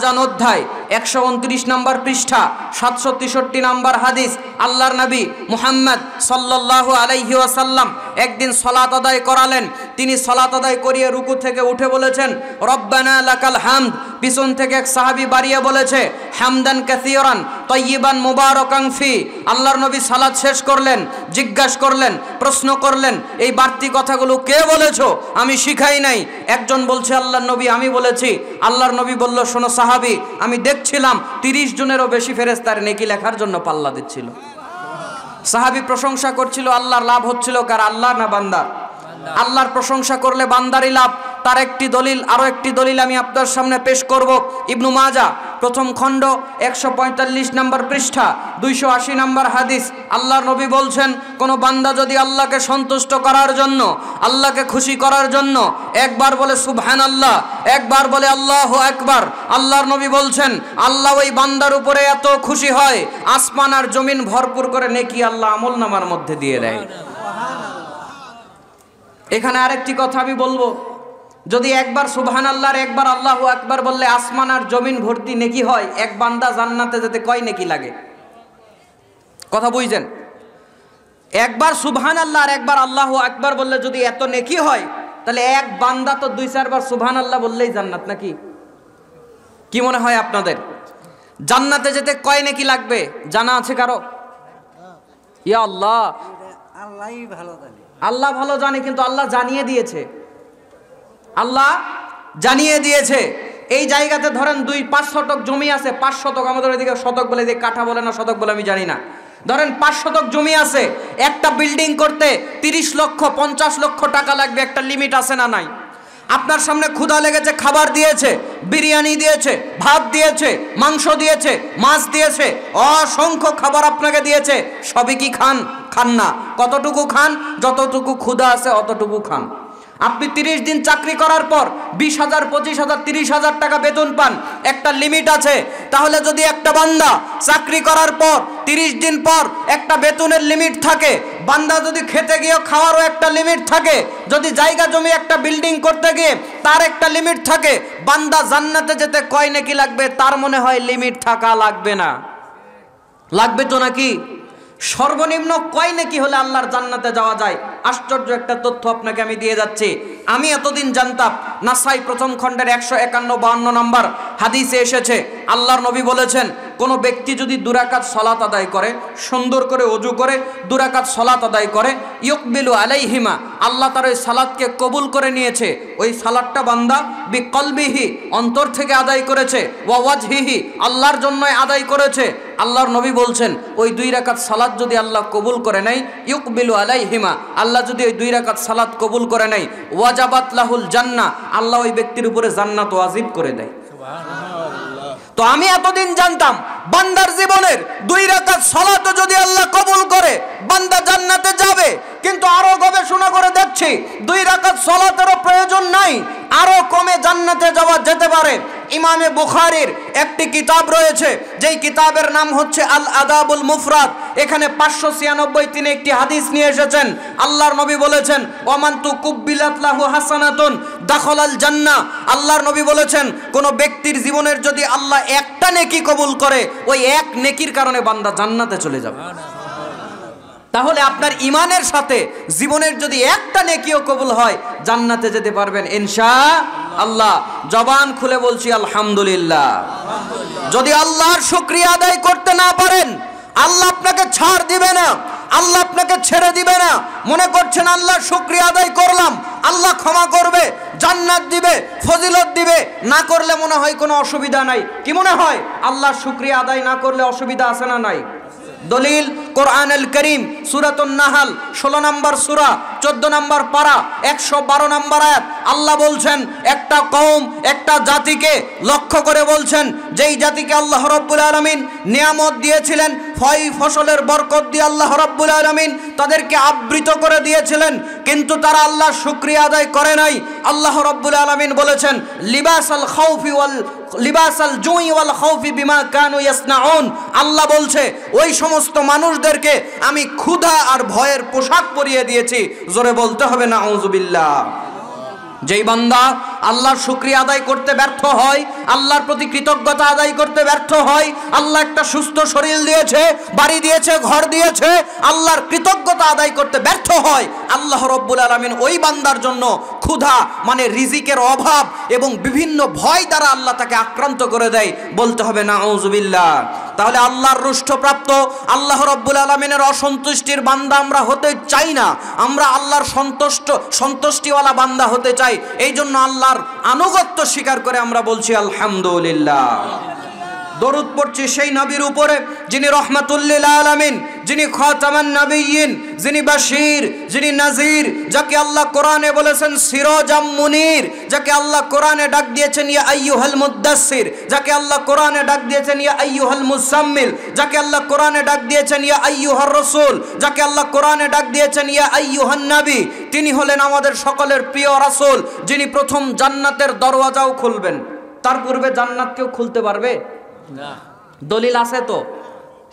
আজান অধ্যায় 129 নম্বর পৃষ্ঠা 763 নম্বর হাদিস। আল্লাহর নবী মুহাম্মদ সাল্লাল্লাহু আলাইহি ওয়াসাল্লাম একদিন সালাত আদায় করালেন। তিনি সালাত আদায় করিয়ে রুকু থেকে উঠে বলেছেন রব্বানা লাকাল হামদ। পিছন থেকে এক সাহাবী বাড়িয়ে বলেছে হামদান কাসীরান তাইয়িবান মুবারাকান ফি। আল্লাহর নবী সালাত শেষ করলেন, জিজ্ঞাসা করলেন, প্রশ্ন করলেন, এই বাড়তি কথাগুলো কে বলেছো? আমি শিখাই নাই। একজন বলছে আল্লাহর নবী আমি বলেছি। আল্লাহর নবী বলল শোনো সাহাবী, আমি দেখছিলাম 30 জনেরও বেশি ফেরেশতার নেকি লেখার জন্য পাল্লা দিচ্ছিল। সাহাবী প্রশংসা করছিল, আল্লাহর লাভ হচ্ছিল কার? আল্লাহ না বান্দার? আল্লাহর প্রশংসা করলে বান্দারই লাভ। তার একটি দলিল, আরো একটি দলিল আমি আপনার সামনে পেশ করব। ইবনু মাজাহ প্রথম খণ্ড 145 নম্বর পৃষ্ঠা 280 নম্বর হাদিস। আল্লাহর নবী বলছেন কোন বান্দা যদি আল্লাহকে সন্তুষ্ট করার জন্য, আল্লাহকে খুশি করার জন্য একবার বলে সুবহানাল্লাহ, একবার বলে আল্লাহু আকবার, আল্লাহর নবী বলছেন আল্লাহ ওই বান্দার উপরে এত খুশি হয় আসমান আর জমিন ভরপুর করে নেকি আল্লাহ আমলনামার মধ্যে দিয়ে দেয়। এখানে আরেকটি কথা আমি বলবো, যদি একবার সুবহানাল্লাহর একবার আল্লাহু আকবার বললে আসমান আর জমিন ভর্তি নেকি হয়, এক বান্দা জান্নাতে যেতে কয় নেকি লাগে? কথা বুঝছেন? একবার সুবহানাল্লাহ আর একবার আল্লাহু আকবার বললে যদি এত নেকি হয়, তাহলে এক বান্দা তো 2-4 বার সুবহানাল্লাহ বললেই জান্নাত, নাকি? কি মনে হয় আপনাদের জান্নাতে যেতে কয় নেকি লাগবে জানা আছে কারো? ইয়া আল্লাহ, আল্লাহই ভালো জানে। আল্লাহ ভালো জানে, কিন্তু আল্লাহ জানিয়ে দিয়েছে। আল্লাহ জানিয়ে দিয়েছে। এই জায়গাতে ধরেন 2-5 শতক জমি আছে, 5 শতক, আমাদের ওইদিকে শতক বলে, যে কাঠা বলে না শতক বলে আমি জানি না, ধরেন 5 শতক জমি আছে। একটা বিল্ডিং করতে 30 লক্ষ 50 লক্ষ টাকা লাগবে, একটা লিমিট আছে না নাই? আপনার সামনে ক্ষুধা লেগেছে, খাবার দিয়েছে, বিরিয়ানি দিয়েছে, ভাত দিয়েছে, মাংস দিয়েছে, মাছ দিয়েছে, অসংখ্য খাবার আপনাকে দিয়েছে, সবই কি খান? খান না। কতটুকু খান? যতটুকু ক্ষুধা আছে অতটুকু খান। আপনি 30 দিন চাকরি করার পর 20,000 25,000 30,000 টাকা বেতন পান, একটা লিমিট আছে। তাহলে যদি একটা বান্দা চাকরি করার পর 30 দিন পর একটা বেতনের লিমিট থাকে, বান্দা যদি খেতে গিয়ে খাওয়ারও একটা লিমিট থাকে, যদি জায়গা জমি একটা বিল্ডিং করতে গিয়ে তার একটা লিমিট থাকে, বান্দা জান্নাতে যেতে কয় নেকি লাগবে? তার মনে হয় লিমিট থাকা লাগবে না? লাগবে তো নাকি? সর্বনিম্ন কয় নেকি হলে আল্লাহর জান্নাতে যাওয়া যায়? আশ্চর্য একটা তথ্য আপনাকে আমি দিয়ে যাচ্ছি। আমি এতদিন জানতাম নাসাই প্রথম খণ্ডের 151-52 নম্বর হাদিসে এসেছে, আল্লাহর নবী বলেছেন কোন ব্যক্তি যদি 2 রাকাত সালাত আদায় করে, সুন্দর করে ওযু করে 2 রাকাত সালাত আদায় করে, ইউকবিলু আলাইহিমা, আল্লাহ তার ওই সালাতকে কবুল করে নিয়েছে। ওই সালাতটা বান্দা বিকলবিহি, অন্তর থেকে আদায় করেছে, ওয়া ওয়াজহিহি, আল্লাহর জন্য আদায় করেছে। আল্লাহর নবী বলছেন ওই 2 রাকাত সালাত যদি আল্লাহ কবুল করে নেয়, ইউকবিলু আলাইহিমা, আল্লাহ যদি ওই 2 রাকাত সালাত কবুল করে নেয়, ওয়াজাবাত লাহুল জান্নাহ, আল্লাহ ওই ব্যক্তির উপরে জান্নাত ওয়াজিব করে দেয়। তো আমি এতদিন জানতাম বান্দার জীবনের 2 রাকাত সালাত যদি আল্লাহ কবুল করে বান্দা জান্নাতে যাবে, কিন্তু আরো গবেষণা করে দেখছি 2 রাকাত সালাতেরও প্রয়োজন নাই, আরো কমে জান্নাতে যাওয়া যেতে পারে। ইমামে বুখারীর একটি কিতাব রয়েছে, যেই কিতাবের নাম হচ্ছে আল আদাবুল মুফরাদ। এখানে 596 তিনি একটি হাদিস নিয়ে এসেছেন। আল্লাহর নবী বলেছেন ওমান তুকুব্বিলাত লাহু হাসানাতুন দাখালাল জান্নাহ। আল্লাহর নবী বলেছেন কোন ব্যক্তির জীবনের যদি আল্লাহ একটা নেকি কবুল করে, ওই এক নেকির কারণে বান্দা জান্নাতে চলে যাবে। তাহলে আপনার ইমানের সাথে জীবনের যদি একটা নেকিও কবুল হয়, জান্নাতে যেতে পারবেন ইনশাআল্লাহ। জবান খুলে বলছি আলহামদুলিল্লাহ। যদি আল্লাহর শুকরিয়া আদায় করতে না পারেন, আল্লাহ আপনাকে ছাড় দিবে না, আল্লাহ আপনাকে ছেড়ে দিবে না। মনে করছেন আল্লাহর শুকরিয়া আদায় করলাম, আল্লাহ ক্ষমা করবে, জান্নাত দিবে, ফজিলত দিবে, না করলে মনে হয় কোনো অসুবিধা নাই। কি মনে হয় আল্লাহর শুকরিয়া আদায় না করলে অসুবিধা আছে না নাই? দলিল কোরআনুল কারীম সূরাতুন নাহল 16 নম্বর সূরা 14 নম্বর পারা 112 নম্বর আয়াত। আল্লাহ বলছেন একটা কওম, একটা জাতিকে লক্ষ্য করে বলছেন, যেই জাতিকে আল্লাহ রাব্বুল আলামিন নিয়ামত দিয়েছিলেন, ফসলের বরকত দিয়ে আল্লাহ রাব্বুল আলামিন তাদেরকে আবৃত করে দিয়েছিলেন, কিন্তু তারা আল্লাহর শুকরিয়া আদায় করে নাই। আল্লাহ রাব্বুল আলামিন বলেছেন লিবাসাল খাউফি ওয়াল লিবাসাল জুই ওয়াল খাউফি বিমা কানু ইয়াসনাউন। আল্লাহ বলছে ওই সমস্ত মানুষদেরকে আমি ক্ষুধা আর ভয়ের পোশাক পরিয়ে দিয়েছি। জোরে বলতে হবে নাউযুবিল্লাহ। যেই বান্দা আল্লাহর শুকরিয়া আদায় করতে ব্যর্থ হয়, আল্লাহর প্রতি কৃতজ্ঞতা আদায় করতে ব্যর্থ হয়, আল্লাহ একটা সুস্থ শরীর দিয়েছে, বাড়ি দিয়েছে, ঘর দিয়েছে, আল্লাহর কৃতজ্ঞতা আদায় করতে ব্যর্থ হয়, আল্লাহ রব্বুল আলামিন ওই বান্দার জন্য ক্ষুধা মানে রিজিকের অভাব এবং বিভিন্ন ভয় দ্বারা আল্লাহ তাকে আক্রান্ত করে দেয়। বলতে হবে নাউজুবিল্লাহ। তাহলে আল্লাহর রুষ্টপ্রাপ্ত, আল্লাহ রব্বুল আলামিনের অসন্তুষ্টির বান্দা আমরা হতে চাই না, আমরা আল্লাহর সন্তুষ্টিওয়ালা বান্দা হতে চাই। এই জন্য আল্লাহর আনুগত্য স্বীকার করে আমরা বলছি আলহামদুলিল্লাহ। দরুদ পড়ছি সেই নবীর উপরে যিনি রহমাতুল্লিল আলামিন, যিনি খাতামান নবিয়্যিন, যিনি বাশীর, যিনি নাযীর, যাকে আল্লাহ কোরআনে বলেছেন সিরাজাম মুনীর, যাকে আল্লাহ কোরআনে ডাক দিয়েছেন ইয়া আইয়ুহাল মুদ্দাসসির, যাকে আল্লাহ কোরআনে ডাক দিয়েছেন ইয়া আইয়ুহাল মুজাম্মিল, যাকে আল্লাহ কোরআনে ডাক দিয়েছেন ইয়া আইয়ুহার রাসূল, যাকে আল্লাহ কোরআনে ডাক দিয়েছেন ইয়া আইয়ুহান নবী। তিনি হলেন আমাদের সকলের প্রিয় রাসূল, যিনি প্রথম জান্নাতের দরওয়াজাও খুলবেন। তার পূর্বে জান্নাত কেউ খুলতে পারবে না। দলিল আছে তো,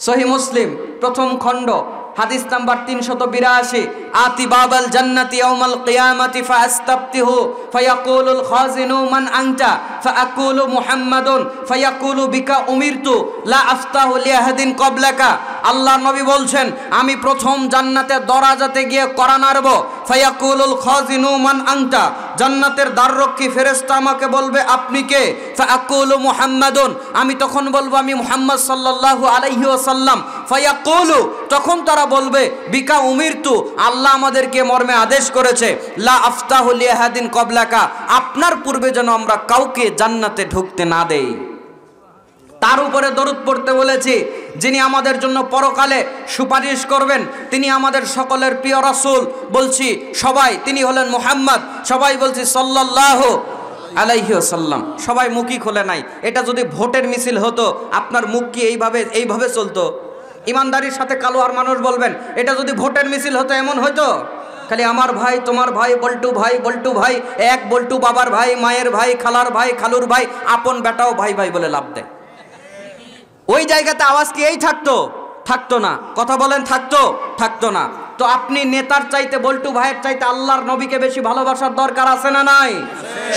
সহিহ মুসলিম প্রথম খণ্ড হাদিস নাম্বার 382, আতি বাবাল জান্নাতি ইয়াউমাল কিয়ামাতি ফাআস্তাফতিহু ফায়াকুলুল খাজিনু মান আনতা ফাআকুলু মুহাম্মাদুন ফায়াকুলু বিকা উমিরতু লা আফতাহু লিআহাদিন ক্বাবলাকা। আল্লাহ নবী বলছেন, আমি প্রথম জান্নাতের দরজাতে গিয়ে কড়া নাড়ব, ফায়াকুলুল খাজিনু মান আনতা, জান্নাতের দ্বাররক্ষী ফেরেশতা আমাকে বলবে আপনি কে? ফাআকুলু মুহাম্মাদুন, আমি তখন বলবো আমি মুহাম্মদ সাল্লাল্লাহু আলাইহি ওয়াসাল্লাম। ফায়াকুলু, তখন তারা বলবে বিকা উমিরতু, আল্লাহ আমাদেরকে মর্মে আদেশ করেছে লা আফতাহু লিআহাদিন ক্বাবলাকা, আপনার পূর্বে যেন আমরা কাউকে জান্নাতে ঢুকতে না দেই। তার উপরে দরুদ পড়তে বলেছি যিনি আমাদের জন্য পরকালে সুপারিশ করবেন, তিনি আমাদের সকলের প্রিয় রাসূল। বলছি সবাই, তিনি হলেন মুহাম্মদ, সবাই বলছি সাল্লাল্লাহু আলাইহি ওয়াসাল্লাম। সবাই মুখই খোলে নাই। এটা যদি ভোটের মিছিল হতো, আপনার মুখ কি এইভাবে চলতো? ইমানদারির সাথে কালো আর মানুষ বলবেন, এটা যদি ভোটের মিছিল হতো এমন হয়তো? খালি আমার ভাই, তোমার ভাই, বল্টু ভাই, বল্টু ভাই, এক বল্টু বাবার ভাই, মায়ের ভাই, খালার ভাই, খালুর ভাই, আপন বেটাও ভাই ভাই বলে লাভ দেয়। ওই জায়গাতে আওয়াজ কি এই থাকতো না? কথা বলেন, থাকতো না। তো আপনি নেতার চাইতে, বল্টু ভাইয়ের চাইতে আল্লাহর নবীকে বেশি ভালোবাসার দরকার আছে না নাই?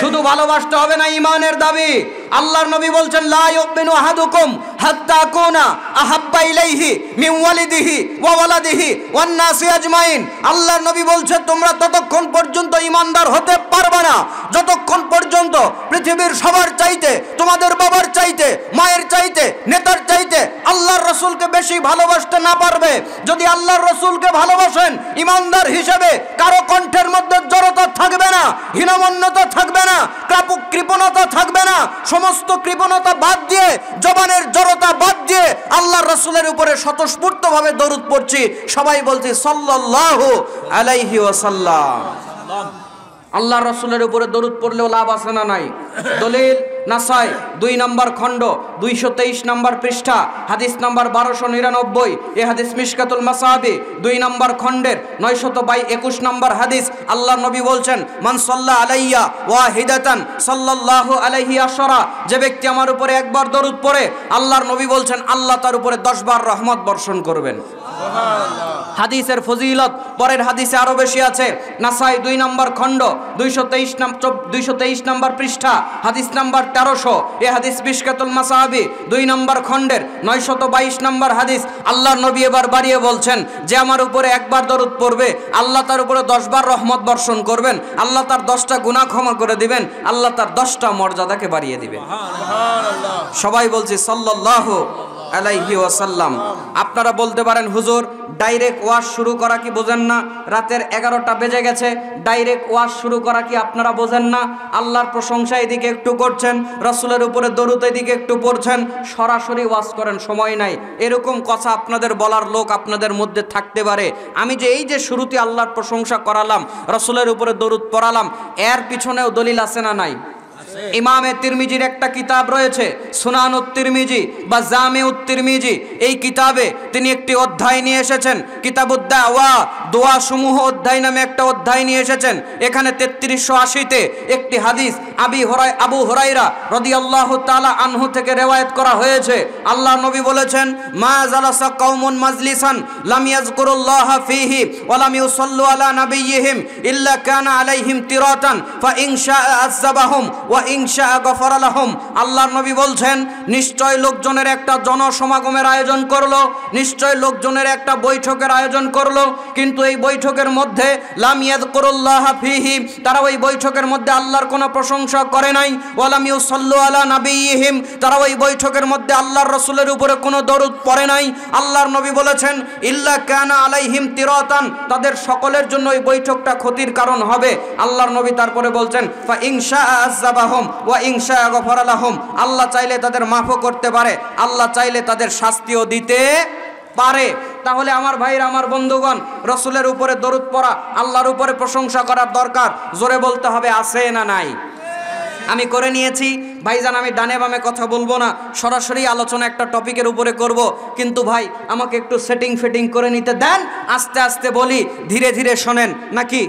শুধু ভালোবাসতে হবে না, ঈমানের দাবি। আল্লাহর নবী বলছেন লা ইউমিনু আহাদুকুম হাত্তা আকুনা আহাব্বা ইলাইহি মিন ওয়ালিদিহি ওয়া ওয়ালাদিহি ওয়ান নাসি আজমাইন। আল্লাহর নবী বলছেন তোমরা ততক্ষণ পর্যন্ত ঈমানদার হতে পারবে না যতক্ষণ পর্যন্ত পৃথিবীর সবার চাইতে, তোমাদের বাবার চাইতে, মায়ের চাইতে, নেতার চাইতে আল্লাহর রাসূলকে বেশি ভালোবাসতে না পারবে। যদি আল্লাহর রাসূলকে ভালোবাসেন, ঈমানদার হিসেবে কারো কণ্ঠের মধ্যে জড়তা থাকবে না, হীনমন্যতা থাকবে না, কৃপণতা থাকবে না। সমস্ত কৃপণতা বাদ দিয়ে, জবানের জড়তা বাদ দিয়ে আল্লাহর রাসূলের উপরে স্বতঃস্ফূর্তভাবে দরুদ পড়ছি। সবাই বলছি সাল্লাল্লাহু আলাইহি ওয়াসাল্লাম। আল্লাহর রাসূলের উপরে দরুদ পড়লেও লাভ আছে না নাই? দলিল নাসাই 2 নম্বর খণ্ড 223 নম্বর পৃষ্ঠা হাদিস নাম্বার 1299। এই হাদিস মিশকাতুল মাসাবি 2 নম্বর খণ্ডের 921 নম্বর হাদিস। আল্লাহর নবী বলছেন মান সাল্লা আলাইয়া ওয়াহিদাতান সাল্লাল্লাহু আলাইহি আশরা, যে ব্যক্তি আমার উপরে একবার দরুদ পড়ে, আল্লাহর নবী বলছেন আল্লাহ তার উপরে 10 বার রহমত বর্ষণ করবেন। সুবহানাল্লাহ। হাদিসের ফজিলত পরের হাদিসে আরো বেশি আছে। নাসাই 2 নম্বর খণ্ড 223 নম্বর পৃষ্ঠা হাদিস নাম্বার 1300। এই হাদিস মিশকাতুল মাসাবি 2 নম্বর খণ্ডের 922 নম্বর হাদিস। আল্লাহর নবী এবার বাড়িয়ে বলছেন যে আমার উপরে একবার দরুদ পড়বে, আল্লাহ তার উপরে 10 বার রহমত বর্ষণ করবেন, আল্লাহ তার 10টা গুনাহ ক্ষমা করে দিবেন, আল্লাহ তার 10টা মর্যাদাকে বাড়িয়ে দিবেন। সুবহানাল্লাহ। সবাই বলছি সাল্লাল্লাহু আলাইহি ওয়াসাল্লাম। আপনারা বলতে পারেন হুজুর ডাইরেক্ট ওয়াজ শুরু করা কি বোঝেন না? রাতের 11টা বেজে গেছে, ডাইরেক্ট ওয়াজ শুরু করা কি আপনারা বোঝেন না? আল্লাহর প্রশংসা এদিকে একটু করছেন, রাসূলের উপরে দরুদ এদিকে একটু পড়ছেন, সরাসরি ওয়াজ করেন, সময় নাই। এরকম কথা আপনাদের বলার লোক আপনাদের মধ্যে থাকতে পারে। আমি যে এই যে শুরুতে আল্লাহর প্রশংসা করালাম, রাসূলের উপরে দরুদ পড়ালাম, এর পিছনেও দলিল আছে না নাই? ইমামে তিরমিজির একটা কিতাব রয়েছে সুনানুত তিরমিজি বা জামিউত তিরমিজি। এই কিতাবে তিনি একটি অধ্যায় নিয়ে এসেছেন, কিতাবুদ দাওয়া, দোয়া সমূহ অধ্যায় নামে একটা অধ্যায় নিয়ে এসেছেন। এখানে 3380-তে একটি হাদিস আবু হুরায়রা রাদিয়াল্লাহু তাআলা আনহু থেকে রিওয়ায়াত করা হয়েছে। আল্লাহ নবী বলেছেন, মা জালাসা কওমুন মাজলিসান লাম ইয়াযকুরুল্লাহা ফীহি ওয়া লাম ইউসাল্লু আলা নাবিয়্যিহিম ইল্লা কানা আলাইহিম তিরাতান ফা ইন শাআ আযাবাহুম ওয়া ইন শাআ গফারা লাহুম। আল্লাহর নবী বলছেন, নিশ্চয় লোকজনের একটা জনসমাগমের আয়োজন করলো, নিশ্চয় লোকজনের একটা বৈঠকের আয়োজন করলো, কিন্তু এই বৈঠকের মধ্যে লাম ইয়াযকুরুল্লাহা ফীহি, তারা ওই বৈঠকের মধ্যে আল্লাহর কোনো প্রশংসা করে নাই, ওয়া লাম ইউসাল্লু আলা নাবিয়্যিহিম, তারা ওই বৈঠকের মধ্যে আল্লাহর রাসূলের উপরে কোনো দরুদ পড়ে নাই। আল্লাহর নবী বলেছেন, ইল্লা কানা আলাইহিম তিরাতান, তাদের সকলের জন্য ওই বৈঠকটা ক্ষতির কারণ হবে। আল্লাহর নবী তারপরে বলছেন, ফা ইন শাআ আযাবাহুম ওয়া ইন শাআ গফারা লাহুম, আল্লাহ চাইলে তাদের মাফও করতে পারে, আল্লাহ চাইলে তাদের শাস্তিও দিতে পারে। তাহলে আমার ভাইরা, আমার বন্ধুগণ, রাসূলের উপরে দরুদ পড়া, আল্লাহর উপরে প্রশংসা করার দরকার। জোরে বলতে হবে, আছে না নাই? আমি করে নিয়েছি ভাইজান। আমি ডানে বামে কথা বলবো না, সরাসরি আলোচনা একটা টপিকের উপরে করব। কিন্তু ভাই আমাকে একটু সেটিং ফিটিং করে নিতে দেন, আস্তে আস্তে বলি, ধীরে ধীরে শোনেন নাকি?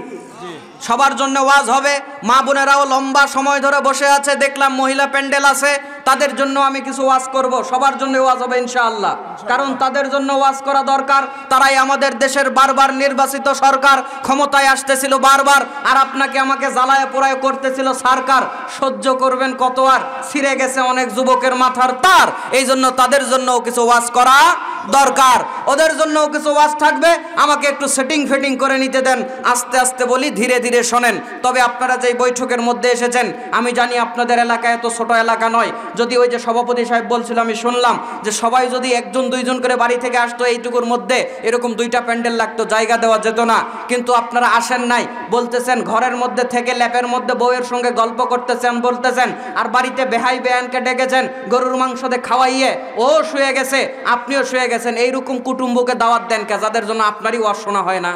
সবার জন্য ওয়াজ হবে। মা বোনেরাও লম্বা সময় ধরে বসে আছে, দেখলাম মহিলা প্যান্ডেল আছে, তাদের জন্য আমি কিছু ওয়াজ করব। সবার জন্য ওয়াজ হবে ইনশাআল্লাহ, কারণ তাদের জন্য ওয়াজ করা দরকার। তারাই আমাদের দেশের বারবার নির্বাচিত সরকার, ক্ষমতায় আসতেছিল বারবার, আর আপনাকে আমাকে জ্বালায় পোড়ায় করতেছিল সরকার। সহ্য করবেন কত আর? ছিঁড়ে গেছে অনেক যুবকের মাথার তার। এই জন্য তাদের জন্যও কিছু ওয়াজ করা দরকার, ওদের জন্যও কিছু ওয়াজ থাকবে। আমাকে একটু সেটিং ফিটিং করে নিতে দেন, আস্তে আস্তে বলি, ধীরে ধীরে শোনেন। তবে আপনারা যেই বৈঠকের মধ্যে এসেছেন, আমি জানি আপনাদের এলাকা এত ছোট এলাকা নয়। যদি ওই যে সভাপতি সাহেব বলছিল, আমি শুনলাম যে সবাই যদি একজন দুইজন করে বাড়ি থেকে আসতো, এইটুকুর মধ্যে এরকম 2টা প্যান্ডেল লাগতো, জায়গা দেওয়া যেত না। কিন্তু আপনারা আসেন নাই, বলতেছেন ঘরের মধ্যে থেকে ল্যাপের মধ্যে বউয়ের সঙ্গে গল্প করতেছেন, বলতেছেন, আর বাড়িতে বেহাই বেয়ানকে ডেকেছেন, গরুর মাংস দিয়ে খাওয়াইয়ে ও শুয়ে গেছে, আপনিও শুয়ে গেছেন। এইরকম কুটুম্বকে দাওয়াত দেন কে, যাদের জন্য আপনারই ওয়াজ শোনা হয় না?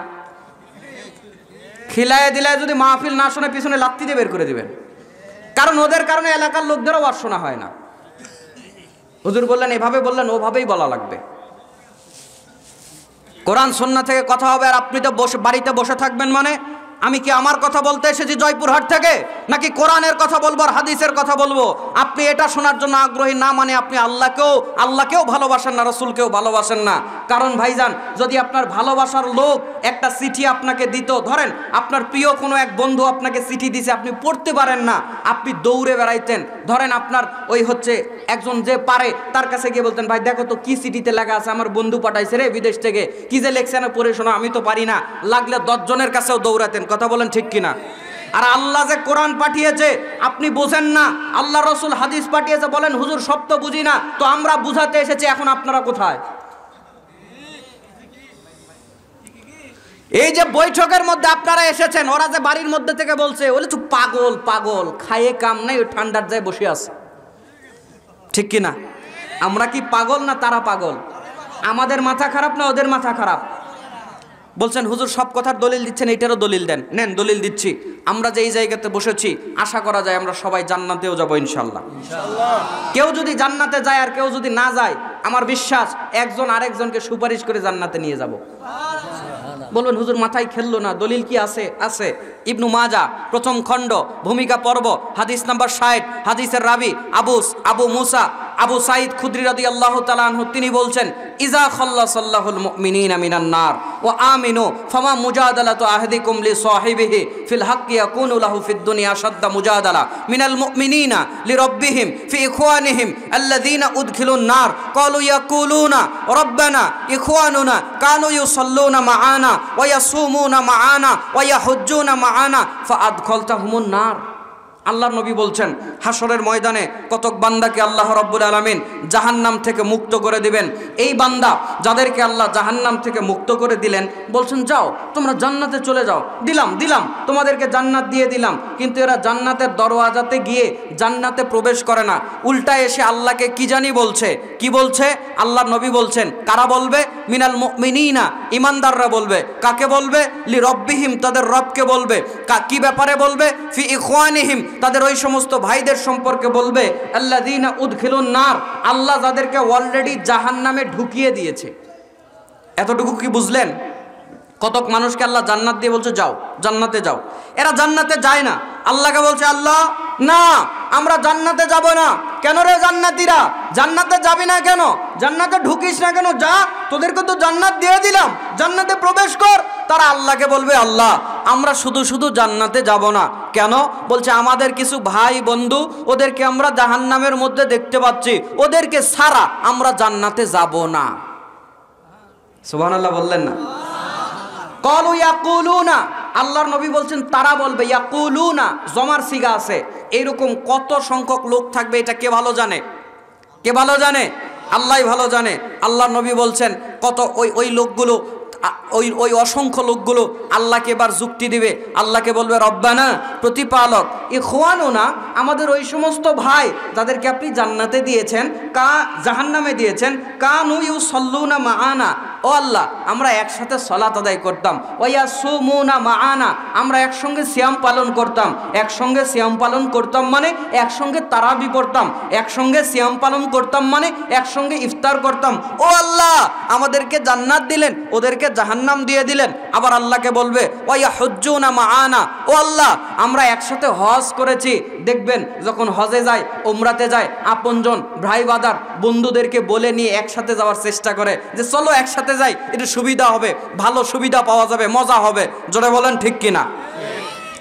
খিলায় দিলায় যদি মাহফিল না শোনে, পিছনে লাত্তি দিয়ে বের করে দিবেন, কারণ ওদের কারণে এলাকার লোকদেরও ওয়াজ শোনা হয় না। হুজুর বললেন, এভাবে বললেন, ওভাবেই বলা লাগবে। কোরআন সুন্নাহ থেকে কথা হবে, আর আপনি তো বাড়িতে বসে থাকবেন। মানে আমি কি আমার কথা বলতে এসেছি জয়পুরহাট থেকে, নাকি কোরআনের কথা বলবো আর হাদিসের কথা বলবো? আপনি এটা শোনার জন্য আগ্রহী না, মানে আপনি আল্লাহকেও ভালোবাসেন না, রাসূলকেও ভালোবাসেন না। কারণ ভাইজান, যদি আপনার ভালোবাসার লোক একটা চিঠি আপনাকে দিত, ধরেন আপনার প্রিয় কোনো এক বন্ধু আপনাকে চিঠি দিছে, আপনি পড়তে পারেন না, আপনি দৌড়ে বেড়াইতেন। ধরেন আপনার ওই হচ্ছে একজন যে পারে, তার কাছে গিয়ে বলতেন, ভাই দেখো তো কি চিঠিতে লেখা আছে, আমার বন্ধু পাঠাইছে রে বিদেশ থেকে, কি যে লেখছে না পড়ে শোনা, আমি তো পারি না। লাগলে 10 জনের কাছেও দৌড়াতেন। কথা বলেন ঠিক কিনা? আর আল্লাহ যে কোরআন পাঠিয়েছে আপনি বোঝেন না, আল্লাহ রাসূল হাদিস পাঠিয়েছে, বলেন হুজুর সব তো বুঝি না, তো আমরা বুঝাতে এসেছি, এখন আপনারা কোথায়? এই যে বৈঠকের মধ্যে আপনারা এসেছেন, ওরা যে বাড়ির মধ্যে থেকে বলছে, বলে তো পাগল পাগল, খায়ে কাম নাই, ওই ঠান্ডার যায় বসে আছে। ঠিক কিনা? আমরা কি পাগল না তারা পাগল? আমাদের মাথা খারাপ না ওদের মাথা খারাপ? বলছেন হুজুর সব কথার দলিল দিচ্ছেন, এইটারও দলিল দেন। নেন, দলিল দিচ্ছি। আমরা যে এই জায়গাতে বসেছি, আশা করা যায় আমরা সবাই জান্নাতেও যাব ইনশাল্লাহ। কেউ যদি জান্নাতে যায় আর কেউ যদি না যায়, আমার বিশ্বাস একজন আরেকজনকে সুপারিশ করে জান্নাতে নিয়ে যাব। বলবেন হুজুর মাথায় খেললো না, দলিল কি আছে? আছে। ইবনু মাজা প্রথম খণ্ড ভূমিকা পর্ব হাদিস নাম্বার 60, হাদিসের রাবি আবু মুসা আবু সাইদ খুদরি রাদিয়াল্লাহু তাআলা আনহু, তিনি বলছেন, ইজা খাল্লাসাল্লাহুল মুমিনিনা মিনান নার ওয়া আমিনু ফামা মুজাদালাতু আহাদিকুম লি সাহিবিহি ফিল হাক্কি ইয়াকুনু লাহু ফিদ দুনিয়া শাদ্দা মুজাদালা মিনাল মুমিনিনা লিরাব্বিহিম ফি ইখওয়ানিহিম আল্লাযীনা উদখিলুন নার ক্বালু ইয়াকুলুনা রাব্বানা ইখওয়ানুনা কানু ইউসাল্লুনা মা'ানা ওয়া ইয়াসুমুনা মা'ানা ওয়া ইয়াহুজ্জুনা মা'ানা ফাআদখালতাহুমুন নার। আল্লাহর নবী বলছেন, হাসরের ময়দানে কতক বান্দাকে আল্লাহ রাব্বুল আলামিন জাহান্নাম থেকে মুক্ত করে দিবেন। এই বান্দা যাদেরকে আল্লাহ জাহান্নাম থেকে মুক্ত করে দিলেন, বলছেন যাও তোমরা জান্নাতে চলে যাও, দিলাম তোমাদেরকে জান্নাত দিয়ে দিলাম। কিন্তু এরা জান্নাতের দরওয়াজাতে গিয়ে জান্নাতে প্রবেশ করে না, উল্টা এসে আল্লাহকে কি জানি বলছে। কি বলছে? আল্লাহর নবী বলছেন, কারা বলবে? মিনাল মুমিনিনা, ইমানদাররা বলবে। কাকে বলবে? লি রব্বিহিম, তাদের রবকে বলবে। কি ব্যাপারে বলবে? ফি ইখওয়ানিহিম, তাদের ওই সমস্ত ভাইদের সম্পর্কে বলবে। আল্লাযীনা উদখিলুন নার, আল্লাহ যাদেরকে অলরেডি জাহান্নামে ঢুকিয়ে দিয়েছে। এতটুকু কি বুঝলেন? কতক মানুষকে আল্লাহ জান্নাত দিয়ে বলছে যাও জান্নাতে যাও, এরা জান্নাতে যায় না। আল্লাহকে বলছে আল্লাহ না, আমরা জান্নাতে যাব না। কেন রে জান্নাতীরা, জান্নাতে যাবি না কেন? জান্নাতে ঢুকিস না কেন? যা, তোদেরকে তো জান্নাত দিয়ে দিলাম, জান্নাতে প্রবেশ কর। তারা আল্লাহকে বলবে আল্লাহ আমরা শুধু শুধু জান্নাতে যাব না। কেন? বলছে আমাদের কিছু ভাই বন্ধু, ওদেরকে আমরা জাহান্নামের মধ্যে দেখতে পাচ্ছি, ওদেরকে ছাড়া আমরা জান্নাতে যাব না। সুবহানাল্লাহ বললেন না? ক্বালু ইয়াকুলুনা, আল্লাহর নবী বলছেন তারা বলবে, ইয়াকুলুনা জমার সিগা আছে। এইরকম কত সংখ্যক লোক থাকবে এটা কে ভালো জানে? কে ভালো জানে? আল্লাহই ভালো জানে। আল্লাহর নবী বলছেন কত ওই লোকগুলো, ওই অসংখ্য লোকগুলো আল্লাহকে এবার যুক্তি দিবে। আল্লাহকে বলবে রব্বানা, প্রতিপালক, ইখওয়ানুনা, আমাদের ওই সমস্ত ভাই যাদেরকে আপনি জান্নাতে দিয়েছেন, জাহান্নামে দিয়েছেন, কানু ইউসাল্লুনা মাআনা, ও আল্লাহ আমরা একসাথে সালাত আদায় করতাম, ওয়ায়াসুমুনা মাআনা, আমরা একসঙ্গে সিয়াম পালন করতাম। একসঙ্গে সিয়াম পালন করতাম মানে একসঙ্গে তারাবি পড়তাম, একসঙ্গে সিয়াম পালন করতাম মানে একসঙ্গে ইফতার করতাম। ও আল্লাহ আমাদেরকে জান্নাত দিলেন, ওদেরকে জাহান্নাম দিয়ে দিলেন। আবার আল্লাহকে বলবে ওয়ায়াহুজ্জুনা মাআনা, ও আল্লাহ আমরা একসাথে হজ করেছি। দেখবেন যখন হজে যায়, উমরাতে যায়, আপনজন ভাই বাদার বন্ধুদেরকে বলে নিয়ে একসাথে যাওয়ার চেষ্টা করে যে চলো একসাথে যাই, একটু সুবিধা হবে, ভালো সুবিধা পাওয়া যাবে, মজা হবে। জোরে বলেন ঠিক কিনা?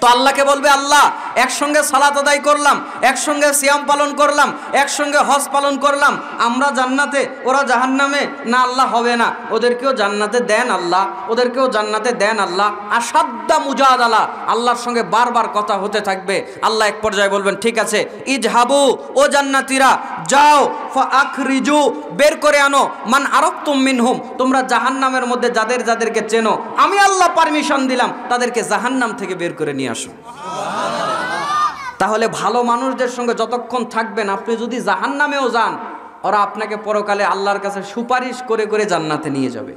তো আল্লাহকে বলবে আল্লাহ একসঙ্গে সালাত আদায় করলাম, একসঙ্গে সিয়াম পালন করলাম, একসঙ্গে হজ পালন করলাম, আমরা জান্নাতে ওরা জাহান্নামে। না আল্লাহ হবে না, ওদেরকেও জান্নাতে দেন আল্লাহ, ওদেরকেও জান্নাতে দেন আল্লাহ। আসাদ্দা মুজাদালা, আল্লাহর সঙ্গে বারবার কথা হতে থাকবে। আল্লাহ এক পর্যায়ে বলবেন ঠিক আছে, ইজহাবু, ও জান্নাতীরা যাও, ফাআখরিজু, বের করে আনো, মান আরাফতুম মিনহুম, তোমরা জাহান্নামের মধ্যে যাদের যাদেরকে চেনো আমি আল্লাহ পারমিশন দিলাম তাদেরকে জাহান্নাম থেকে বের করে নিয়ে আসো। তাহলে ভালো মানুষদের সঙ্গে যতক্ষণ থাকবেন, আপনি যদি জাহান্নামেও যান, ওরা আপনাকে পরকালে আল্লাহর কাছে সুপারিশ করে করে জান্নাতে নিয়ে যাবে।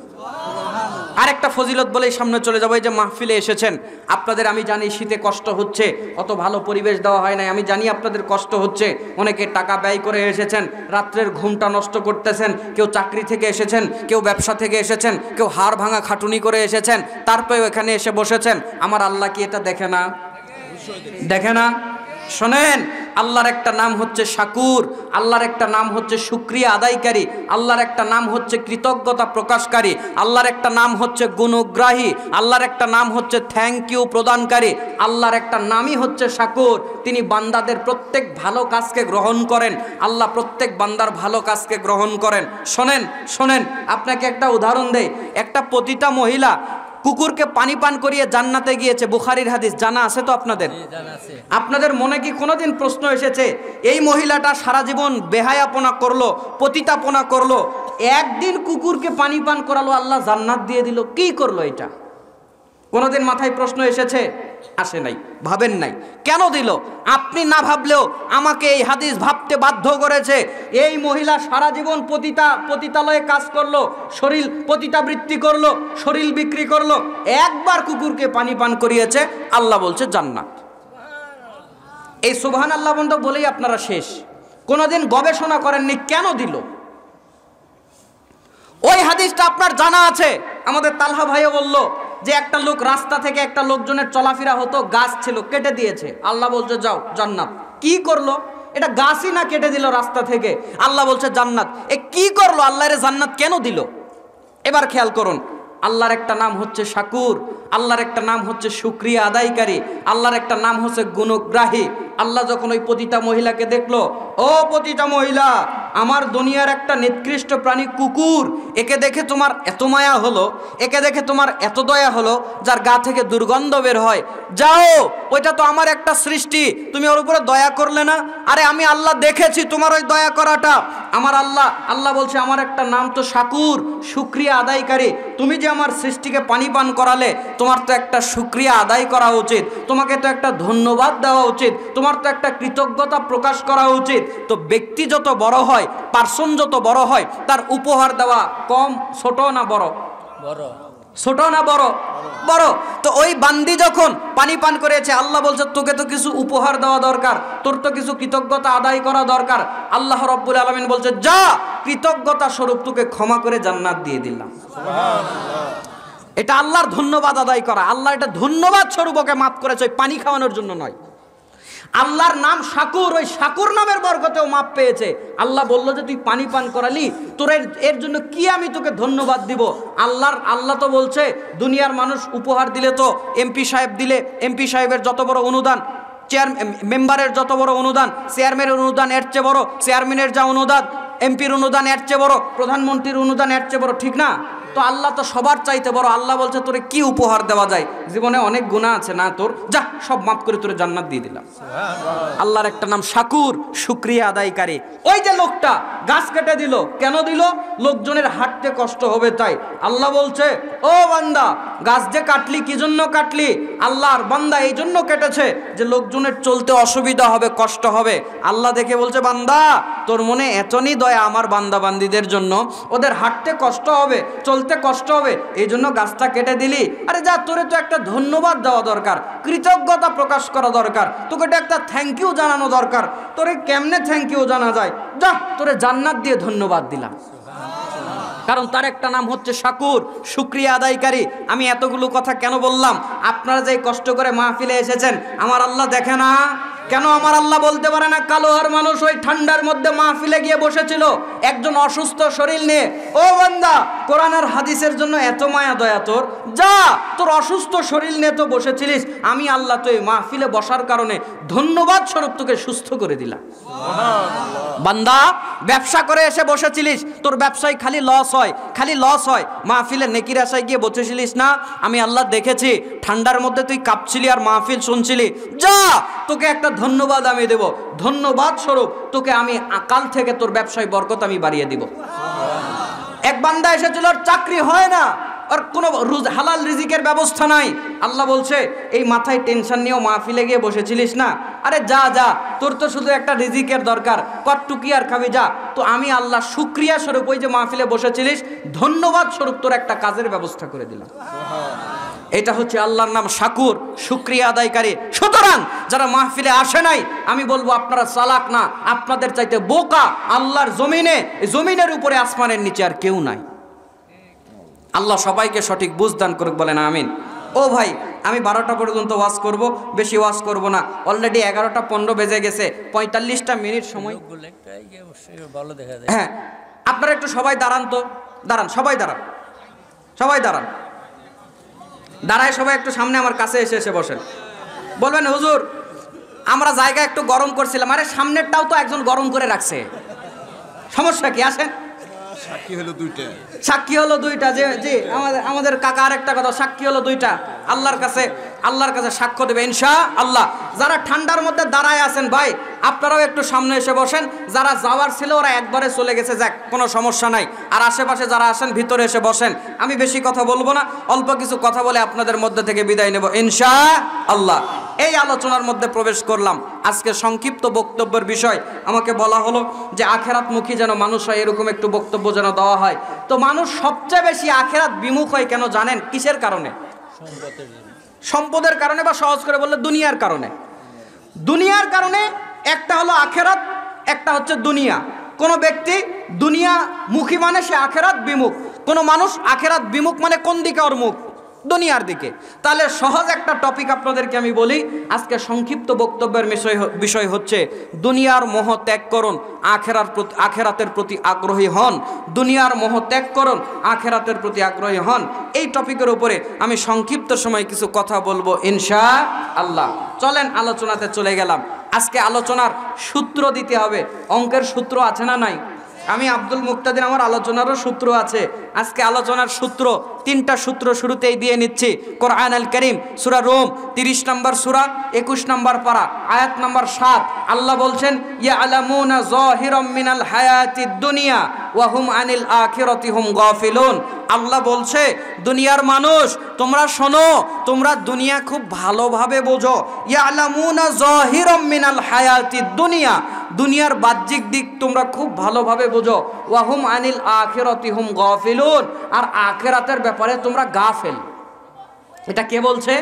আরেকটা ফজিলত বলেই সামনে চলে যাবো। এই যে মাহফিলে এসেছেন, আপনাদের আমি জানি শীতে কষ্ট হচ্ছে, অত ভালো পরিবেশ দেওয়া হয় নাই, আমি জানি আপনাদের কষ্ট হচ্ছে। অনেকে টাকা ব্যয় করে এসেছেন, রাত্রের ঘুমটা নষ্ট করতেছেন, কেউ চাকরি থেকে এসেছেন, কেউ ব্যবসা থেকে এসেছেন, কেউ হাড় ভাঙা খাটুনি করে এসেছেন, তারপরেও এখানে এসে বসেছেন। আমার আল্লাহ কি এটা দেখে না? দেখে না? শোনেন, আল্লাহর একটা নাম হচ্ছে শাকুর, আল্লাহর একটা নাম হচ্ছে শুকরিয়া আদায়কারী, আল্লাহর একটা নাম হচ্ছে কৃতজ্ঞতা প্রকাশকারী, আল্লাহর একটা নাম হচ্ছে গুণগ্রাহী, আল্লাহর একটা নাম হচ্ছে থ্যাংক ইউ প্রদানকারী, আল্লাহর একটা নামই হচ্ছে শাকুর। তিনি বান্দাদের প্রত্যেক ভালো কাজকে গ্রহণ করেন, আল্লাহ প্রত্যেক বান্দার ভালো কাজকে গ্রহণ করেন। শোনেন শোনেন, আপনাকে একটা উদাহরণ দেই। একটা পতিতা মহিলা কুকুরকে পানি পান করিয়ে জান্নাতে গিয়েছে, বুখারীর হাদিস, জানা আছে তো আপনাদের? আপনাদের মনে কি কোনোদিন প্রশ্ন এসেছে এই মহিলাটা সারা জীবন বেহায়াপনা করলো, পতিতাপনা করলো, একদিন কুকুরকে পানি পান করালো, আল্লাহ জান্নাত দিয়ে দিল, কি করলো এটা? কোনোদিন মাথায় প্রশ্ন এসেছে? আসে নাই, ভাবেন নাই। কেন দিল? আপনি না ভাবলেও আমাকে এই হাদিস ভাবতে বাধ্য করেছে। এই মহিলা সারা জীবন পতিতালয়ে কাজ করলো, শরীর পতিতাবৃত্তি করলো, শরীর বিক্রি করলো, একবার কুকুরকে পানি পান করিয়েছে, আল্লাহ বলছে জান্নাত। এই সুবহানাল্লাহ বন্ধ বলেই আপনারা শেষ। কোনোদিন গবেষণা করেননি কেন দিল? ওই হাদিসটা আপনার জানা আছে। আমাদের তালহা ভাইও বলল যে একটা লোক রাস্তা থেকে একটা লোকজনের চলাফেরা হতো, গাছ ছিল, কেটে দিয়েছে, আল্লাহ বলছে যাও জান্নাত। কি করলো? এটা গাছই না কেটে দিল রাস্তা থেকে, আল্লাহ বলছে জান্নাত। এ কি করলো? আল্লাহরে জান্নাত কেন দিল? এবার খেয়াল করুন, আল্লাহর একটা নাম হচ্ছে শাকুর, আল্লাহর একটা নাম হচ্ছে শুকরিয়া আদায়কারী, আল্লাহর একটা নাম হচ্ছে গুণগ্রাহী। আল্লাহ যখন ওই পতিতা মহিলাকে দেখলো, ও পতিতা মহিলা, আমার দুনিয়ার একটা নিকৃষ্ট প্রাণী কুকুর, একে দেখে তোমার এত মায়া হলো, একে দেখে তোমার এত দয়া হলো, যার গা থেকে দুর্গন্ধ বের হয়, যাও, ওইটা তো আমার একটা সৃষ্টি, তুমি ওর উপরে দয়া করলে না? আরে আমি আল্লাহ দেখেছি তোমার ওই দয়া করাটা। আমার আল্লাহ বলছে আমার একটা নাম তো শাকুর, শুকরিয়া আদায়কারী। তুমি যে আমার সৃষ্টিকে পানি পান করালে, তোমার তো একটা শুকরিয়া আদায় করা উচিত, তোমাকে তো একটা ধন্যবাদ দেওয়া উচিত, তোমার তো একটা কৃতজ্ঞতা প্রকাশ করা উচিত। তো ব্যক্তি যত বড় হয়, পার্সন যত বড় হয়, তার উপহার দেওয়া কম, ছোট না বড়? বড়। ছোট না বড়? বড়। তো ওই বান্দি যখন পানি পান করেছে, আল্লাহ বলছে তোকে তো কিছু উপহার দেওয়া দরকার, তোর তো কিছু কৃতজ্ঞতা আদায় করা দরকার। আল্লাহ রাব্বুল আলামিন বলছে যা, কৃতজ্ঞতা স্বরূপ তোকে ক্ষমা করে জান্নাত দিয়ে দিলাম। সুবহানাল্লাহ। এটা আল্লাহর ধন্যবাদ আদায় করা। আল্লাহ এটা ধন্যবাদ স্বরূপ ওকে মাফ করেছে, ওই পানি খাওয়ানোর জন্য নয়। আল্লাহর নাম শাকুর, ওই শাকুর নামের বরকতেও মাপ পেয়েছে। আল্লাহ বললো যে তুই পানি পান করালি, তোর এর জন্য কি আমি তোকে ধন্যবাদ দিব। আল্লাহ তো বলছে দুনিয়ার মানুষ উপহার দিলে তো এমপি সাহেব দিলে, এমপি সাহেবের যত বড় অনুদান, মেম্বারের যত বড় অনুদান, চেয়ারম্যানের অনুদান এর চেয়ে বড়, চেয়ারম্যানের যা অনুদান, এমপির অনুদান এর চেয়ে বড়, প্রধানমন্ত্রীর অনুদান এর চেয়ে বড়, ঠিক না? তো আল্লাহ তো সবার চাইতে বড়। আল্লাহ বলছে তোরে কি উপহার দেওয়া যায়, জীবনে অনেক গুনাহ আছে না তোর, যা সব মাফ করে তোরে জান্নাত দিয়ে দিলাম। আল্লাহর একটা নাম শাকুর, শুকরিয়া আদায়কারী। ওই যে লোকটা গাছ কেটে দিল, কেন দিল? লোকজনের হাঁটতে কষ্ট হবে তাই। আল্লাহ বলছে ও বান্দা, গাছ যে কাটলি কি জন্য কাটলি? আল্লাহর বান্দা এই জন্য কেটেছে যে লোকজনের চলতে অসুবিধা হবে, কষ্ট হবে। আল্লাহ দেখে বলছে বান্দা তোর মনে এতনি দয়া আমার বান্দা বান্দিদের জন্য, ওদের হাঁটতে কষ্ট হবে, চলতে কষ্ট হবে, এই জন্য গাছটা কেটে দিলি। আরে যা, তোরে তো একটা ধন্যবাদ দেওয়া দরকার, কৃতজ্ঞতা প্রকাশ করা দরকার, তোকে এটা একটা থ্যাংক ইউ জানানো দরকার। তোরে কেমনে থ্যাংক ইউ জানা যায়? যা, তোরে জান্নাত দিয়ে ধন্যবাদ দিলাম। কারণ তার একটা নাম হচ্ছে শাকুর, শুকরিয়া আদায়কারী। আমি এতগুলো কথা কেন বললাম? আপনারা যে কষ্ট করে মাহফিলে এসেছেন, আমার আল্লাহ দেখে না? কেন আমার আল্লাহ বলতে পারে না কালোহার মানুষ ওই ঠান্ডার মধ্যে মাহফিলে গিয়ে বসেছিল একজন অসুস্থ শরীর নিয়ে? ও বান্দা, কোরআনের হাদিসের জন্য এত মায়া দয়া তোর, যা তোর অসুস্থ শরীর নিয়ে তো বসেছিলিস, আমি আল্লাহ তো এই মাহফিলে বসার কারণে ধন্যবাদ স্বরূপ তোকে সুস্থ করে দিলাম। বান্দা, ব্যবসা করে এসে বসেছিলিস, তোর ব্যবসায় খালি লস হয়, খালি লস হয়, মাহফিলে নেকির আশায় গিয়ে বসেছিলিস না? আমি আল্লাহ দেখেছি ঠান্ডার মধ্যে তুই কাঁপছিলি আর মাহফিল শুনছিলি, যা তোকে একটা ধন্যবাদ আমি দেব, ধন্যবাদ স্বরূপ তোকে আমি কাল থেকে তোর ব্যবসায় বরকত আমি বাড়িয়ে দিব। এক বান্দা এসেছিল, ওর চাকরি হয় না, আর কোনো হালাল রিজিকের ব্যবস্থা নাই। আল্লাহ বলছে এই মাথায় টেনশন নিয়েও মাহফিলে গিয়ে বসেছিলিস না? আরে যা যা, তোর তো শুধু একটা রিজিকের দরকার, কটটুকি আর খাবি, যা। তো আমি আল্লাহ শুকরিয়া স্বরূপ ওই যে মাহফিলে বসেছিলিস, ধন্যবাদ স্বরূপ তোর একটা কাজের ব্যবস্থা করে দিলাম। এটা হচ্ছে আল্লাহর নাম শাকুর, শুকরিয়া আদায়কারী। সুতরাং যারা মাহফিলে আসে নাই, আমি বলবো আপনারা চালাক না, আপনাদের চাইতে বোকা আল্লাহর জমিনে, জমিনের উপরে আসমানের নিচে আর কেউ নাই। আল্লাহ সবাইকে সঠিক বুঝ দান করুক, বলেন আমিন। ও ভাই, আমি 12টা পর্যন্ত ওয়াজ করব, বেশি ওয়াজ করব না। অলরেডি 11:15 বেজে গেছে, 45টা মিনিট সময়। হ্যাঁ, আপনারা একটু সবাই দাঁড়ান তো, দাঁড়ান, সবাই দাঁড়ান, সবাই দাঁড়ান, দাঁড়ায় সবাই একটু সামনে আমার কাছে এসে বসেন। বলবেন হুজুর আমরা জায়গা একটু গরম করছিলাম। আরে সামনেরটাও তো একজন গরম করে রাখছে, সমস্যা কি? আসেন। সাক্ষী হলো দুইটা, যে আমাদের কাকা আর একটা কথা, সাক্ষী হলো দুইটা, আল্লাহর কাছে সাক্ষ্য দেবে ইনশাআল্লাহ। যারা ঠান্ডার মধ্যে দাঁড়ায় আছেন ভাই, আপনারাও একটু সামনে এসে বসেন। যারা যাওয়ার ছিল ওরা একবারে চলে গেছে, যাক, কোনো সমস্যা নাই। আর আশেপাশে যারা আছেন ভিতরে এসে বসেন। আমি বেশি কথা বলবো না, অল্প কিছু কথা বলে আপনাদের মধ্যে থেকে বিদায় নেব ইনশাআল্লাহ। এই আলোচনার মধ্যে প্রবেশ করলাম। আজকে সংক্ষিপ্ত বক্তব্যের বিষয়, আমাকে বলা হলো যে আখেরাতমুখী যেন মানুষ হয়, এরকম একটু বক্তব্য যেন দেওয়া হয়। তো মানুষ সবচেয়ে বেশি আখেরাত বিমুখ হয় কেন জানেন? কিসের কারণে? সম্পদের কারণে, বা সহজ করে বললে দুনিয়ার কারণে। দুনিয়ার কারণে একটা হলো আখেরাত, একটা হচ্ছে দুনিয়া। কোনো ব্যক্তি দুনিয়া মুখী মানে সে আখেরাত বিমুখ, কোনো মানুষ আখেরাত বিমুখ মানে কোন দিকে ওর মুখ? দুনিয়ার দিকে। তাহলে সহজ একটা টপিক আপনাদেরকে আমি বলি। আজকে সংক্ষিপ্ত বক্তব্যের বিষয় হচ্ছে দুনিয়ার মোহ ত্যাগ করুন, আখেরাতের প্রতি আগ্রহী হন। দুনিয়ার মোহ ত্যাগ করুন, আখেরাতের প্রতি আগ্রহী হন। এই টপিকের উপরে আমি সংক্ষিপ্ত সময় কিছু কথা বলবো ইনশাআল্লাহ। চলেন আলোচনাতে চলে গেলাম। আজকে আলোচনার সূত্র দিতে হবে। অঙ্কের সূত্র আছে না নাই? আমি আব্দুল মুক্তাদির, আমার আলোচনারও সূত্র আছে। আজকে আলোচনার সূত্র, 3টা সূত্র শুরুতেই দিয়ে নিচ্ছি। কোরআন আল করিম, সূরা রুম 30 নম্বর সূরা 21 নম্বর পারা, আয়াত নম্বর 7। আল্লাহ বলছেন ইয়ালামুনা যাহিরাম মিনাল হায়াতিদ দুনিয়া ওয়া হুম আনিল আখিরাতি হুম গাফিলুন। আল্লাহ বলছে দুনিয়ার মানুষ তোমরা শোনো, তোমরা দুনিয়া খুব ভালোভাবে বোঝো। ইয়ালামুনা যাহিরাম মিনাল হায়াতিদ দুনিয়া, দুনিয়ার বাহ্যিক দিক তোমরা খুব ভালোভাবে বোঝো। ওয়া হুম আনিল আখিরাতি হুম গাফিলুন, আর আখিরাতের ব্যাপারে তোমরা গাফেল। এটা কে বলছে?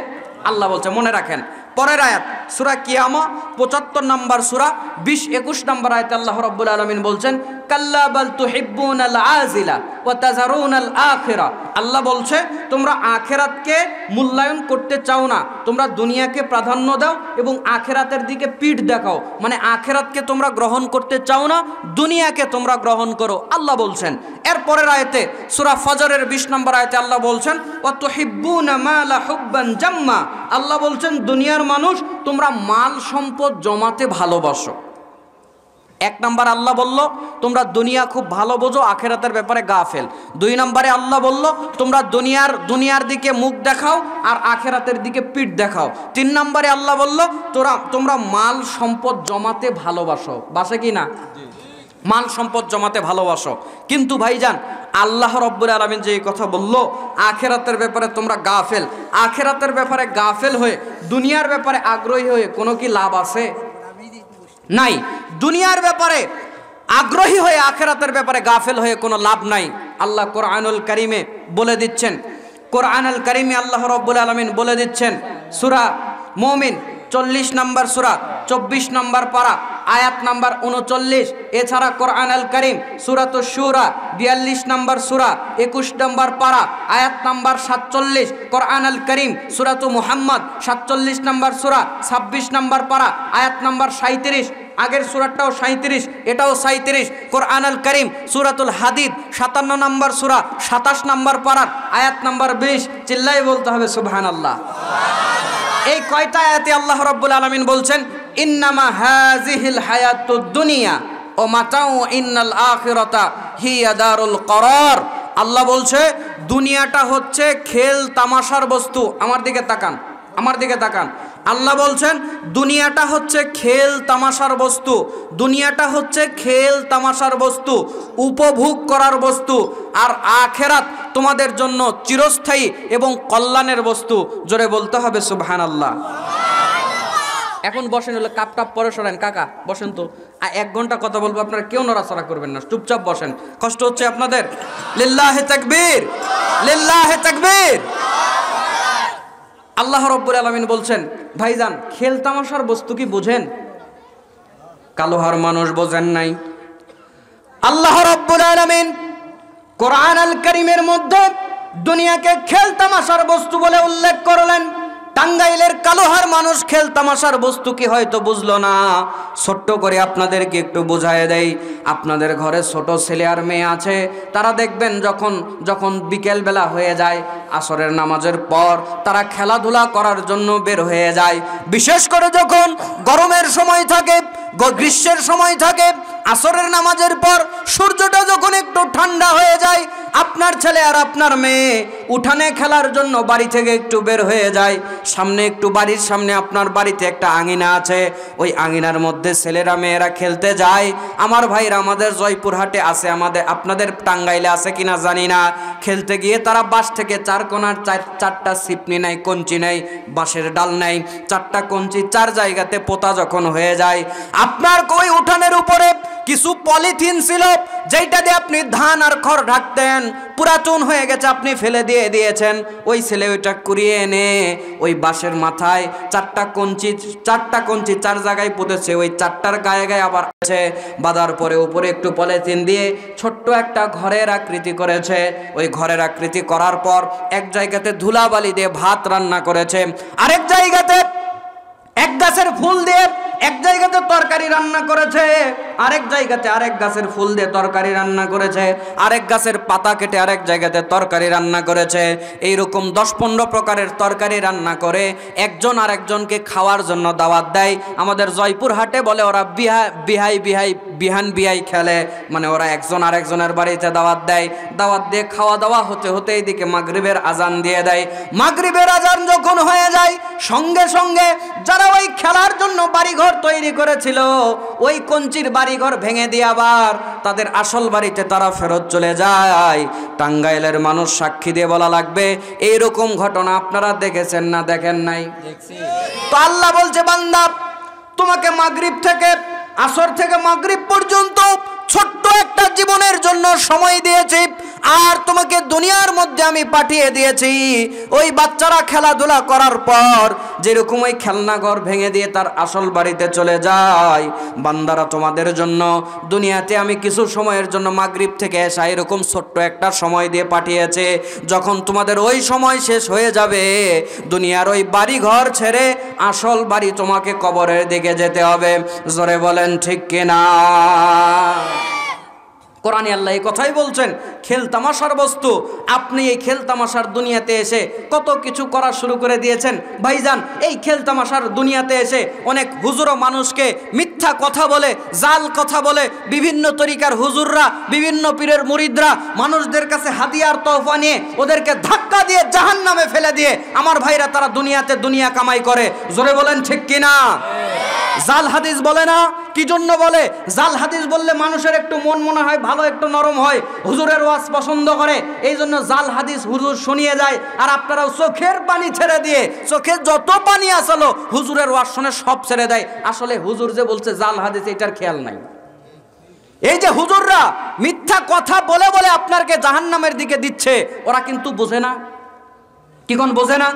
আল্লাহ বলছে। মনে রাখেন, পরের আয়াত সূরা কিয়ামা ৭৫ নম্বর সূরা ২০-২১ নম্বর আয়াতে আল্লাহ রাব্বুল আলামিন বলছেন কাল্লা বাল তুহিব্বুনাল আজিলা ওয়া তাযারুনাল আখিরা। আল্লাহ বলছে তোমরা আখিরাতকে মূল্যায়ন করতে চাও না, তোমরা দুনিয়াকে প্রাধান্য দাও এবং আখিরাতের দিকে পিঠ দেখাও। মানে আখিরাতকে তোমরা গ্রহণ করতে চাও না, দুনিয়াকে তোমরা গ্রহণ করো, আল্লাহ বলছেন। এর পরের আয়াতে সূরা ফজরের ২০ নম্বর আয়াতে আল্লাহ বলছেন ওয়া তুহিব্বুনা মালা হুব্বান জাম্মা। আল্লাহ বলছেন দুনিয়ার মানুষ তোমরা মাল সম্পদ জমাতে ভালোবাসো। এক নম্বর আল্লাহ বলল তোমরা দুনিয়া খুব ভালো বোঝো, আখিরাতের ব্যাপারে গাফেল। ২ নম্বরে আল্লাহ বলল তোমরা দুনিয়ার দিকে মুখ দেখাও আর আখিরাতের দিকে পিঠ দেখাও। ৩ নম্বরে আল্লাহ বলল তোমরা মাল সম্পদ জমাতে ভালোবাসো। বাসে কি না? মাল সম্পদ জমাতে ভালোবাসো। কিন্তু ভাইজান আল্লাহ রাব্বুল আলামিন যে কথা বলল আখিরাতের ব্যাপারে তোমরা গাফেল, আখিরাতের ব্যাপারে গাফেল হয়ে দুনিয়ার ব্যাপারে আগ্রহী হয়ে কোনো কি লাভ আছে? নাই। দুনিয়ার ব্যাপারে আগ্রহী হয়ে আখিরাতের ব্যাপারে গাফেল হয়ে কোনো লাভ নাই। আল্লাহ কোরআনুল কারীমে বলে দিচ্ছেন, কোরআনুল কারীমে আল্লাহ রাব্বুল আলামিন বলে দিচ্ছেন সূরা মুমিন 40 নম্বর সূরা 24 নম্বর পারা আয়াত নাম্বার 39। এছাড়া কোরআনুল কারীম সূরাতুশ শুরা 42 নম্বর সূরা 21 নম্বর পারা আয়াত নাম্বার 47। কোরআনুল কারীম সূরাতু মুহাম্মদ 47 নম্বর সূরা 26 নম্বর পারা আয়াত নাম্বার 37। আগের সূরাটাও 37, এটাও 37। কোরআনুল কারীম সূরাতুল হাদিদ 57 নম্বর সূরা 27 নম্বর পারা আয়াত নাম্বার 20। চিল্লাই বলতে হবে সুবহানাল্লাহ। এই কয়টা আয়াতে আল্লাহ রাব্বুল আলামিন বলছেন ইন্নামা হাযিহিল হায়াতুদ দুনিয়া ও মাতাউ ইন্নাল আখিরাতা হিয়া দারুল করার। আল্লাহ বলছে দুনিয়াটা হচ্ছে খেল তামাশার বস্তু। আমার দিকে তাকান, আমার দিকে তাকান। আল্লাহ বলছেন দুনিয়াটা হচ্ছে খেল তামাশার বস্তু, দুনিয়াটা হচ্ছে খেল তামাশার বস্তু, উপভোগ করার বস্তু। আর আখিরাত তোমাদের জন্য চিরস্থায়ী এবং কল্যাণের বস্তু। জোরে বলতে হবে সুবহানাল্লাহ। এখন বসেন, হলো কাপ টাপ পরে সরেন, কাকা বসেন তো। 1 ঘন্টা কথা বলবো, আপনারা কেউ নড়াচড়া করবেন না, চুপচাপ বসেন। কষ্ট হচ্ছে আপনাদের? লিল্লাহে তাকবীর, লিল্লাহে তাকবীর। আল্লাহ রাব্বুল আলামিন বলছেন ভাইজান খেল তামাশার বস্তু কি বোঝেন? কালোহার মানুষ বোঝেন নাই। আল্লাহ রাব্বুল আলামিন কোরআনুল কারীমের মধ্যে দুনিয়াকে খেল তামাশার বস্তু বলে উল্লেখ করলেন। টাঙ্গাইলের কালোহার মানুষ খেল তামাশার বস্তু কি হয়তো বুঝলো না। ছোট্ট করে আপনাদেরকে একটু বোঝায় দেই। আপনাদের ঘরে ছোট ছেলে আর মেয়ে আছে, তারা দেখবেন যখন বিকেল বেলা হয়ে যায় আসরের নামাজের পর তারা খেলাধুলা করার জন্য বের হয়ে যায়। বিশেষ করে যখন গরমের সময় থাকে, গ্রীষ্মের সময় থাকে, আসরের নামাজের পর সূর্যটা যখন একটু ঠান্ডা হয়ে যায়, আপনার ছেলে আর আপনার মেয়ে উঠানে খেলার জন্য বাড়ি থেকে একটু বের হয়ে যায়। সামনে একটু বাড়ির সামনে আপনার বাড়িতে একটা আঙিনা আছে, ওই আঙিনার মধ্যে ছেলেরা মেয়েরা খেলতে যায়। আমার ভাইরা আমাদের জয়পুরহাটে আছে, আপনাদের টাঙ্গাইলে আছে কিনা জানি না। খেলতে গিয়ে তারা বাঁশ থেকে 4 কোণার 4টা ছিপনি নেয়, কঞ্চি নেয়, বাঁশের ডাল নেয়, 4টা কঞ্চি 4 জায়গাতে পোতা যখন হয়ে যায়, আপনার ওই উঠানের উপরে কিছু পলিথিন ছিল যেটা দিয়ে আপনি ধান আর খড় ঢাকতেন, পুরাতন হয়ে গেছে, আপনি ফেলে দিয়েছেন। ওই ছেলে ওইটা কুড়িয়ে এনে ওই বাঁশের মাথায় 4টা কঞ্চি 4 জায়গায় পুঁতেছে। ওই 4টার গায়ে গায়ে আবার আছে, বাঁধার পরে উপরে একটু পলিথিন দিয়ে ছোট্ট একটা ঘরের আকৃতি করেছে। ওই ঘরের আকৃতি করার পর এক জায়গাতে ধুলাবালি দিয়ে ভাত রান্না করেছে, আরেক জায়গাতে এক গাছের ফুল দিয়ে এক জায়গাতে তরকারি রান্না করেছে, আরেক জায়গাতে আরেক গাছের ফুল দিয়ে তরকারি রান্না করেছে, আরেক গাছের পাতা কেটে আরেক জায়গাতে তরকারি রান্না করেছে। এইরকম 10-15 প্রকারের তরকারি রান্না করে একজন আরেকজনকে খাওয়ার জন্য দাওয়াত দেয়। আমাদের জয়পুরহাটে বলে ওরা বিহান বিহাই খেলে, মানে ওরা একজন আরেকজনের বাড়িতে দাওয়াত দেয়। দাওয়াত দিয়ে খাওয়া দাওয়া হতে হতে এইদিকে মাগরিবের আজান দিয়ে দেয়। মাগরিবের আজান যখন হয়ে যায় সঙ্গে সঙ্গে যারা ওই খেলার জন্য বাড়িঘর তৈরি করেছিল ওই কঞ্চির বাড়িঘর ভেঙে দিয়ে আবার তাদের আসল বাড়িতে তারা ফেরত চলে যায়। টাঙ্গাইলের মানুষ সাক্ষী দিয়ে বলা লাগবে এইরকম ঘটনা আপনারা দেখেছেন না দেখেন নাই? তো আল্লাহ বলছে বান্দা তোমাকে মাগরিব থেকে আসর থেকে মাগরিব পর্যন্ত ছোট্ট একটা জীবনের জন্য সময় দিয়েছি, আর তোমাকে দুনিয়ার মধ্যে আমি পাঠিয়ে দিয়েছি ওই বাচ্চারা খেলাধুলা করার পর যেরকম ওই খেলনাঘর ভেঙে দিয়ে তার আসল বাড়িতে চলে যায়, বান্দারা তোমাদের জন্য দুনিয়াতে আমি কিছু সময়ের জন্য মাগরিব থেকে এসা এরকম ছোট্ট একটা সময় দিয়ে পাঠিয়েছে। যখন তোমাদের ওই সময় শেষ হয়ে যাবে, দুনিয়ার ওই বাড়ি ঘর ছেড়ে আসল বাড়ি তোমাকে কবরের দিকে যেতে হবে। জোরে বলেন ঠিক কিনা? কোরআনে আল্লাহ এই কথাই বলছেন, খেল তামাশার বস্তু। আপনি এই খেল তামাশার দুনিয়াতে এসে কত কিছু করা শুরু করে দিয়েছেন ভাইজান। এই খেল তামাশার দুনিয়াতে এসে অনেক হুজুরও মানুষকে মিথ্যা কথা বলে, জাল কথা বলে, বিভিন্ন তরিকার হুজুররা, বিভিন্ন পীরের মুরিদরা মানুষদের কাছে হাদিয়ার তোহফা নিয়ে ওদেরকে ধাক্কা দিয়ে জাহান্নামে ফেলে দিয়ে আমার ভাইরা তারা দুনিয়াতে দুনিয়া কামাই করে। জোরে বলেন ঠিক কিনা? জাল হাদিস বলে না, কি জন্য বলে? জাল হাদিস বললে মানুষের একটু মন মনে হয় ভালো, একটু নরম হয়, হুজুরের ওয়াজ পছন্দ করে, এই জন্য জাল হাদিস হুজুর শুনিয়ে যায়। আর আপনারাও চোখের পানি ছেড়ে দিয়ে, চোখে যত পানি আসলো হুজুরের ওয়াজ শুনে সব ছেড়ে দেয়। আসলে হুজুর যে বলছে জাল হাদিস, এটার খেয়াল নাই। এই যে হুজুররা মিথ্যা কথা বলে বলে আপনাকে জাহান্নামের দিকে দিচ্ছে, ওরা কিন্তু বোঝে না। কি কোন বোঝে না?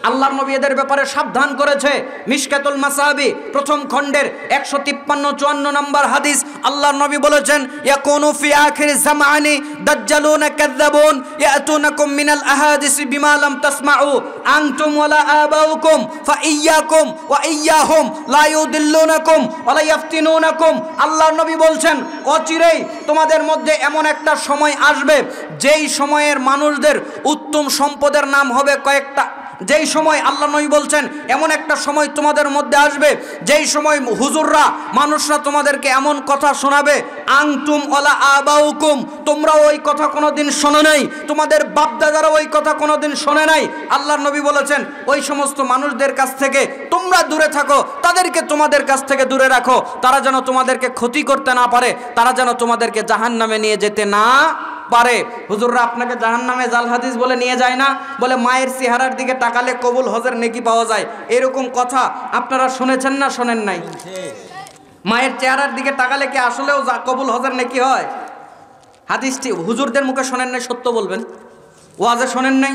আল্লাহর নবী এদের ব্যাপারে সাবধান করেছে। মিশকাতুল মাসাবি প্রথম খণ্ডের 153-54 নম্বর হাদিস, আল্লাহর নবী বলেছেন, ইয়াকুনু ফি আখির জামানি দাজ্জালুনা কাযাবুন ইয়াতুনাকুম মিনাল আহাদিস বিমা লাম তাসমাউ আনতুম ওয়ালা আবাউকুম ফাইয়াকুম ওয়া ইয়্যাহুম লা ইউদিল্লুনাকুম ওয়া লা ইফতিনুনাকুম। আল্লাহর নবী বলছেন, অচিরেই তোমাদের মধ্যে এমন একটা সময় আসবে যেই সময়ের মানুষদের উত্তম সম্পদের নাম হবে কয়েকটা। যেই সময় আল্লাহ নবী বলছেন এমন একটা সময় তোমাদের মধ্যে আসবে যেই সময় হুজুররা, মানুষরা তোমাদেরকে এমন কথা শোনাবে, আনতুম ওয়ালা আবাউকুম, তোমরা ওই কথা কোনোদিন শোনো নাই, তোমাদের বাপদাদারা ওই কথা কোনোদিন শোনে নাই। আল্লাহর নবী বলেছেন ওই সমস্ত মানুষদের কাছ থেকে তোমরা দূরে থাকো, তাদেরকে তোমাদের কাছ থেকে দূরে রাখো, তারা যেন তোমাদেরকে ক্ষতি করতে না পারে, তারা যেন তোমাদেরকে জাহান্নামে নিয়ে যেতে না পারে। হুজুররা আপনাকে জাহান্নামে জাল হাদিস বলে নিয়ে যায় না, বলে মায়ের চেহারার দিকে তাকালে কবুল হজের নেকি পাওয়া যায়। এরকম কথা আপনারা শুনেছেন না শোনেন নাই? মায়ের চেহারার দিকে তাকালে কি আসলেও কবুল হজের নেকি হয়? হাদিসটি হুজুরদের মুখে শোনেন নাই, সত্য বলবেন। ওয়াজে শোনেন নাই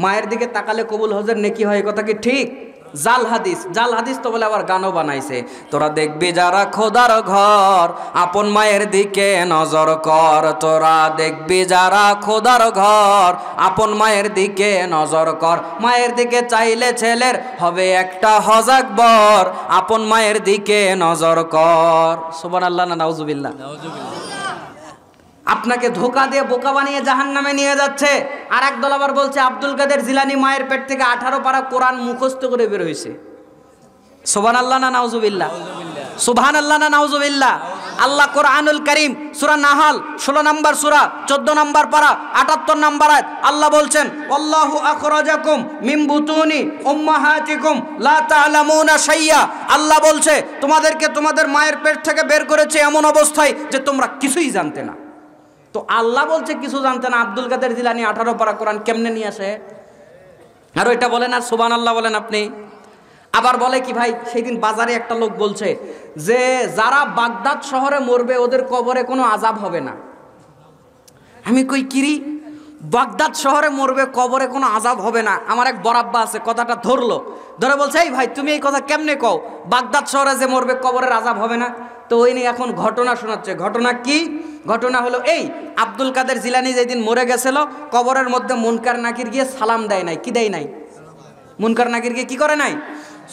মায়ের দিকে তাকালে কবুল হজের নেকি হয়, কথা কি ঠিক? জাল হাদিস, জাল হাদিস তো বলে আবার গানও বানাইছে, তোরা দেখবি যারা খোদার ঘর আপন মায়ের দিকে নজর কর, তোরা দেখবি যারা খোদার ঘর আপন মায়ের দিকে নজর কর, মায়ের দিকে চাইলে ছেলের হবে একটা হজ আকবর, আপন মায়ের দিকে নজর কর। সুবহানাল্লাহ না নাউজুবিল্লাহ? আপনাকে ধোকা দিয়ে বোকা বানিয়ে জাহান্নামে নিয়ে যাচ্ছে। আর একদল আবার বলছে আব্দুল কাদের জিলানী মায়ের পেট থেকে 18 পারা কোরআন মুখস্থ করে বের হয়েছে। সুবহানাল্লাহ না নাউজুবিল্লাহ? সুবহানাল্লাহ না নাউজুবিল্লাহ? আল্লাহ কোরআনুল কারীম সূরা নাহাল 16 নম্বর সূরা 14 নম্বর পারা 78 নম্বর আয়াত আল্লাহ বলছেন, আল্লাহু আখরাজাকুম মিন বুতুনি উম্মাহাতিকুম লা তা'লামুনা শাইয়া। আল্লাহ বলছে তোমাদেরকে তোমাদের মায়ের পেট থেকে বের করেছে এমন অবস্থায় যে তোমরা কিছুই জানতে না। তো আল্লাহ বলছে কিছু জানতে না, আব্দুল কাদের জিলানী 18 পারা কোরআন কেমনে নিয়ে আসে? আর ওইটা বলেন আর সুবহানাল্লাহ বলেন আপনি। আবার বলে কি ভাই, সেই দিন বাজারে একটা লোক বলছে যে যারা বাগদাদ শহরে মরবে ওদের কবরে কোনো আযাব হবে না। আমি কই কিরি, বাগদাদ শহরে মরবে কবরে কোনো আযাব হবে না? আমার এক বরাব্বা আছে, কথাটা ধরলো, ধরে বলছে এই ভাই তুমি এই কথা কেমনে কও, বাগদাদ শহরে যে মরবে কবরের আযাব হবে না? তো ওই নিয়ে এখন ঘটনা শোনাচ্ছে। ঘটনা কি? ঘটনা হলো এই, আব্দুল কাদের জিলানী যেদিন মরে গেছিল কবরের মধ্যে মুনকার নাকির গিয়ে সালাম দেয় নাই। কি দেয় নাই? মুনকার নাকির গিয়ে কি করে নাই?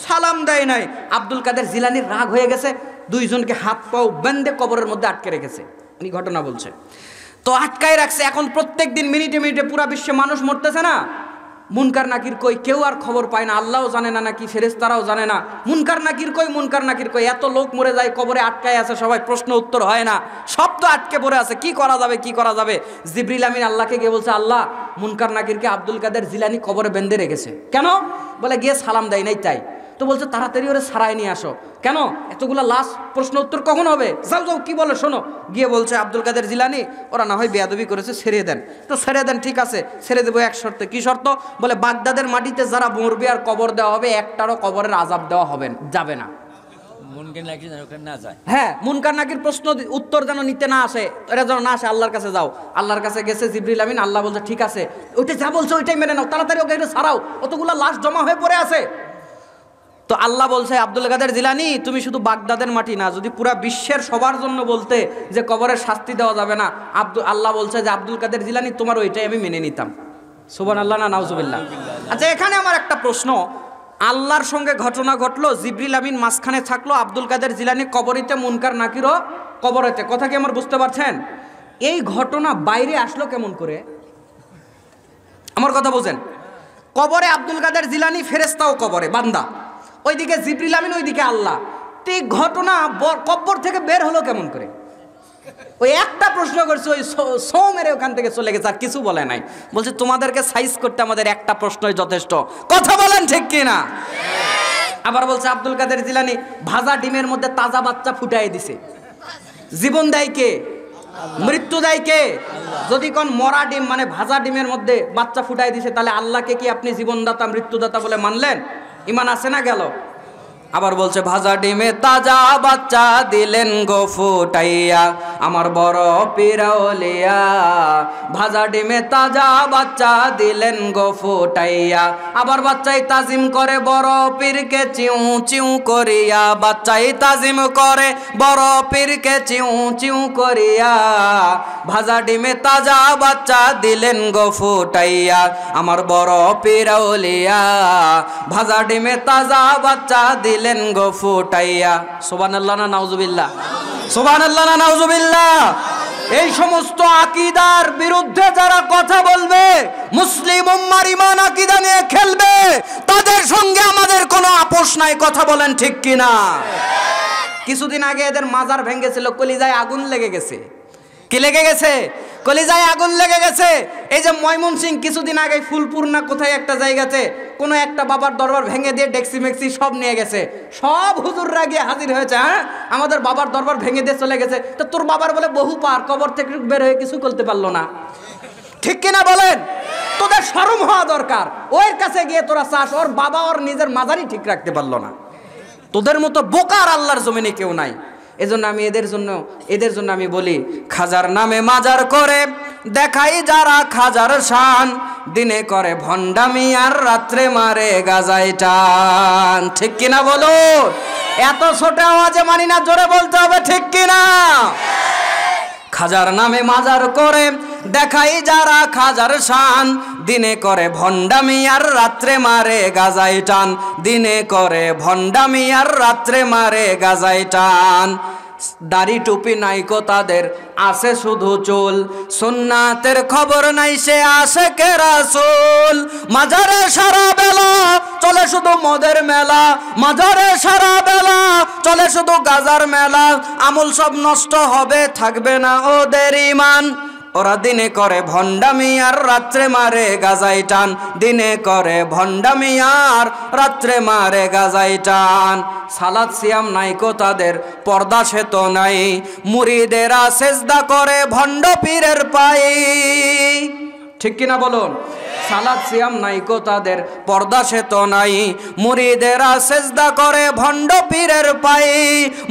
সালাম দেয় নাই। আব্দুল কাদের জিলানীর রাগ হয়ে গেছে, দুইজনকে হাত পাও বেঁধে কবরের মধ্যে আটকে রেখেছে। উনি ঘটনা বলছে। তো আটকায় রাখছে, এখন প্রত্যেক দিন মিনিটে মিনিটে পুরা বিশ্বে মানুষ মরতেছে না, মুনকার নাকির কই কেউ আর খবর পায় না, আল্লাহও জানে না নাকি ফেরেশতারাও জানে না। মুনকার নাকির কই, মুনকার নাকির কই, এত লোক মরে যায় কবরে আটকায় আছে, সবাই প্রশ্ন উত্তর হয় না, সব তো আটকে পড়ে আছে, কি করা যাবে কি করা যাবে? জিবরিল আমিন আল্লাহকে গিয়ে বলছে, আল্লাহ মুনকার নাকিরকে আব্দুল কাদের জিলানী কবরে বেঁধে রেখেছে। কেন? বলে গিয়ে সালাম দেয় নাই তাই। তো বলছে তাড়াতাড়ি ওরে সারায় নিয়ে আসো। কেন? এতগুলা লাশ, প্রশ্ন উত্তর কখন হবে? যাও যাও, কি বলে শোনো। গিয়ে বলছে আব্দুল কাদের জিলানী ওরা না হয় বেয়াদবি করেছে, ছেড়ে দেন। তো ছেড়ে দেন, ঠিক আছে ছেড়ে দেবো এক শর্তে। কি শর্ত? বলে বাগদাদের মাটিতে যারা মরবে আর কবর দেওয়া হবে একটারও কবরের আযাব দেওয়া হবে যাবে না। হ্যাঁ, মুনকার নাকির প্রশ্ন উত্তর যেন নিতে না আসে, এটা যেন না আসে, আল্লাহর কাছে যাও। আল্লাহর কাছে গেছে জিবরিল আমিন, আল্লাহ বলছে ঠিক আছে, ওইটা যা বলছে ওইটাই মেনে নাও, তাড়াতাড়ি ওকে এটা ছাড়াও, অতগুলা লাশ জমা হয়ে পড়ে আছে। তো আল্লাহ বলছে আব্দুল কাদের জিলানী, তুমি শুধু বাগদাদের মাটি না, যদি পুরা বিশ্বের সবার জন্য বলতে যে কবরের শাস্তি দেওয়া যাবে না, আল্লাহ বলছে যে আব্দুল কাদের জিলানী তোমার ওইটাই আমি মেনে নিতাম। সুবহানাল্লাহ না নাউজুবিল্লাহ। আচ্ছা, এখানে আমার একটা প্রশ্ন, আল্লাহর সঙ্গে ঘটনা ঘটলো, জিবরিল আমিন মাঝখানে থাকলো, আব্দুল কাদের জিলানী কবরিতে, মুনকার নাকিরও কবরেতে, কথা কি আমার বুঝতে পারছেন? এই ঘটনা বাইরে আসলো কেমন করে? আমার কথা বোঝেন। কবরে আব্দুল কাদের জিলানী, ফেরেশতাও কবরে, বান্দা ওইদিকে জিবরিল আমিন, ওইদিকে আল্লাহ। তো এই ঘটনা কবর থেকে বের হলো কেমন করে? ওই একটা প্রশ্ন করছে, ওই সৌ মেরে ওখান থেকে চলে গেছে, আর কিছু বলে নাই। বলছে তোমাদেরকে সাইজ করতে আমাদের একটা প্রশ্নই যথেষ্ট, কথা বলেন ঠিক কিনা? আবার বলছে আব্দুল কাদের জিলানী ভাজা ডিমের মধ্যে তাজা বাচ্চা ফুটাই দিছে। জীবন দেয় কে? মৃত্যু দেয় কে? যদি কোন মরা ডিম মানে ভাজা ডিমের মধ্যে বাচ্চা ফুটাই দিছে, তাহলে আল্লাহকে কি আপনি জীবনদাতা মৃত্যুদাতা বলে মানলেন? ইমান আছে না গেল? আবার বলছে ভাজা ডিমে তাজা বাচ্চা দিলেন গো ফুটাইয়া, আমার বড় পীর আউলিয়া। ভাজা ডিমে তাজা বাচ্চা দিলেন গো ফুটাইয়া, আবার বাচ্চাই তাজিম করে বড় পীরকে চিউ চিউ করিয়া, বাচ্চাই তাজিম করে বড় পীরকে চিউ চিউ করিয়া। ভাজা ডিমে তাজা বাচ্চা দিলেন গো ফুটাইয়া, আমার বড় পীর আউলিয়া। ভাজা ডিমে তাজা বাচ্চা দিলেন গো ফুটাইয়া। সুবহানাল্লাহ না নাউজুবিল্লাহ? সুবহানাল্লাহ না নাউজুবিল্লাহ? এই সমস্ত আকীদার বিরুদ্ধে যারা কথা বলবে, মুসলিম উম্মার ঈমান আকীদা নিয়ে খেলবে, তাদের সঙ্গে আমাদের কোনো আপোষ নাই, কথা বলেন ঠিক কিনা? কিছুদিন আগে এদের মাজার ভেঙেছিল, কলিজায় আগুন লেগে গেছে। কি লেগে গেছে? কলিজায় আগুন লেগে গেছে। এই যে ময়মনসিংহ কিছুদিন আগে ফুলপুর না কোথায় একটা জায়গাতে কোনো একটা বাবার দরবার ভেঙে দিয়ে ডেক্সি মেক্সি সব নিয়ে গেছে, সব হুজুররা গিয়ে হাজির হয়েছে। হ্যাঁ, আমাদের বাবার দরবার ভেঙে দিয়ে চলে গেছে। তো তোর বাবার বলে বহু পার, কবর থেকে বের হয়ে কিছু করতে পারলো না, ঠিক কিনা বলেন? তোদের শরম হওয়া দরকার। ওর কাছে গিয়ে তোরা চাস, ওর বাবা ওর নিজের মাজারই ঠিক রাখতে পারলো না। তোদের মতো বোকার আল্লাহর জমিনে কেউ নাই। এজন্য আমি এদের জন্য আমি বলি, খাজার নামে মাজার করে দেখাই যারা খাজার শান, দিনে করে ভণ্ডামি আর রাত্রে মারে গাজায় টান, ঠিক কিনা বলো? এত ছোট আওয়াজে মানি না, জোরে বলতে হবে ঠিক কিনা? খাজার নামে মাজার করে দেখাই যারা খাজার শান, দিনে করে ভণ্ডামি আর রাত্রে মারে গাজায় টান, দিনে করে ভণ্ডামি আর রাত্রে মারে গাজায় টান। দাড়ি টুপি নাইকো তাদের, আছে শুধু চুল, সুন্নাতের খবর নাই সে আশিকে রাসূল। মাজারে সারা বেলা চলে শুধু মদের মেলা, মাজারে সারা বেলা চলে শুধু গাজার মেলা, আমল সব নষ্ট হবে, থাকবে না ওদের ঈমান। ওরা দিনে করে ভণ্ডামি আর রাত্রে মারে গাজায় টান, দিনে করে ভণ্ডামি আর রাত্রে মারে গাজায় টান। সালাত সিয়াম নাইকো তাদের, পর্দা সে তো নাই, মুরিদেরা সেজদা করে ভণ্ড পীরের পায়ে, ঠিক কিনা বলুন? সালাত সিয়াম নাইকো তাদের, পর্দা সে তো নাই, মুরিদেরা সেজদা করে ভণ্ড পীরের পায়ে।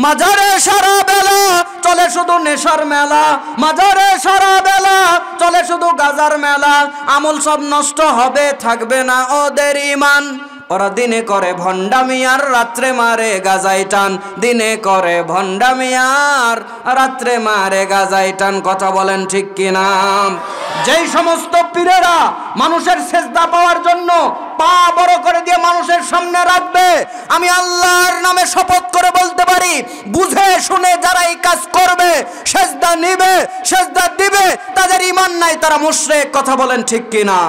মাজারে সারা বেলা চলে শুধু নেশার মেলা, মাজারে সারা বেলা চলে শুধু গাজার মেলা, আমল সব নষ্ট হবে, থাকবে না ওদের ঈমান। ওরা দিনে করে ভণ্ডামি আর রাত্রে মারে গাজায় টান, দিনে করে ভণ্ডামি আর রাত্রে মারে গাজায় টান, কথা বলেন ঠিক কিনা? যেই সমস্ত পীরেরা মানুষের সেজদা পাওয়ার জন্য পা বড় করে দিয়ে মানুষের সামনে রাখবে, আমি আল্লাহর নামে শপথ করে বলতে পারি, বুঝে শুনে যারা এই কাজ করবে, সেজদা নিবে, সেজদা দিবে, তাদের ঈমান নাই, তারা মুশরিক, কথা বলেন ঠিক কিনা?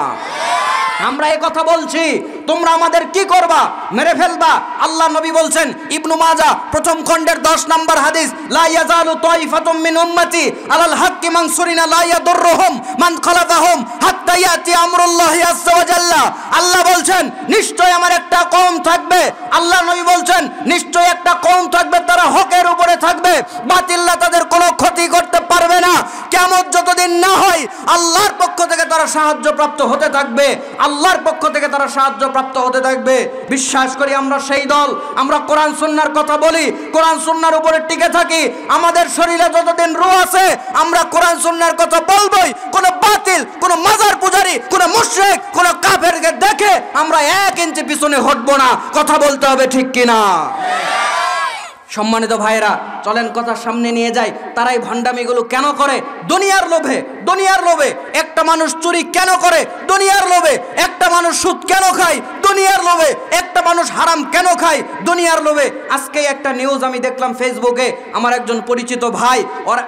আমরা এই কথা বলছি, তোমরা আমাদের কি করবা? মেরে ফেলবা। আল্লাহ নবী বলছেন, ইবনু মাজাহ প্রথম খণ্ডের 10 নম্বর হাদিস, লা ইয়াজালু তাইফাতুম মিন উম্মতি আলাল হাক্কি মানসুরিনা লা ইয়াদুররুহুম মান খালাফাহুম হাত্তা ইয়াতি আমরুল্লাহি আযজা ওয়া জাল্লা। আল্লাহ বলছেন, নিশ্চয় আমার একটা কওম থাকবে, আল্লাহ নবী বলছেন, নিশ্চয় একটা কওম থাকবে, তারা হকের উপরে থাকবে, বাতিলরা তাদের কোনো ক্ষতি করতে পারবে না। কিয়ামত যতদিন না হয় আল্লাহর পক্ষ থেকে তারা সাহায্য প্রাপ্ত হতে থাকবে, আল্লাহর পক্ষ থেকে তারা সাহায্য প্রাপ্ত হতে থাকবে। বিশ্বাস করি আমরা সেই দল, আমরা কোরআন সুন্নাহর কথা বলি, কোরআন সুন্নাহর উপরে টিকে থাকি। আমাদের শরীরে যতদিন রূহ আছে আমরা কোরআন সুন্নাহর কথা বলবোই। কোন বাতিল, কোন মাজার পূজারী, কোন মুশরিক, কোন কাফেরকে দেখে আমরা 1 ইঞ্চি পিছনে হটবো না। কথা বলতে হবে, ঠিক কিনা? সম্মানিত ভাইরা, চলেন কথা সামনে নিয়ে যাই। তারাই ভণ্ডামিগুলো কেন করে? দুনিয়ার লোভে। দুনিয়ার লোভে একটা মানুষ চুরি কেন করে? দুনিয়ার লোভে। একটা মানুষ সুদ কেন খায়? দুনিয়ার লোভে। একটা মানুষ হারাম কেন খায়? দুনিয়ার লোভে। আজকে একটা নিউজ আমি দেখলাম ফেসবুকে, আমার একজন পরিচিত ভাই,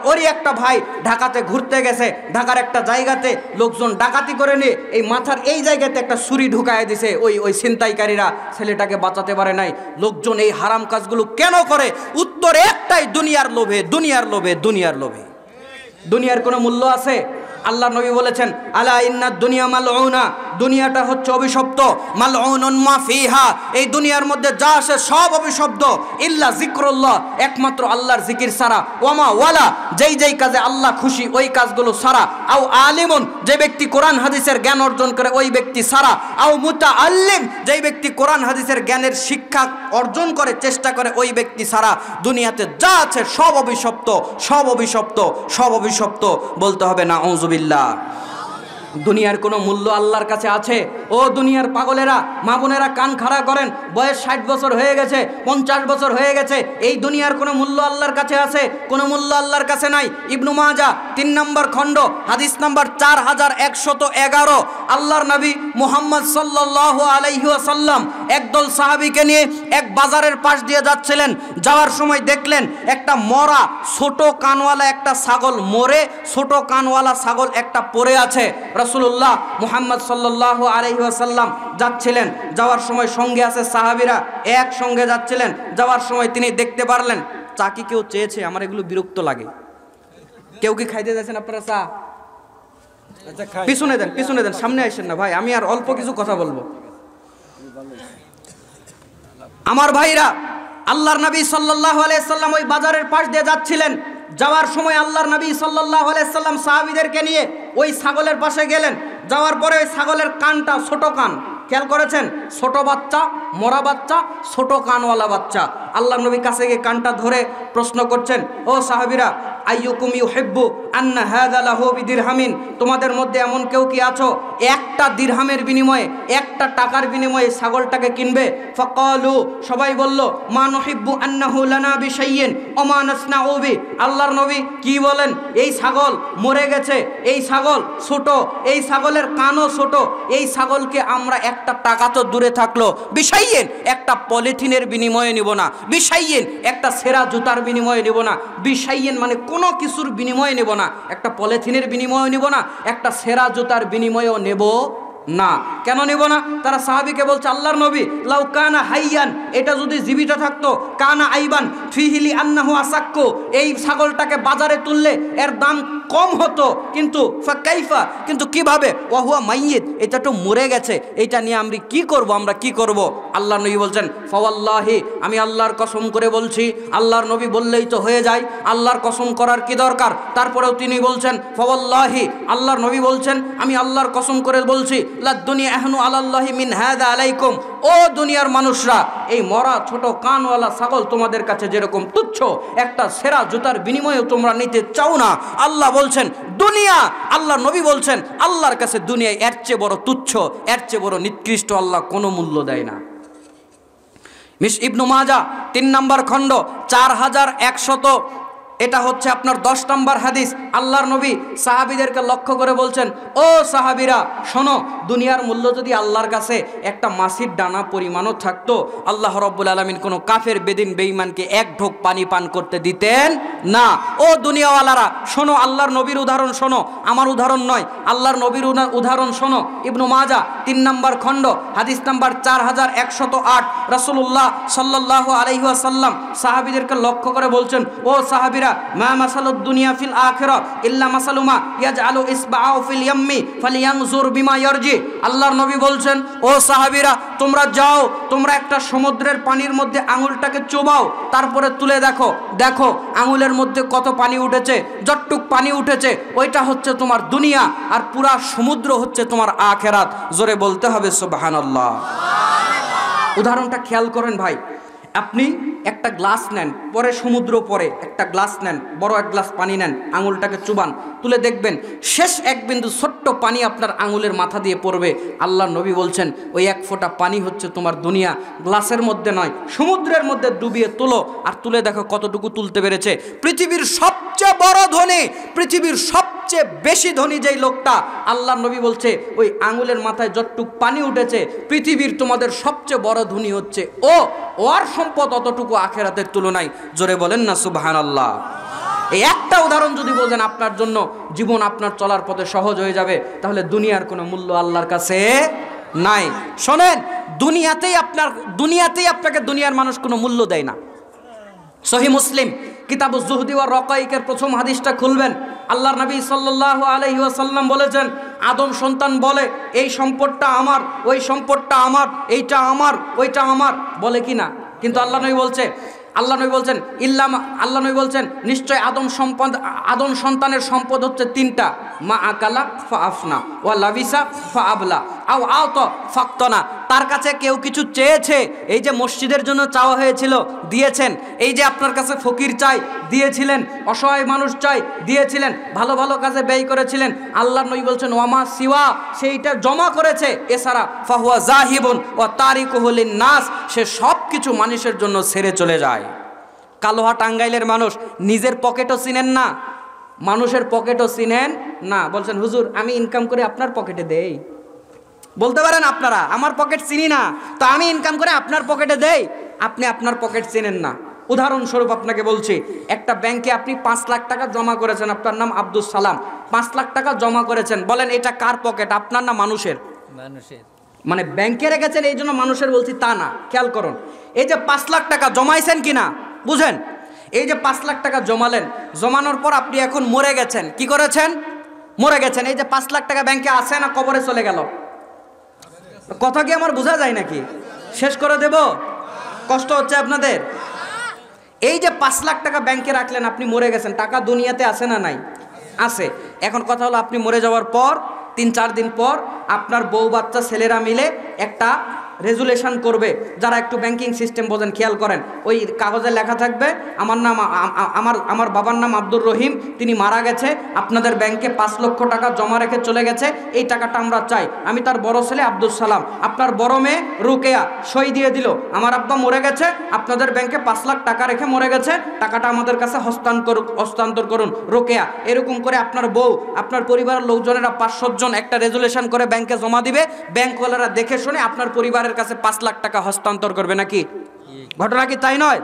ওরই একটা ভাই ঢাকাতে ঘুরতে গেছে। ঢাকার একটা জায়গাতে লোকজন ডাকাতি করে নিয়ে এই মাথার এই জায়গাতে একটা ছুরি ঢুকায় দিছে ওই ছিনতাইকারীরা। ছেলেটাকে বাঁচাতে পারে নাই। লোকজন এই হারাম কাজগুলো কেন করে? উত্তর একটাই, দুনিয়ার লোভে, দুনিয়ার লোভে, দুনিয়ার লোভে। দুনিয়ার কোনো মূল্য আছে? আল্লাহ নবী বলেছেন, আলা ইন্নাদ দুনিয়া মালউনা, দুনিয়াটা হচ্ছে অভিশপ্ত। মালউনুন মা ফিহা, এই দুনিয়ার মধ্যে যা আছে সব অভিশপ্ত। ইল্লা যিকরুল্লাহ, একমাত্র আল্লাহর জিকির ছাড়া। ওয়ামা ওয়ালা, যেই কাজে আল্লাহ খুশি ওই কাজগুলো ছাড়া। আও আলিমুন, যে ব্যক্তি কোরআন হাদিসের জ্ঞান অর্জন করে ওই ব্যক্তি ছাড়া। আও মুতাআল্লিম, যেই ব্যক্তি কোরআন হাদিসের জ্ঞানের শিক্ষা অর্জন করে চেষ্টা করে ওই ব্যক্তি ছাড়া। দুনিয়াতে যা আছে সব অভিশপ্ত, সব অভিশপ্ত, সব অভিশপ্ত। বলতে হবে না আউযুবিল্লাহ। দুনিয়ার কোনো মূল্য আল্লাহর কাছে আছে? ও দুনিয়ার পাগলেরা, মা বোনেরা কান খাড়া করেন। বয়স 60 বছর হয়ে গেছে, 50 বছর হয়ে গেছে, এই দুনিয়ার কোনো মূল্য আল্লাহর কাছে আছে? কোনো মূল্য আল্লাহর কাছে নাই। ইবনু মাজাহ 3 নম্বর খণ্ড, হাদিস নাম্বার 4111, আল্লাহর নবী মুহাম্মদ সাল্লাল্লাহু আলাইহি ওয়াসাল্লাম একদল সাহাবীকে নিয়ে এক বাজারের পাশ দিয়ে যাচ্ছিলেন। যাওয়ার সময় দেখলেন একটা মরা ছোট কানওয়ালা একটা ছাগল মরে, ছোট কানওয়ালা ছাগল একটা পড়ে আছে। রাসূলুল্লাহ মুহাম্মদ সাল্লাল্লাহু আলাইহি ওয়াসাল্লাম যাচ্ছিলেন। যাওয়ার সময় সঙ্গে আছে সাহাবীরা, একসঙ্গে যাচ্ছিলেন। যাওয়ার সময় তিনি দেখতে পারলেন চা কি কেউ চেয়েছে? আমার এগুলো বিরক্ত লাগে। কেউ কি খাইতে যাচ্ছেন আপনারা চা? পিছনে দেন, পিছনে দেন, সামনে আসেন না ভাই, আমি আর অল্প কিছু কথা বলবো। আমার ভাইরা, আল্লাহর নবী সাল্লাল্লাহু আলাইহি সাল্লাম ওই বাজারের পাশ দিয়ে যাচ্ছিলেন। যাওয়ার সময় আল্লাহর নবী সাল্লাল্লাহু আলাইহি সাল্লাম সাহাবীদেরকে নিয়ে ওই ছাগলের পাশে গেলেন। যাওয়ার পরে ওই ছাগলের কানটা ছোট কান, খেয়াল করেছেন? ছোট বাচ্চা, মরা বাচ্চা, ছোট কানওয়ালা বাচ্চা। আল্লাহর নবী কাছে গিয়ে কানটা ধরে প্রশ্ন করছেন, ও সাহাবীরা, আইয়ুকুম ইউহিব্বু আন্না হাযা লাহু বিদিরহামিন, তোমাদের মধ্যে এমন কেউ কি আছো একটা দিরহামের বিনিময়ে, একটা টাকার বিনিময়ে ছাগলটাকে কিনবে? ফাকালু, সবাই বলল, মা নুহিব্বু আন্নাহু লানা বিশাইইন ওয়া মা নাসনাউ বি। আল্লাহর নবী কি বলেন? এই ছাগল মরে গেছে, এই ছাগল ছোট, এই ছাগলের কানও ছোট, এই ছাগলকে আমরা একটা টাকা তো দূরে থাকলো, বিশাইইন একটা পলিথিনের বিনিময়ে নিব না, বিশাইইন একটা সেরা জুতার বিনিময়ে নিব না, বিশাইইন মানে কোনো কিছুর বিনিময়ে নেব না, একটা পলিথিনের বিনিময়ে নেব না, একটা সেরা জুতার বিনিময়েও নেব না। কেন নেব না? তারা সাহাবীকে বলছে, আল্লাহর নবী, লাউ কানা হাইয়ান, এটা যদি জীবিত থাকতো, কানা আইবান ফিহিলি আন্নাহু আসাক্কু, এই ছাগলটাকে বাজারে তুললে এর দাম কম হতো, কিন্তু ফাকাইফা, কিন্তু কিভাবে? ওয়াহুয়া মাইয়িত, এটা তো মরে গেছে, এটা নিয়ে আমরা কি করব? আমরা কি করব? আল্লাহর নবী বলছেন, ফাওয়াল্লাহি, আমি আল্লাহর কসম করে বলছি, আল্লাহর নবী বললেই তো হয়ে যায়, আল্লাহর কসম করার কি দরকার? তারপরেও তিনি বলছেন, ফাওয়াল্লাহি, আল্লাহর নবী বলছেন, আমি আল্লাহর কসম করে বলছি, লা দুনিয়া আহনু আলাল্লাহি মিন হাযা আলাইকুম, ও দুনিয়ার মানুষরা, এই মরা ছোট কানওয়ালা ছাগল তোমাদের কাছে যেরকম তুচ্ছ, একটা সেরা জুতার বিনিময়ে তোমরা নিতে চাও না। আল্লাহ বলছেন দুনিয়া, আল্লাহ নবী বলছেন আল্লাহর কাছে দুনিয়ায় এর চেয়ে বড় তুচ্ছ, এর চেয়ে বড় নিকৃষ্ট আল্লাহ কোনো মূল্য দেয় না। ইবনু মাজাহ 3 নম্বর খণ্ড 4100, এটা হচ্ছে আপনার 10 নম্বর হাদিস। আল্লাহর নবী সাহাবীদেরকে লক্ষ্য করে বলছেন, ও সাহাবীরা শোনো, দুনিয়ার মূল্য যদি আল্লাহর কাছে একটা মাছির ডানা পরিমাণও থাকতো, আল্লাহ রাব্বুল আলামিন কোনো কাফের বেদিন বেঈমানকে এক ঢোক পানি পান করতে দিতেন না। ও দুনিয়াওয়ালারা শোনো, আল্লাহর নবীর উদাহরণ শোনো, আমার উদাহরণ নয়, আল্লাহর নবীর উদাহরণ শোনো। ইবনু মাজাহ 3 নম্বর খণ্ড, হাদিস নাম্বার 4108, রাসূলুল্লাহ সাল্লাল্লাহু আলাইহি ওয়াসাল্লাম সাহাবীদেরকে লক্ষ্য করে বলছেন, ও সাহাবীরা সাহাবীরা, মা মাসালুদ দুনিয়া ফিল আখিরাহ ইল্লা মাসালুমা ইয়াজআলু ইসবাআহু ফিল ইয়াম্মি ফালিয়ানজুর বিমা ইয়ারজি। আল্লাহর নবী বলছেন, ও সাহাবীরা তোমরা যাও, তোমরা একটা সমুদ্রের পানির মধ্যে আঙুলটাকে চোবাও, তারপরে তুলে দেখো, দেখো আঙুলের মধ্যে কত পানি উঠেছে। যতটুক পানি উঠেছে ওইটা হচ্ছে তোমার দুনিয়া, আর পুরা সমুদ্র হচ্ছে তোমার আখিরাত। জোরে বলতে হবে সুবহানাল্লাহ। উদাহরণটা খেয়াল করেন ভাই, আপনি একটা গ্লাস নেন, পরে সমুদ্র, পরে একটা গ্লাস নেন, বড় এক গ্লাস পানি নেন, আঙুলটাকে চুবান, তুলে দেখবেন শেষ এক বিন্দু ছোট্ট পানি আপনার আঙুলের মাথা দিয়ে পড়বে। আল্লাহর নবী বলছেন ওই এক ফোঁটা পানি হচ্ছে তোমার দুনিয়া। গ্লাসের মধ্যে নয়, সমুদ্রের মধ্যে ডুবিয়ে তোলো, আর তুলে দেখো কতটুকু তুলতে পেরেছে। পৃথিবীর সবচেয়ে বড় ধনী, পৃথিবীর সবচেয়ে বেশি ধনী যেই লোকটা, আল্লাহর নবী বলছে ওই আঙুলের মাথায় যতটুক পানি উঠেছে, পৃথিবীর তোমাদের সবচেয়ে বড় ধনী হচ্ছে ওর সম্পদ অতটুকু আখিরাতের তুলনায়। জোরে বলেন না সুবহানাল্লাহ। এই একটা উদাহরণ যদি বলেন আপনার জন্য জীবন আপনার চলার পথে সহজ হয়ে যাবে, তাহলে দুনিয়ার কোনো মূল্য আল্লাহর কাছে নাই। শোনেন, দুনিয়াতেই আপনাকে দুনিয়ার মানুষ কোনো মূল্য দেয় না। সহিহ মুসলিম কিতাবুজ জুহদি ওয়া রাকাইকের প্রথম হাদিসটা খুলবেন, আল্লাহর নবী সাল্লাল্লাহু আলাইহি ওয়াসাল্লাম বলেছেন, আদম সন্তান বলে এই সম্পদটা আমার, ওই সম্পদটা আমার, এইটা আমার, ওইটা আমার, বলে কি না? কিন্তু আল্লাহ নবী বলছেন নিশ্চয় আদম সন্তানের সম্পদ হচ্ছে তিনটা, মা আকালা ফা আফনা ওয়া লাবিসা ফা আবলা আও আওতা ফাক্তনা। তার কাছে কেউ কিছু চেয়েছে, এই যে মসজিদের জন্য চাওয়া হয়েছিল দিয়েছেন, এই যে আপনার কাছে ফকির চাই দিয়েছিলেন, অসহায় মানুষ চাই দিয়েছিলেন, ভালো ভালো কাজে ব্যয় করেছিলেন। আল্লাহর নবী বলছেন ওয়ামা সিওয়া, সেইটা জমা করেছে, এছাড়া ফাহুয়া জাহিবুন ওয়া তারিকুহু লিন-নাস, সে সব কিছু মানুষের জন্য ছেড়ে চলে যায়। কালোহা টাঙ্গাইলের মানুষ নিজের পকেটও চিনেন না, মানুষের পকেটও চিনেন না। বলছেন হুজুর আমি ইনকাম করে আপনার পকেটে দেই। বলতে পারেন আপনারা আমার পকেট চিনি না, তো আমি ইনকাম করে আপনার পকেটে দেই। আপনি আপনার পকেট চেনেন না। উদাহরণস্বরূপ আপনাকে বলছি, একটা ব্যাংকে আপনি 5 লাখ টাকা জমা করেছেন, আপনার নাম আব্দুল সালাম, 5 লাখ টাকা জমা করেছেন। বলেন এটা কার পকেট, আপনার না মানুষের? মানুষের। মানে ব্যাংকে রেখেছেন এই জন্য মানুষের বলছি তা না। খেয়াল করুন, এই যে 5 লাখ টাকা জমাইছেন কিনা বুঝেন, এই যে 5 লাখ টাকা জমালেন, জমানোর পর আপনি এখন মরে গেছেন। কি করেছেন? মরে গেছেন। এই যে 5 লাখ টাকা ব্যাংকে আছে না কবরে চলে গেল? কথা কি আমার বোঝা যায় নাকি? শেষ করে দেব? কষ্ট হচ্ছে আপনাদের? এই যে 5 লাখ টাকা ব্যাংকে রাখলেন, আপনি মরে গেছেন, টাকা দুনিয়াতে আছে না নাই? আছে। এখন কথা হলো আপনি মরে যাওয়ার পর 3-4 দিন পর আপনার বউ বাচ্চা ছেলেরা মিলে একটা রেজুলেশন করবে। যারা একটু ব্যাংকিং সিস্টেম বোঝেন খেয়াল করেন, ওই কাগজে লেখা থাকবে আমার বাবার নাম আব্দুর রহিম, তিনি মারা গেছে, আপনাদের ব্যাংকে 5 লক্ষ টাকা জমা রেখে চলে গেছে, এই টাকাটা আমরা চাই। আমি তার বড় ছেলে আব্দুল সালাম, আপনার বড় মেয়ে রুকেয়া সই দিয়ে দিল, আমার আব্বা মরে গেছে, আপনাদের ব্যাংকে 5 লাখ টাকা রেখে মরে গেছে, টাকাটা আমাদের কাছে হস্তান্তর করুন রুকেয়া। এরকম করে আপনার বউ, আপনার পরিবারের লোকজনেরা 500 জন একটা রেজুলেশন করে ব্যাংকে জমা দিবে। ব্যাংকওয়ালারা দেখে শুনে আপনার পরিবারের কাছে 5 লাখ টাকা হস্তান্তর করবে নাকি? ঘটনা কি তাই নয়?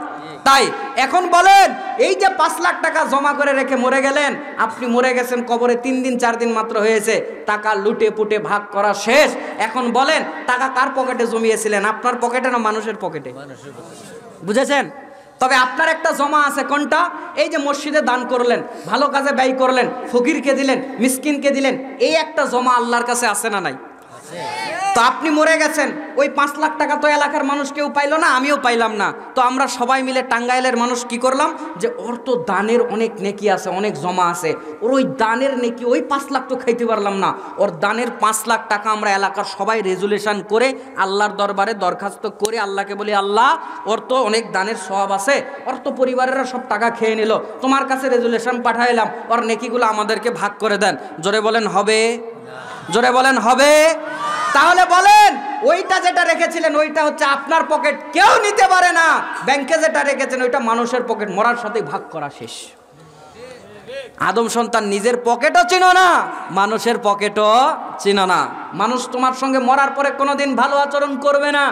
তাই। এখন বলেন, এই যে 5 লাখ টাকা জমা করে রেখে মরে গেলেন, আপনি মরে গেছেন, কবরে 3-4 দিন মাত্র হয়েছে, টাকা লুটে পুটে ভাগ করা শেষ। এখন বলেন টাকা কার পকেটে জমিয়েছিলেন, আপনার পকেটে না মানুষের পকেটে? বুঝেছেন? তবে আপনার একটা জমা আছে, কোনটা? এই যে মসজিদে দান করলেন, ভালো কাজে ব্যয় করলেন, ফকিরকে দিলেন, মিসকিনকে দিলেন, এই একটা জমা আল্লাহর কাছে আছে না নাই? তো আপনি মরে গেছেন, ওই 5 লাখ টাকা তো এলাকার মানুষ কেউ পাইলো না, আমিও পাইলাম না। তো আমরা সবাই মিলে টাঙ্গাইলের মানুষ কি করলাম, যে ওর তো দানের অনেক নেকি আছে, অনেক জমা আছে, ওর ওই দানের নেকি, ওই 5 লাখ তো খাইতে পারলাম না, ওর দানের 5 লাখ টাকা আমরা এলাকার সবাই রেজুলেশন করে আল্লাহর দরবারে দরখাস্ত করে আল্লাহকে বলি, আল্লাহ ওর তো অনেক দানের সওয়াব আছে, ওর তো পরিবারেরা সব টাকা খেয়ে নিল, তোমার কাছে রেজুলেশন পাঠাইলাম, ওর নেকিগুলো আমাদেরকে ভাগ করে দেন। জোরে বলেন হবে? জোরে বলেন হবে? তাহলে বলেন ওইটা যেটা রেখেছিলেন ওইটা হচ্ছে আপনার পকেট, কেউ নিতে পারে না। ব্যাংকে যেটা রেখেছেন ওইটা মানুষের পকেট, মরার সাথে ভাগ করা শেষ। আদম সন্তান নিজের পকেটও চিনো না, মানুষের পকেটও চিনো না। মানুষ তোমার সঙ্গে মরার পরে কোনোদিন ভালো আচরণ করবে না।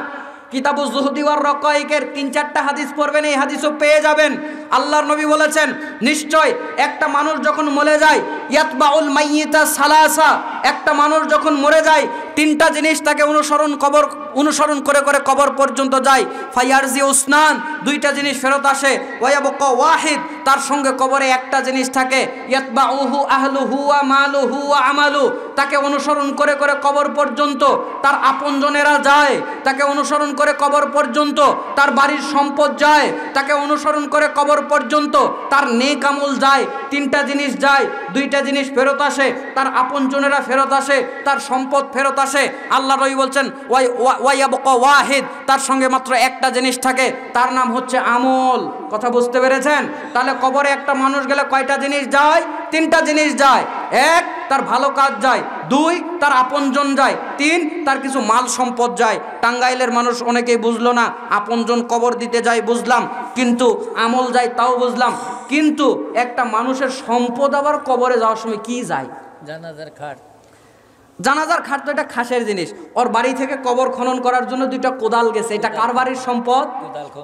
কিতাবুজ জুহদি ওয়ার রাকাইকের 3-4টা হাদিস পড়বেন, এই হাদিসও পেয়ে যাবেন। আল্লাহর নবী বলেছেন নিশ্চয় একটা মানুষ যখন মরে যায়, ইয়াতবাউল মাইয়িতা সালাসা, একটা মানুষ যখন মরে যায় তিনটা জিনিস তাকে অনুসরণ করে করে কবর পর্যন্ত যায়। ফায়ারজি উসনান, দুইটা জিনিস ফেরত আসে। ওয়ায়াবকা ওয়াহিদ, তার সঙ্গে কবরে একটা জিনিস থাকে। ইয়াতবাউহু আহলুহু ওয়া মালুহু ওয়া আমালু, তাকে অনুসরণ করে করে কবর পর্যন্ত তার আপনজনেরা যায়, তাকে অনুসরণ করে কবর পর্যন্ত তার বাড়ির সম্পদ যায়, তাকে অনুসরণ করে কবর পর্যন্ত তার নেক আমল যায়। তিনটা জিনিস যায়, দুইটা জিনিস ফেরত আসে, তার আপনজনেরা ফেরত আসে, তার সম্পদ ফেরত আসে। আল্লাহ নবী বলছেন ওয়ায়াবকা ওয়াহিদ, তার সঙ্গে মাত্র একটা জিনিস থাকে, তার নাম হচ্ছে আমল। কথা বুঝতে পেরেছেন? তাহলে কবরে একটা মানুষ গেলে কয়টা জিনিস যায়? তিনটা জিনিস যায়। এক, তার ভালো কাজ যায়। দুই, তার আপনজন যায়। তিন, তার কিছু মাল সম্পদ যায়। টাঙ্গাইলের মানুষ অনেকেই বুঝলো না, আপনজন কবর দিতে যায় বুঝলাম, কিন্তু আমল যায় তাও বুঝলাম, কিন্তু একটা মানুষের সম্পদ আবার কবরে যাওয়ার সময় কি যায়? জানাজার খাট। জানাজার খাট তো এটা খাসের জিনিস। ওর বাড়ি থেকে কবর খনন করার জন্য দুইটা কোদাল গেছে, এটা কার বাড়ির সম্পদ?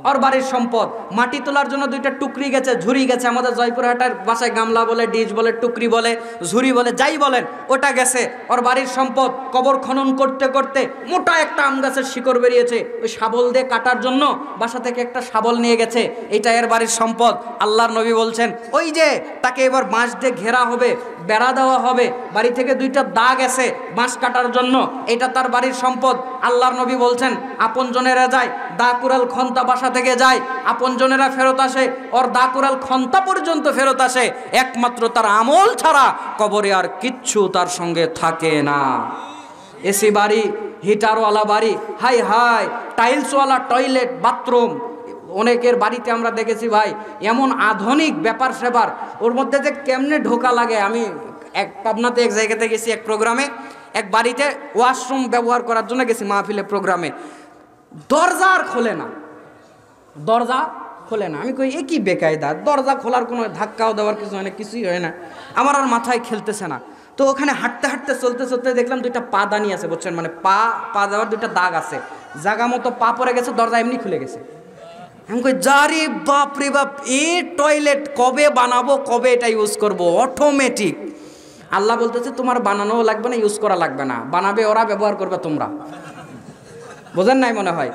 ওর বাড়ির সম্পদ। মাটি তোলার জন্য দুইটা টুকরি গেছে, ঝুড়ি গেছে, আমাদের জয়পুরহাটের বাসায় গামলা বলে, ডিশ বলে, টুকরি বলে, ঝুড়ি বলে, যাই বলেন, ওটা গেছে, ওর বাড়ির সম্পদ। কবর খনন করতে করতে মোটা একটা আম গাছের শিকড় বেরিয়েছে, ওই শাবল দিয়ে কাটার জন্য বাসা থেকে একটা শাবল নিয়ে গেছে, এটা এর বাড়ির সম্পদ। আল্লাহর নবী বলছেন ওই যে তাকে এবার বাঁশ দিয়ে ঘেরা হবে, বেড়া দেওয়া হবে, বাড়ি থেকে দুইটা দাগ আছে বাঁশ কাটার জন্য, এটা তার বাড়ির সম্পদ। আল্লাহর নবী বলছেন আপনজনেরা যায়, দা কুড়াল খন্তা বাসা থেকে যায়, আপনজনেরা ফেরত আসে, ওর দা কুড়াল খন্তা পর্যন্ত ফেরত আসে, একমাত্র তার আমল ছাড়া কবরে আর কিচ্ছু তার সঙ্গে থাকে না। এসি বাড়ি, হিটারওয়ালা বাড়ি, হাই হাই, টাইলসওয়ালা টয়লেট, বাথরুম, অনেকের বাড়িতে আমরা দেখেছি ভাই এমন আধুনিক ব্যাপার সেবার, ওর মধ্যে যে কেমনে ঢোকা লাগে। আমি পাবনাতে এক জায়গাতে গেছি এক প্রোগ্রামে, এক বাড়িতে ওয়াশরুম ব্যবহার করার জন্য গেছি মাহফিলে প্রোগ্রামে, দরজা আর খোলে না, দরজা খোলে না। আমি কই এ কি বেকায়দা, দরজা খোলার কোনো ধাক্কাও দেওয়ার কিছু হয় না, কিছুই হয় না, আমার আর মাথায় খেলতেছে না। তো ওখানে হাঁটতে হাঁটতে চলতে চলতে দেখলাম দুইটা পা দানি আছে, বুঝছেন, মানে পা দেওয়ার দুইটা দাগ আছে, জায়গা মতো পা পড়ে গেছে, দরজা এমনি খুলে গেছে। আমি কই যারে বাপ রে বাপ, এই টয়লেট কবে বানাবো, কবে এটা ইউজ করবো, অটোমেটিক। আল্লাহ বলতেছে তোমার বানানোও লাগবে না, ইউজ করা লাগবে না, বানাবে ওরা, ব্যবহার করবে তোমরা। বোঝেন নাই মনে হয়?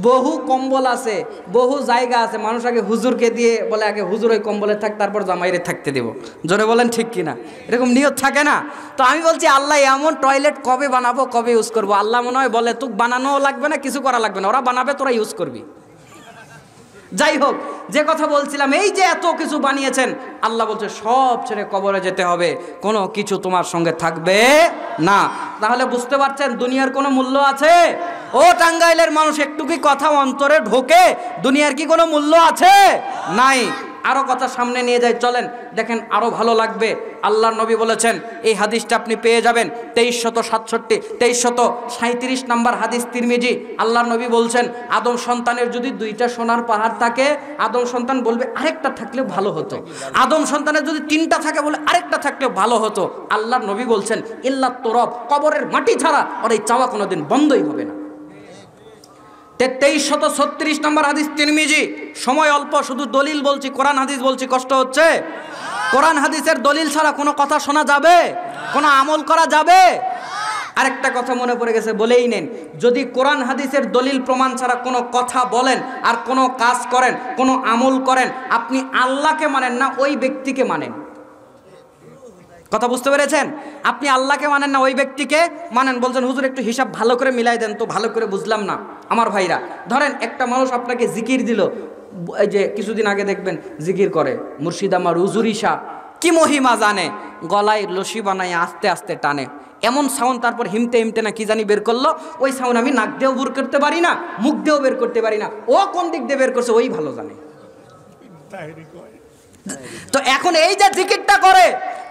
বহু কম্বল আছে, বহু জায়গা আছে, মানুষ আগে হুজুরকে দিয়ে বলে আগে হুজুর ওই কম্বলে থাক, তারপর জামাইরে থাকতে দেব। জোরে বলেন ঠিক কিনা? এরকম নিয়ত থাকে না? তো আমি বলছি আল্লাহ এমন টয়লেট কবে বানাবো, কবে ইউজ করবো? আল্লাহ মনে হয় বলে তুই বানানোও লাগবে না, কিছু করা লাগবে না, ওরা বানাবে, তোরা ইউজ করবি। যাই হোক, যে কথা বলছিলাম, এই যে এত কিছু বানিয়েছেন, আল্লাহ বলছে সব ছেড়ে কবরে যেতে হবে, কোনো কিছু তোমার সঙ্গে থাকবে না। তাহলে বুঝতে পারছেন দুনিয়ার কোনো মূল্য আছে? ও টাঙ্গাইলের মানুষ, একটু কি কথা অন্তরে ঢোকে? দুনিয়ার কি কোনো মূল্য আছে? নাই। আরো কথা সামনে নিয়ে যাই, চলেন দেখেন, আরো ভালো লাগবে। আল্লাহর নবী বলেছেন, এই হাদিসটা আপনি পেয়ে যাবেন 2337 নম্বর হাদিস, তিরমিজি। আল্লাহর নবী বলছেন আদম সন্তানের যদি দুইটা সোনার পাহাড় থাকে, আদম সন্তান বলবে আরেকটা থাকলে ভালো হতো। আদম সন্তানের যদি তিনটা থাকে, বলে আরেকটা থাকলে ভালো হতো। আল্লাহর নবী বলছেন ইল্লা তুরাব, কবরের মাটি ছাড়া ওর এই চাওয়া কোনোদিন বন্ধই হবে না। 2336 নম্বর হাদিস, তিরমিজি। সময় অল্প, শুধু দলিল বলছি, কোরআন হাদিস বলছি, কষ্ট হচ্ছে? কোরআন হাদিসের দলিল ছাড়া কোনো কথা শোনা যাবে? কোনো আমল করা যাবে? আরেকটা কথা মনে পড়ে গেছে, বলেই নেন, যদি কোরআন হাদিসের দলিল প্রমাণ ছাড়া কোনো কথা বলেন আর কোনো কাজ করেন, কোনো আমল করেন, আপনি আল্লাহকে মানেন না, ওই ব্যক্তিকে মানেন। কথা বুঝতে পেরেছেন? আপনি আল্লাহকে মানেন না, ওই ব্যক্তিকে মানেন। বলছেন হুজুর একটু হিসাব ভালো করে মিলাই দেন তো, ভালো করে বুঝলাম না। আমার ভাইরা, ধরেন একটা মানুষ আপনাকে জিকির দিল, এই যে কিছুদিন আগে দেখবেন জিকির করে মুর্শিদ আমার হুজুরি সাহ, কি মহিমা জানে, গলায় লসি বানায় আস্তে আস্তে টানে, এমন সাউন্ড, তারপর হিমতে হিমতে না কি জানি বের করলো, ওই সাউন্ড আমি নাক দিয়েও বের করতে পারি না, মুখ দিয়েও বের করতে পারি না, ও কোন দিক দিয়ে বের করছে ওই ভালো জানে। তো এখন এই যে জিকিরটা করে,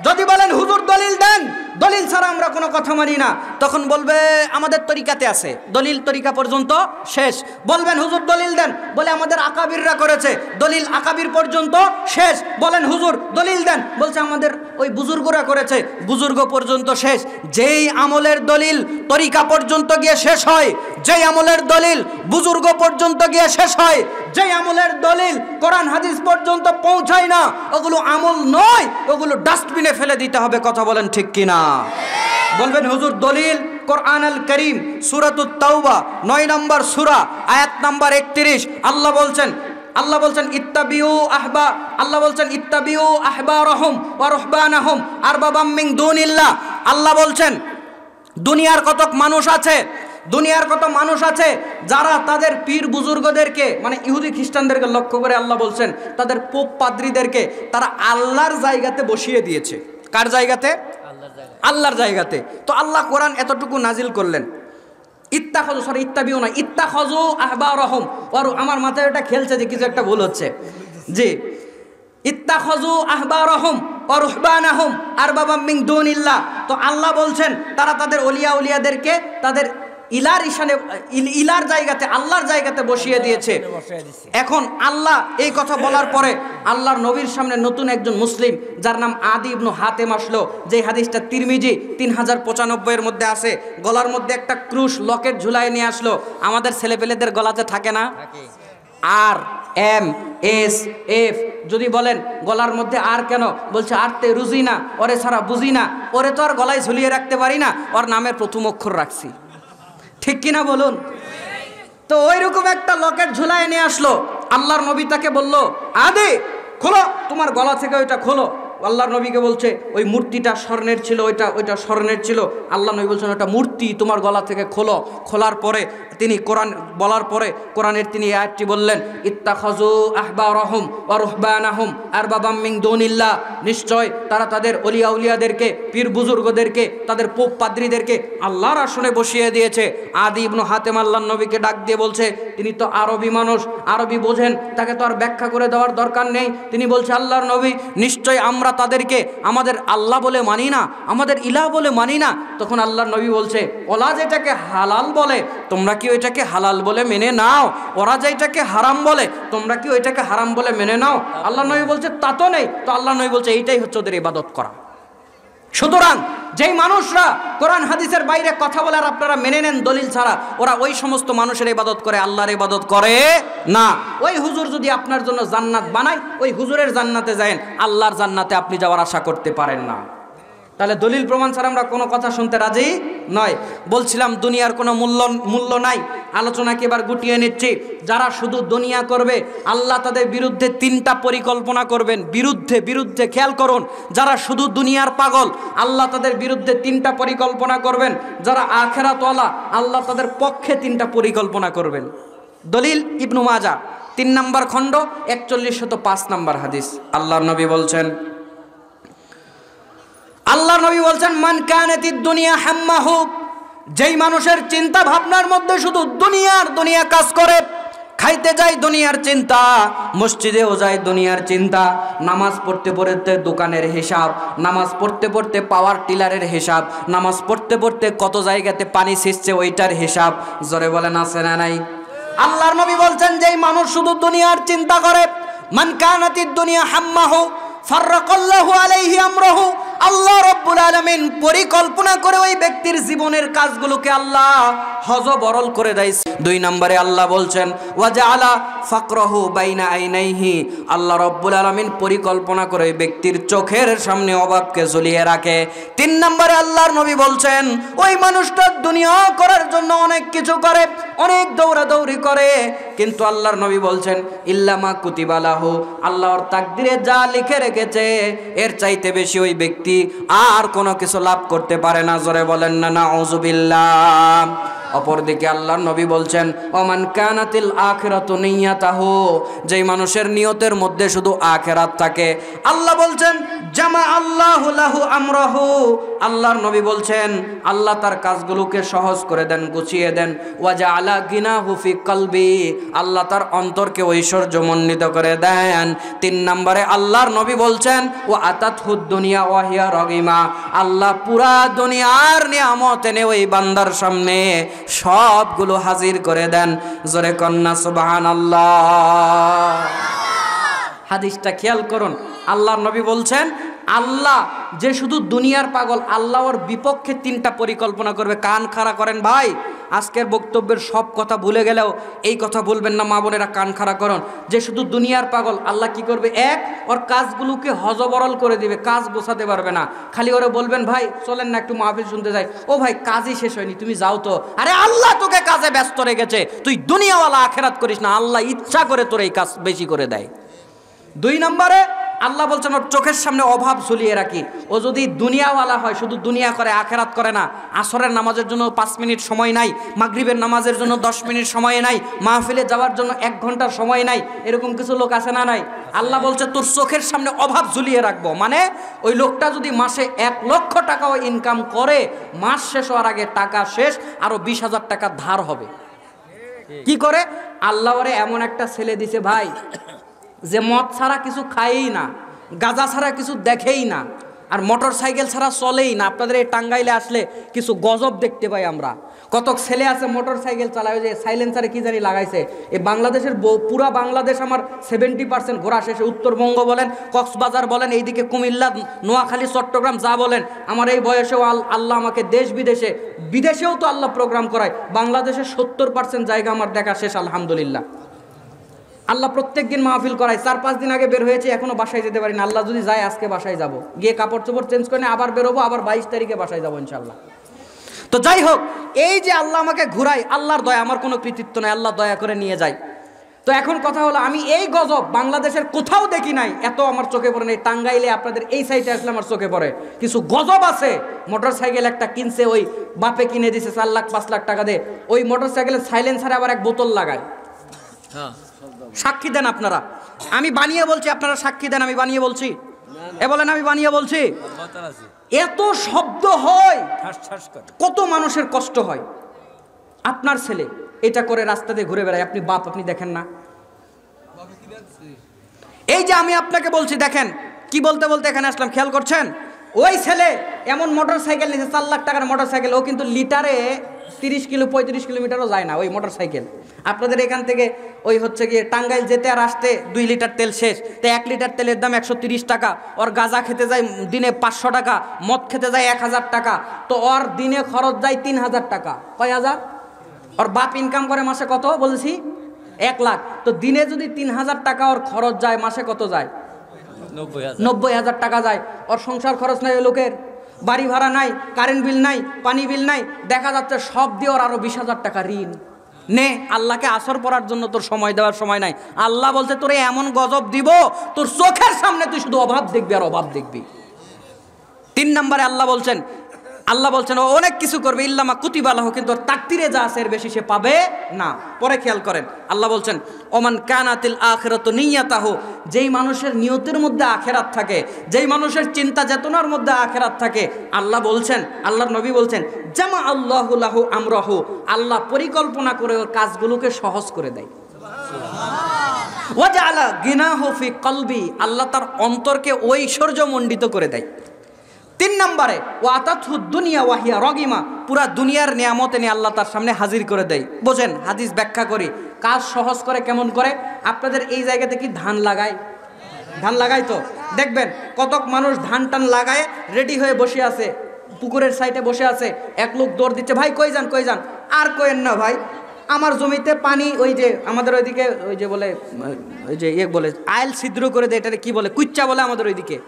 যদি বলেন হুজুর দলিল দেন, দলিল ছাড়া আমরা কোনো কথা মানি না, তখন বলবে আমাদের তরিকাতে আছে, দলিল তরিকা পর্যন্ত শেষ। বলবেন হুজুর দলিল দেন, বলে আমাদের আকাবিররা করেছে, দলিল আকাবির পর্যন্ত শেষ। বলেন হুজুর দলিল দেন, বলছে আমাদের ওই বুজুর্গরা করেছে, বুজুর্গ পর্যন্ত শেষ। যেই আমলের দলিল তরিকা পর্যন্ত গিয়ে শেষ হয়, যেই আমলের দলিল বুজুর্গ পর্যন্ত গিয়ে শেষ হয়, যেই আমলের দলিল কোরআন হাদিস পর্যন্ত পৌঁছায় না, ওগুলো আমল নয়, ওগুলো ডাস্টবিনে ফেলে দিতে হবে। কথা বলেন ঠিক কিনা? বলবেন হুজুর দলিল কোরআন আল করিম সূরাতুত তাওবা 9 নম্বর সূরা আয়াত নাম্বার 31 আল্লাহ বলছেন ইত্তাবিউ আহবারহুম ওয়া রুহবানাহুম আরবাবাম মিন দুনিল্লাহ। আল্লাহ বলছেন দুনিয়ার কত মানুষ আছে যারা তাদের পীর বুজুর্গদেরকে মানে ইহুদি খ্রিস্টানদেরকে লক্ষ্য করে আল্লাহ বলছেন তাদের পোপ পাদ্রীদেরকে তারা আল্লাহর জায়গাতে বসিয়ে দিয়েছে। কার জায়গাতে? আল্লাহর জায়গাতে। তো আল্লাহ কোরআন এতটুকু নাজিল করলেন, ইত্তাখাযু আহবারহুম, আর আমার মাথায় এটা খেলছে যে কিছু একটা ভুল হচ্ছে, জি ইত্তাখাযু আহবারহুম ওয়া রুহবানাহুম আরবাবাম মিন দুনিল্লাহ। তো আল্লাহ বলছেন তারা তাদের উলিয়াদেরকে তাদের ইলার জায়গাতে আল্লাহর জায়গাতে বসিয়ে দিয়েছে। এখন আল্লাহ এই কথা বলার পরে আল্লাহর নবীর সামনে নতুন একজন মুসলিম যার নাম আদি ইবনু হাতেম আসলো, যে হাদিসটা তিরমিজি 3095 এর মধ্যে আছে। গলার মধ্যে একটা ক্রুশ লকেট ঝুলায় নিয়ে আসলো। আমাদের ছেলেপেলেদের গলাতে থাকে না আর এম এস এফ, যদি বলেন গলার মধ্যে আর কেন, বলছে আর তে রুজি না, ওরে ছাড়া বুঝি না, ওরে তো আর গলায় ঝুলিয়ে রাখতে পারি না, ওর নামের প্রথম অক্ষর রাখছি। ঠিক কিনা বলুন? তো ওই রকম একটা লকেট ঝুলায় নিয়ে আসলো। আল্লাহর নবী তাকে বলল আদে খোলো, তোমার গলা থেকে ওইটা খোলো। আল্লাহর নবীকে বলছে ওই মূর্তিটা স্বর্ণের ছিল, ওইটা স্বর্ণের ছিল। আল্লাহ নবী বলছেন ওটা মূর্তি, তোমার গলা থেকে খোলো। খোলার পরে তিনি কোরআন বলার পরে কোরআনের তিনি আয়াতটি বললেন ইত্তাখাযু আহবারহুম ওয়া রুহবানাহুম আরবাবাম মিন দুনিল্লাহ। নিশ্চয় তারা তাদের উলিয়াদেরকে পীর বুজুর্গদেরকে তাদের পোপ পাদ্রীদেরকে আল্লাহর আসনে বসিয়ে দিয়েছে। আদি ইবনু হাতেম আল্লাহর নবীকে ডাক দিয়ে বলছে, তিনি তো আরবি মানুষ, আরবি বোঝেন, তাকে তো আর ব্যাখ্যা করে দেওয়ার দরকার নেই। তিনি বলছে আল্লাহর নবী নিশ্চয় আমরা তাদেরকে আমাদের আল্লাহ বলে মানি না, আমাদের ইলাহ বলে মানি না। তখন আল্লাহর নবী বলছে ওলা যেটাকে হালাল বলে তোমরা কি ওইটাকে হালাল বলে মেনে নাও? ওরা যেটাকে হারাম বলে তোমরা কি ওইটাকে হারাম বলে মেনে নাও? আল্লাহর নবী বলছে তা তো নেই। তো আল্লাহর নবী বলছে এইটাই হচ্ছে ওদের ইবাদত করা। সুতরাং যেই মানুষরা কোরআন হাদিসের বাইরে কথা বলে আর আপনারা মেনে নেন দলিল ছাড়া, ওরা ওই সমস্ত মানুষের ইবাদত করে, আল্লাহর ইবাদত করে না। ওই হুজুর যদি আপনার জন্য জান্নাত বানায়, ওই হুজুরের জান্নাতে যায়েন, আল্লাহর জান্নাতে আপনি যাওয়ার আশা করতে পারেন না। তাহলে দলিল প্রমাণ ছাড়া আমরা কোনো কথা শুনতে রাজি নয়। বলছিলাম দুনিয়ার কোনো মূল্য নাই। আলোচনাকে এবার গুটিয়ে নিচ্ছি। যারা শুধু দুনিয়া করবে আল্লাহ তাদের বিরুদ্ধে 3টা পরিকল্পনা করবেন। বিরুদ্ধে খেয়াল করুন, যারা শুধু দুনিয়ার পাগল আল্লাহ তাদের বিরুদ্ধে 3টা পরিকল্পনা করবেন। যারা আখিরাতওয়ালা আল্লাহ তাদের পক্ষে 3টা পরিকল্পনা করবেন। দলিল ইবনু মাজাহ 3 নম্বর খণ্ড 4105 নম্বর হাদিস। আল্লাহর নবী বলছেন মান কানাতিদ দুনিয়া হাম্মাহু, যেই মানুষের চিন্তা ভাবনার মধ্যে শুধু দুনিয়া কাজ করে, খাইতে যায় দুনিয়ার চিন্তা, মসজিদেও যায় দুনিয়ার চিন্তা, নামাজ পড়তে পড়তে দোকানের হিসাব, নামাজ পড়তে পড়তে পাওয়ার টিলারের হিসাব, নামাজ পড়তে পড়তে কত জায়গাতে পানি ছিঁচছে ওইটার হিসাব। জোরে বলেন আছে না নাই? আল্লাহর নবী বলছেন যেই মানুষ শুধু দুনিয়ার চিন্তা করে, মান কানাতিদ দুনিয়া হাম্মাহু ফাররাকাল্লাহু আলাইহি আমরাহু, আল্লাহ রাব্বুল আলামিন পরিকল্পনা করে ওই ব্যক্তির জীবনের কাজগুলোকে আল্লাহ হযবরল করে দেয়। 2 নম্বরে আল্লাহ বলছেন ওয়াজআলা ফাকরাহু বাইনা আইনাইহি, আল্লাহ রাব্বুল আলামিন পরিকল্পনা করে ওই ব্যক্তির চোখের সামনে অভাবকে ঝুলিয়ে রাখে। 3 নম্বরে আল্লাহর নবী বলছেন ওই মানুষটা দুনিয়া করার জন্য অনেক কিছু করে, অনেক দৌড়াদৌড়ি করে, কিন্তু আল্লাহর নবী বলছেন ইল্লামা কুতিবা লাহু, আল্লাহর তাকদিরে যা লিখে রেখেছে এর চাইতে বেশি ওই ব্যক্তি আর কোনো কিছু লাভ করতে পারে না। জোরে বলেন না নাউযুবিল্লাহ। অপরদিকে আল্লাহর নবী বলছেন ওমান কানাতিল আখিরাতু নিয়াতাহু, যেই মানুষের নিয়তের মধ্যে শুধু আখিরাত থাকে, আল্লাহ বলছেন জামা আল্লাহু লাহু আমরাহু, আল্লাহর নবী বলছেন আল্লাহ তার কাজগুলোকে সহজ করে দেন, গুছিয়ে দেন। ওয়াজআলা গিনাহু ফি কলবি, আল্লাহ তার অন্তরকে ঐশ্বর্যমণ্ডিত করে দেন। 3 নম্বরে আল্লাহর নবী বলছেন ও আতাতহুদ দুনিয়া ওয়া হিয়া রাগিমা, আল্লাহ পুরা দুনিয়ার নিয়ামত এনে ওই বান্দার সামনে সবগুলো হাজির করে দেন। জোরে কন্না সুবহানাল্লাহ। হাদিসটা খেয়াল করুন, আল্লাহর নবী বলছেন আল্লাহ যে শুধু দুনিয়ার পাগল, আল্লাহ ওর বিপক্ষে 3টা পরিকল্পনা করবে। কান খাড়া করেন ভাই, আজকের বক্তব্যের সব কথা ভুলে গেলেও এই কথা বলবেন না মা বোনেরা, কান খাড়া করুন, যে শুধু দুনিয়ার পাগল। আল্লাহ কি করবে? এক, ওর কাজগুলোকে হজবরল করে দিবে, কাজ গোছাতে পারবে না। খালি ওরে বলবেন ভাই চলেন না একটু মাহফিল শুনতে যাই, ও ভাই কাজই শেষ হয়নি তুমি যাও তো। আরে আল্লাহ তোকে কাজে ব্যস্ত রেখেছে, তুই দুনিয়াওয়ালা আখেরাত করিস না, আল্লাহ ইচ্ছা করে তোর এই কাজ বেশি করে দেয়। 2 নম্বরে আল্লাহ বলছেন ওর চোখের সামনে অভাব ঝুলিয়ে রাখি। ও যদি দুনিয়াওয়ালা হয়, শুধু দুনিয়া করে আখেরাত করে না, আসরের নামাজের জন্য 5 মিনিট সময় নাই, মাগরিবের নামাজের জন্য 10 মিনিট সময় নাই, মাহফিলে যাওয়ার জন্য 1 ঘন্টার সময় নাই, এরকম কিছু লোক আছে না নাই? আল্লাহ বলছে তোর চোখের সামনে অভাব ঝুলিয়ে রাখবো। মানে ওই লোকটা যদি মাসে 1 লক্ষ টাকাও ইনকাম করে, মাস শেষ হওয়ার আগে টাকা শেষ, আরো 20,000 টাকা ধার হবে। কি করে? আল্লাহ ওরে এমন একটা ছেলে দিছে ভাই, যে মদ ছাড়া কিছু খায়ই না, গাঁজা ছাড়া কিছু দেখেই না, আর মোটর সাইকেল ছাড়া চলেই না। আপনাদের এই টাঙ্গাইলে আসলে কিছু গজব দেখতে পাই আমরা। কত ছেলে আছে মোটর সাইকেল চালায়, যে সাইলেন্সারে কি জানি লাগাইছে। এই বাংলাদেশের পুরা বাংলাদেশ আমার 70% ঘোরা শেষে, উত্তরবঙ্গ বলেন, কক্সবাজার বলেন, এইদিকে কুমিল্লা, নোয়াখালী, চট্টগ্রাম যা বলেন, আমার এই বয়সেও আল্লাহ আমাকে দেশ বিদেশেও তো আল্লাহ প্রোগ্রাম করায়। বাংলাদেশের 70% জায়গা আমার দেখা শেষ আলহামদুলিল্লাহ। আল্লাহ প্রত্যেক দিন মাহফিল করায়। 4-5 দিন আগে বের হয়েছে, এখনো বাসায় যেতে পারি না। আল্লাহ যদি যায় আজকে বাসায় যাব, গিয়ে কাপড় চোপড় চেঞ্জ করে আবার বেরোবো, আবার 22 তারিখে বাসায় যাবো ইনশাল্লাহ। তো যাই হোক, এই যে আল্লাহ আমাকে ঘুরায়, আল্লাহর দয়া, আমার কোনো কৃতিত্ব নাই, আল্লাহ দয়া করে নিয়ে যায়। তো এখন কথা হলো, আমি এই গজব বাংলাদেশের কোথাও দেখি নাই, এত আমার চোখে পড়ে নাই। টাঙ্গাইলে আপনাদের এই সাইডে আসলে আমার চোখে পড়ে কিছু গজব আছে। মোটর সাইকেল একটা কিনছে, ওই বাপে কিনে দিছে 4 লাখ 5 লাখ টাকা দিয়ে, ওই মোটর সাইকেলের সাইলেন্সারে আবার 1 বোতল লাগায়। সাক্ষী দেন আপনারা, আমি বানিয়ে বলছি, আপনারা সাক্ষী দেন, আমি বানিয়ে বলছি। এ বলেন আমি বানিয়ে বলছি। এত শব্দ হয়, কত মানুষের কষ্ট হয়। আপনার ছেলে এটা করে রাস্তা দিয়ে ঘুরে বেড়ায়, আপনি বাপ, আপনি দেখেন না? এই যে আমি আপনাকে বলছি, দেখেন কি বলতে বলতে এখানে আসলাম, খেয়াল করছেন? ওই ছেলে এমন মোটর সাইকেল নিয়েছে, 4 লাখ টাকার মোটর সাইকেল, ও কিন্তু লিটারে 30 কিলো 35 কিলোমিটারও যায় না ওই মোটর সাইকেল। আপনাদের এখান থেকে ওই হচ্ছে গিয়ে টাঙ্গাইল যেতে আর আসতে 2 লিটার তেল শেষ, তো 1 লিটার তেলের দাম 130 টাকা। ওর গাঁজা খেতে যায় দিনে 500 টাকা, মদ খেতে যায় 1000 টাকা, তো ওর দিনে খরচ যায় 3000 টাকা। কয় হাজার? ওর বাপ ইনকাম করে মাসে কত বলেছি? 1 লাখ। তো দিনে যদি 3000 টাকা ওর খরচ যায়, মাসে কত যায়? 90,000 টাকা যায়। ওর সংসার খরচ নাই, ওই লোকের বাড়ি ভাড়া নাই, কারেন্ট বিল নাই, পানি বিল নাই, দেখা যাচ্ছে সব দিয়ে ওর আরো 20,000 টাকা ঋণ। নে আল্লাহকে আসর পড়ার জন্য তোর সময় দেওয়ার সময় নাই। আল্লাহ বলছে তোরে এমন গজব দিব, তোর চোখের সামনে তুই শুধু অভাব দেখবি আর অভাব দেখবি। 3 নম্বরে আল্লাহ বলছেন ও অনেক কিছু করবে, ইল্লামা কুতিবা লাহু, কিন্তু তাকদিরে যা আছে এর বেশি সে পাবে না। পরে খেয়াল করেন, আল্লাহ বলছেন ওমান কানাতিল আখিরাতু নিয়াতাহু, যেই মানুষের নিয়তের মধ্যে আখিরাত থাকে, যেই মানুষের চিন্তা চেতনার মধ্যে আখিরাত থাকে, আল্লাহ বলছেন, আল্লাহর নবী বলছেন, জামা আল্লাহু লাহু আমরাহু, আল্লাহ পরিকল্পনা করে ওর কাজগুলোকে সহজ করে দেয়। ওয়া জাআলা গিনাহু ফি কলবি, আল্লাহ তার অন্তরকে ঐশ্বর্যমণ্ডিত করে দেয়। 3 নম্বরে ওয়াতাতহু দুনিয়া ওয়াহিয়া রগিমা, পুরা দুনিয়ার নিয়ামত এনে আল্লাহ তার সামনে হাজির করে দেয়। বোঝেন, হাদিস ব্যাখ্যা করি, কাজ সহজ করে কেমন করে। আপনাদের এই জায়গাতে কি ধান লাগায়? ধান লাগায় তো দেখবেন কতক মানুষ ধান টান লাগায় রেডি হয়ে বসে আছে, পুকুরের সাইডে বসে আছে। এক লোক দৌড় দিচ্ছে, ভাই কই যান কই যান? আর কইেন না ভাই, আমার জমিতে পানি, ওই যে আমাদের ওইদিকে ওই যে বলে, ওই যে বলে আইল ছিদ্র করে দেয়, এটাকে কি বলে, কুচ্চা বলে আমাদের ওইদিকে।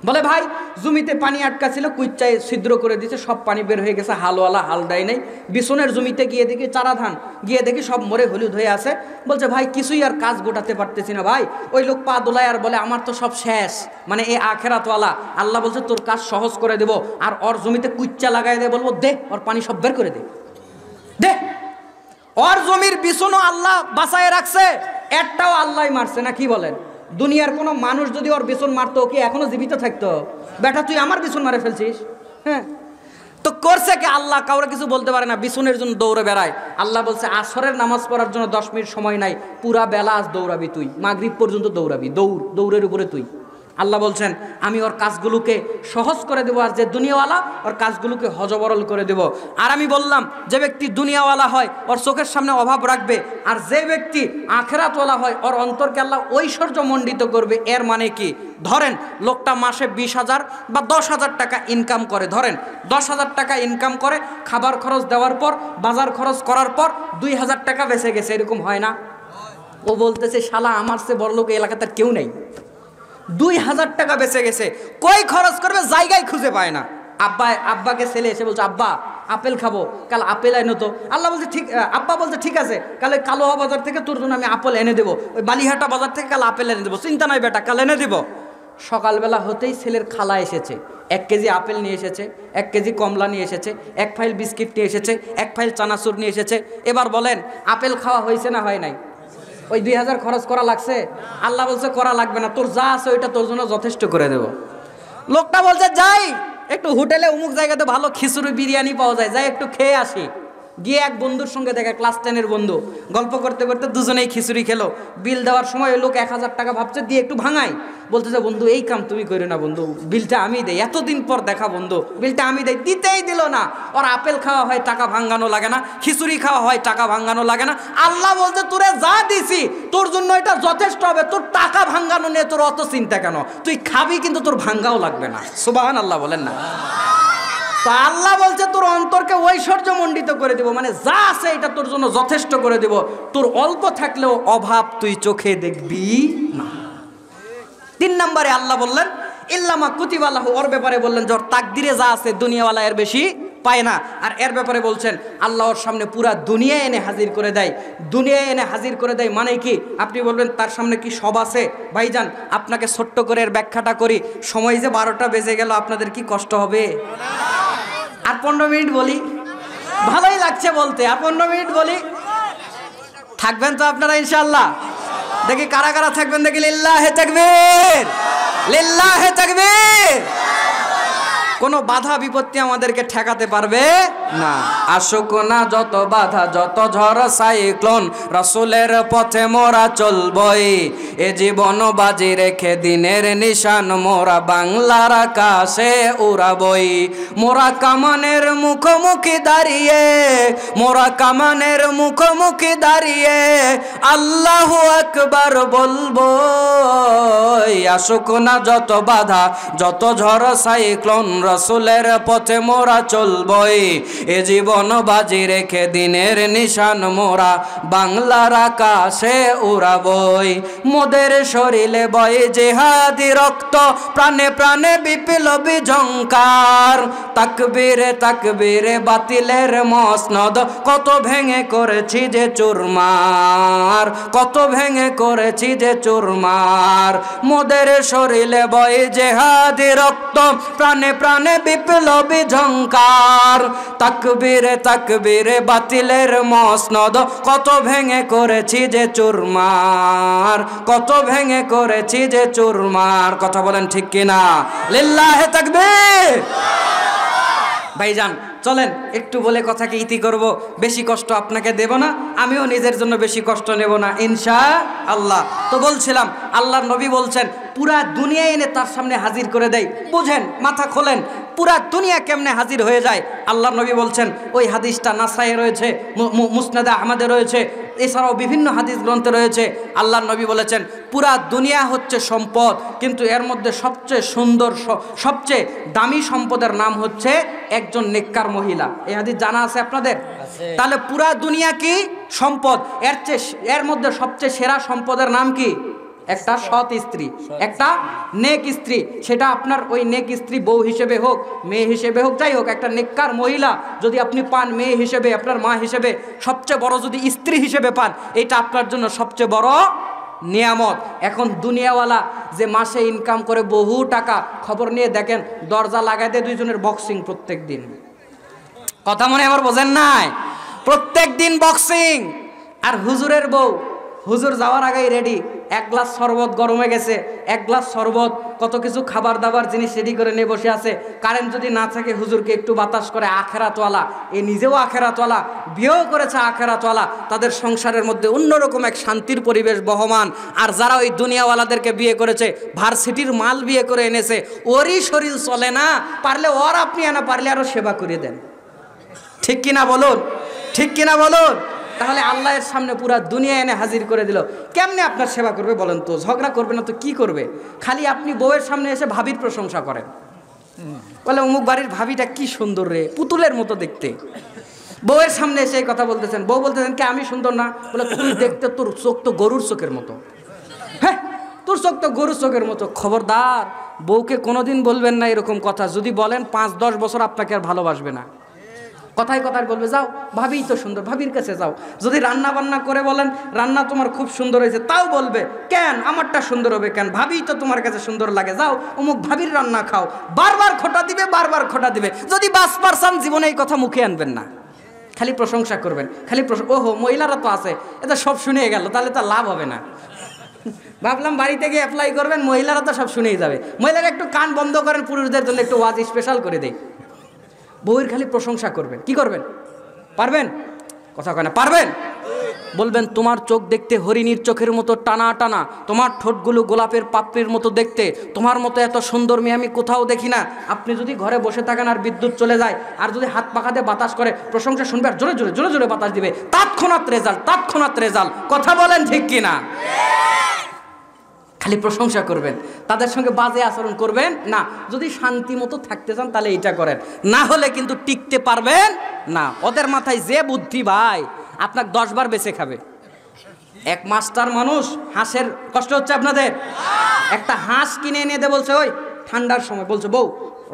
বলে ভাই জমিতে পানি আটকা ছিল, কুচ্চায় ছিদ্র করে দিয়েছে, সব পানি বের হয়ে গেছে, হালওয়ালা হাল দেয় নাই। বিছনের জমিতে গিয়ে দেখি চারা ধান, গিয়ে দেখি সব মরে হলুদ হয়ে আছে। বলছে ভাই কিছুই আর কাজ গোটাতে পারতেছি না ভাই। ওই লোক পা দোলায় আর বলে আমার তো সব শেষ, মানে এই আখেরাতওয়ালা। আল্লাহ বলছে তোর কাজ সহজ করে দেবো, আর ওর জমিতে কুচ্চা লাগাই দেয়, বলবো দে ওর পানি সব বের করে দে। ওর জমির বিছনও আল্লাহ বাঁচায় রাখছে, একটাও আল্লাহ মারছে না। কি বলেন? দুনিয়ার কোনো মানুষ যদি ওর বিছন মারতো, কি এখনো জীবিত থাকতো? বেটা তুই আমার বিছন মারে ফেলছিস। হ্যাঁ, তো করছে কি আল্লাহ? কাউরে কিছু বলতে পারে না, বিছনের জন্য দৌড়ে বেড়ায়। আল্লাহ বলছে আসরের নামাজ পড়ার জন্য 10 মিনিট সময় নাই, পুরা বেলা আজ দৌড়াবি তুই, মাগরিব পর্যন্ত দৌড়াবি, দৌড়ের উপরে তুই। আল্লাহ বলছেন আমি ওর কাজগুলোকে সহজ করে দেবো, আর যে দুনিয়াওয়ালা ওর কাজগুলোকে হজবরল করে দেব। আর আমি বললাম যে ব্যক্তি দুনিয়াওয়ালা হয় ওর চোখের সামনে অভাব রাখবে, আর যে ব্যক্তি আখেরাতওয়ালা হয় ওর অন্তরকে আল্লাহ ঐশ্বর্যমণ্ডিত করবে। এর মানে কি? ধরেন লোকটা মাসে 20,000 বা 10,000 টাকা ইনকাম করে, ধরেন 10,000 টাকা ইনকাম করে, খাবার খরচ দেওয়ার পর বাজার খরচ করার পর 2,000 টাকা বেঁচে গেছে, এরকম হয় না? ও বলতেছে শালা আমার চেয়ে বড় লোক এলাকাতে কেউ নেই, 2,000 টাকা বেঁচে গেছে, কই খরচ করবে জায়গায় খুঁজে পায় না। আব্বাকে ছেলে এসে বলছে আব্বা আপেল খাবো, কাল আপেল এনে তো। আল্লাহ বলছে ঠিক, আব্বা বলছে ঠিক আছে, কাল ওই কালোয়া বাজার থেকে তোর জন্য আমি আপেল এনে দেবো, ওই বালিহাটা বাজার থেকে কাল আপেল এনে দেবো, চিন্তা নাই বেটা, কাল এনে দেবো। সকালবেলা হতেই ছেলের খালা এসেছে, 1 কেজি আপেল নিয়ে এসেছে, 1 কেজি কমলা নিয়ে এসেছে, 1 ফাইল বিস্কিট নিয়ে এসেছে, 1 ফাইল চানাচুর নিয়ে এসেছে। এবার বলেন আপেল খাওয়া হয়েছে না হয় নাই? ওই 2,000 খরচ করা লাগছে? আল্লাহ বলছে করা লাগবে না, তোর যা আছে ওইটা তোর জন্য যথেষ্ট করে দেব। লোকটা বলছে যাই একটু হোটেলে অমুক জায়গাতে ভালো খিচুড়ি বিরিয়ানি পাওয়া যায়, যাই একটু খেয়ে আসি। গিয়ে এক বন্ধুর সঙ্গে দেখা, ক্লাস 10-এর বন্ধু, গল্প করতে করতে দুজনেই খিচুড়ি খেলো। বিল দেওয়ার সময় ওই লোক 1,000 টাকা ভাবছে দিয়ে একটু ভাঙাই, বলতেছে বন্ধু এই কাম তুমি করো না বন্ধু, বিলটা আমি দেই, এতদিন পর দেখা বন্ধু, বিলটা আমি দেই। দিতেই দিল না। ওর আপেল খাওয়া হয় টাকা ভাঙানো লাগে না, খিচুড়ি খাওয়া হয় টাকা ভাঙানো লাগে না। আল্লাহ বলছে তোরে যা দিছি তোর জন্য এটা যথেষ্ট হবে, তোর টাকা ভাঙানো নিয়ে তোর অত চিন্তা কেন, তুই খাবি কিন্তু তোর ভাঙ্গাও লাগবে না। সুবহানাল্লাহ বলেন না? তো আল্লাহ বলছে তোর অন্তরকে ঐশ্বর্যমণ্ডিত করে দেব, মানে যা আছে এটা তোর জন্য যথেষ্ট করে দেব, তোর অল্প থাকলেও অভাব তুই চোখে দেখবি না। 3 নম্বরে আল্লাহ বললেন ইল্লামা কুতিবালাহু, ওর ব্যাপারে বললেন যে ওর তাকদিরে যা আছে দুনিয়াওয়ালা এর বেশি পায় না। আর এর ব্যাপারে বলছেন আল্লাহ ওর সামনে পুরা দুনিয়া এনে হাজির করে দেয়। দুনিয়া এনে হাজির করে দেয় মানে কি? আপনি বলবেন তার সামনে কি সব আছে? ভাইজান আপনাকে ছোট্ট করে এর ব্যাখ্যাটা করি। সময় যে 12টা বেজে গেল, আপনাদের কি কষ্ট হবে? আর 15 মিনিট বলি, ভালোই লাগছে বলতে, আর 15 মিনিট বলি। থাকবেন তো আপনারা ইনশাআল্লাহ? দেখি কারা কারা থাকবেন, দেখি লিল্লাহে তাকবীর, লিল্লাহে তাকবীর। কোনো বাধা বিপত্তি আমাদেরকে ঠেকাতে পারবে না। আসুক না যত বাধা, যত ঝড় সাইক্লোন, রাসূলের পথে মোরা চলবই। এ জীবন বাজি রেখে দিনের নিশান মোরা বাংলার আকাশে উড়াবই। মোরা কামানের মুখোমুখি দাঁড়িয়ে, মোরা কামানের মুখোমুখি দাঁড়িয়ে আল্লাহু আকবার বলবো। আসুক না যত বাধা, যত ঝড় সাইক্লোন, রাসূলের পথে মোরা চলবই। এ জীবন বাজি রেখে দিনের নিশান মোরা বাংলার আকাশে উড়াবই। মোদের শরীরে বয়ে জিহাদি রক্ত, প্রাণে প্রাণে বিপ্লবী ঝংকার। তাকবীরে তাকবীরে বাতিলের মসনদ, কত ভেঙে করেছি যে চুরমার, কত ভেঙে করেছি যে চুরমার। মোদের শরীরে বয়ে জিহাদি রক্ত, প্রাণে প্রাণে বিপ্লবী ঝংকার। তাকবীরে তাকবীরে বাতিলের মসনদ, কত ভেঙে করেছি যে চুরমার, কত ভেঙে করেছি যে চুরমার। কথা বলেন ঠিক কিনা? লিল্লাহে তাকবীর। ভাইজান চলেন একটু বলে কথাকে ইতি করব, বেশি কষ্ট আপনাকে দেব না, আমিও নিজের জন্য বেশি কষ্ট নেব না ইনশাআল্লাহ। তো বলছিলাম আল্লাহর নবী বলছেন পুরা দুনিয়া এনে তার সামনে হাজির করে দেয়। বুঝেন, মাথা খোলেন, পুরা দুনিয়া কেমনে হাজির হয়ে যায়। আল্লাহর নবী বলছেন, ওই হাদিসটা নাসায়ে রয়েছে, মুসনাদে আহমদে রয়েছে, এছাড়াও বিভিন্ন হাদিস গ্রন্থে রয়েছে। আল্লাহর নবী বলেছেন পুরা দুনিয়া হচ্ছে সম্পদ, কিন্তু এর মধ্যে সবচেয়ে সুন্দর, সবচেয়ে দামি সম্পদের নাম হচ্ছে একজন নেককার মহিলা। এই হাদিস জানা আছে আপনাদের? তাহলে পুরা দুনিয়া কি সম্পদ, এর মধ্যে সবচেয়ে সেরা সম্পদের নাম কি? একটা সৎ স্ত্রী, একটা নেক স্ত্রী। সেটা আপনার ওই নেক স্ত্রী বউ হিসেবে হোক, মেয়ে হিসেবে হোক, যাই হোক, একটা নেককার মহিলা যদি আপনি পান মেয়ে হিসেবে, আপনার মা হিসেবে, সবচেয়ে বড় যদি স্ত্রী হিসেবে পান, এটা আপনার জন্য সবচেয়ে বড় নিয়ামত। এখন দুনিয়াওয়ালা যে মাসে ইনকাম করে বহু টাকা, খবর নিয়ে দেখেন দরজা লাগাই দেয় দুইজনের বক্সিং প্রত্যেক দিন। কথা মনে আমার বোঝেন নাই? প্রত্যেক দিন বক্সিং। আর হুজুরের বউ, হুজুর যাওয়ার আগেই রেডি, এক গ্লাস শরবত গরমে গেছে, এক গ্লাস শরবত, কত কিছু খাবার দাবার জিনিস রেডি করে নিয়ে বসে আছে। কারেন্ট যদি না থাকে হুজুরকে একটু বাতাস করে। আখেরাতওয়ালা, এ নিজেও আখেরাতওয়ালা, বিয়েও করেছে আখেরাতওয়ালা, তাদের সংসারের মধ্যে অন্যরকম এক শান্তির পরিবেশ বহমান। আর যারা ওই দুনিয়াওয়ালাদেরকে বিয়ে করেছে, ভার্সিটির মাল বিয়ে করে এনেছে, ওরই শরীর চলে না, পারলে ওর আপনি আনা, পারলে আরো সেবা করে দেন। ঠিক কিনা বলুন, ঠিক কিনা বলুন। তাহলে আল্লাহর সামনে পুরা দুনিয়া এনে হাজির করে দিল, কেমনে আপনার সেবা করবে বলেন তো? ঝগড়া করবে না তো কি করবে? খালি আপনি বউয়ের সামনে এসে ভাবির প্রশংসা করেন, বলে অমুক বাড়ির ভাবিটা কি সুন্দর রে, পুতুলের মতো দেখতে। বউয়ের সামনে এসে এই কথা বলতেছেন, বউ বলতেছেন কে আমি সুন্দর না? বলে তুই দেখতে, তোর চোখ তো গরুর চোখের মতো। হ্যাঁ, তোর চোখ তো গরুর চোখের মতো। খবরদার, বউকে কোনোদিন বলবেন না এরকম কথা। যদি বলেন 5-10 বছর আপনাকে আর ভালোবাসবে না। কথায় কথায় বলবে যাও ভাবিই তো সুন্দর, ভাবির কাছে যাও। যদি রান্না বান্না করে বলেন রান্না তোমার খুব সুন্দর হয়েছে, তাও বলবে কেন আমারটা সুন্দর হবে কেন, ভাবিই তো তোমার কাছে সুন্দর লাগে, যাও অমুক ভাবির রান্না খাও। বারবার খোটা দিবে, বারবার খোটা দিবে। যদি 5% জীবনে এই কথা মুখে আনবেন না, খালি প্রশংসা করবেন, খালি ওহো মহিলারা তো আছে, এটা সব শুনে গেল, তাহলে তো লাভ হবে না। ভাবলাম বাড়িতে গিয়ে অ্যাপ্লাই করবেন, মহিলারা তো সব শুনেই যাবে। মহিলারা একটু কান বন্ধ করেন, পুরুষদের জন্য একটু ওয়াজ স্পেশাল করে দেয়। বউয়ের খালি প্রশংসা করবেন। কি করবেন? পারবেন? কথা কয় না, পারবেন? বলবেন তোমার চোখ দেখতে হরিণীর চোখের মতো টানা টানা, তোমার ঠোঁটগুলো গোলাপের পাপড়ির মতো দেখতে, তোমার মতো এত সুন্দর মেয়ে আমি কোথাও দেখি না। আপনি যদি ঘরে বসে থাকেন আর বিদ্যুৎ চলে যায়, আর যদি হাত পাখা দিয়ে বাতাস করে, প্রশংসা শুনবে আর জোরে জোরে জোরে জোরে বাতাস দিবে, তৎক্ষণাৎ রেজাল্ট, তৎক্ষণাৎ রেজাল্ট। কথা বলেন ঠিক কিনা? খালি প্রশংসা করবেন, তাদের সঙ্গে বাজে আচরণ করবেন না। যদি শান্তি মতো থাকতে চান তাহলে এটা করেন, না হলে কিন্তু টিকতে পারবেন না। ওদের মাথায় যে বুদ্ধি ভাই, আপনাকে 10 বার বেঁচে খাবে। এক মাস্টার মানুষ, হাঁসের কষ্ট হচ্ছে আপনাদের, একটা হাঁস কিনে এনে দে বলছে, ওই ঠান্ডার সময় বলছে বউ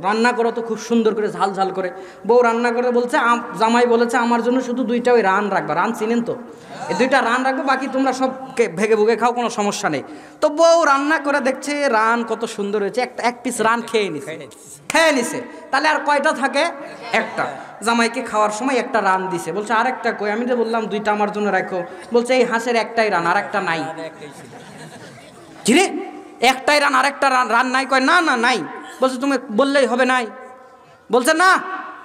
রান্না করো তো খুব সুন্দর করে ঝাল ঝাল করে। বউ রান্না করে বলছে, জামাই বলেছে আমার জন্য শুধু 2টা ওই রান রাখবা, রান চিনেন তো, এই 2টা রান রাখবো, বাকি তোমরা সব ভেগে ভুগে খাও, কোনো সমস্যা নেই। তো বউ রান্না করে দেখছে রান কত সুন্দর হয়েছে, এক পিস রান খেয়ে নিছে। তাহলে আর কয়টা থাকে? একটা। জামাইকে খাওয়ার সময় একটা রান দিছে, বলছে আরেকটা কই? আমি তো বললাম 2টা আমার জন্য রাখো। বলছে এই হাঁসের একটাই রান, আর একটা নাই। রে একটাই রান, আর একটা রান নাই? কয় না না নাই। বলছে তুমি বললেই হবে নাই। বলছে না,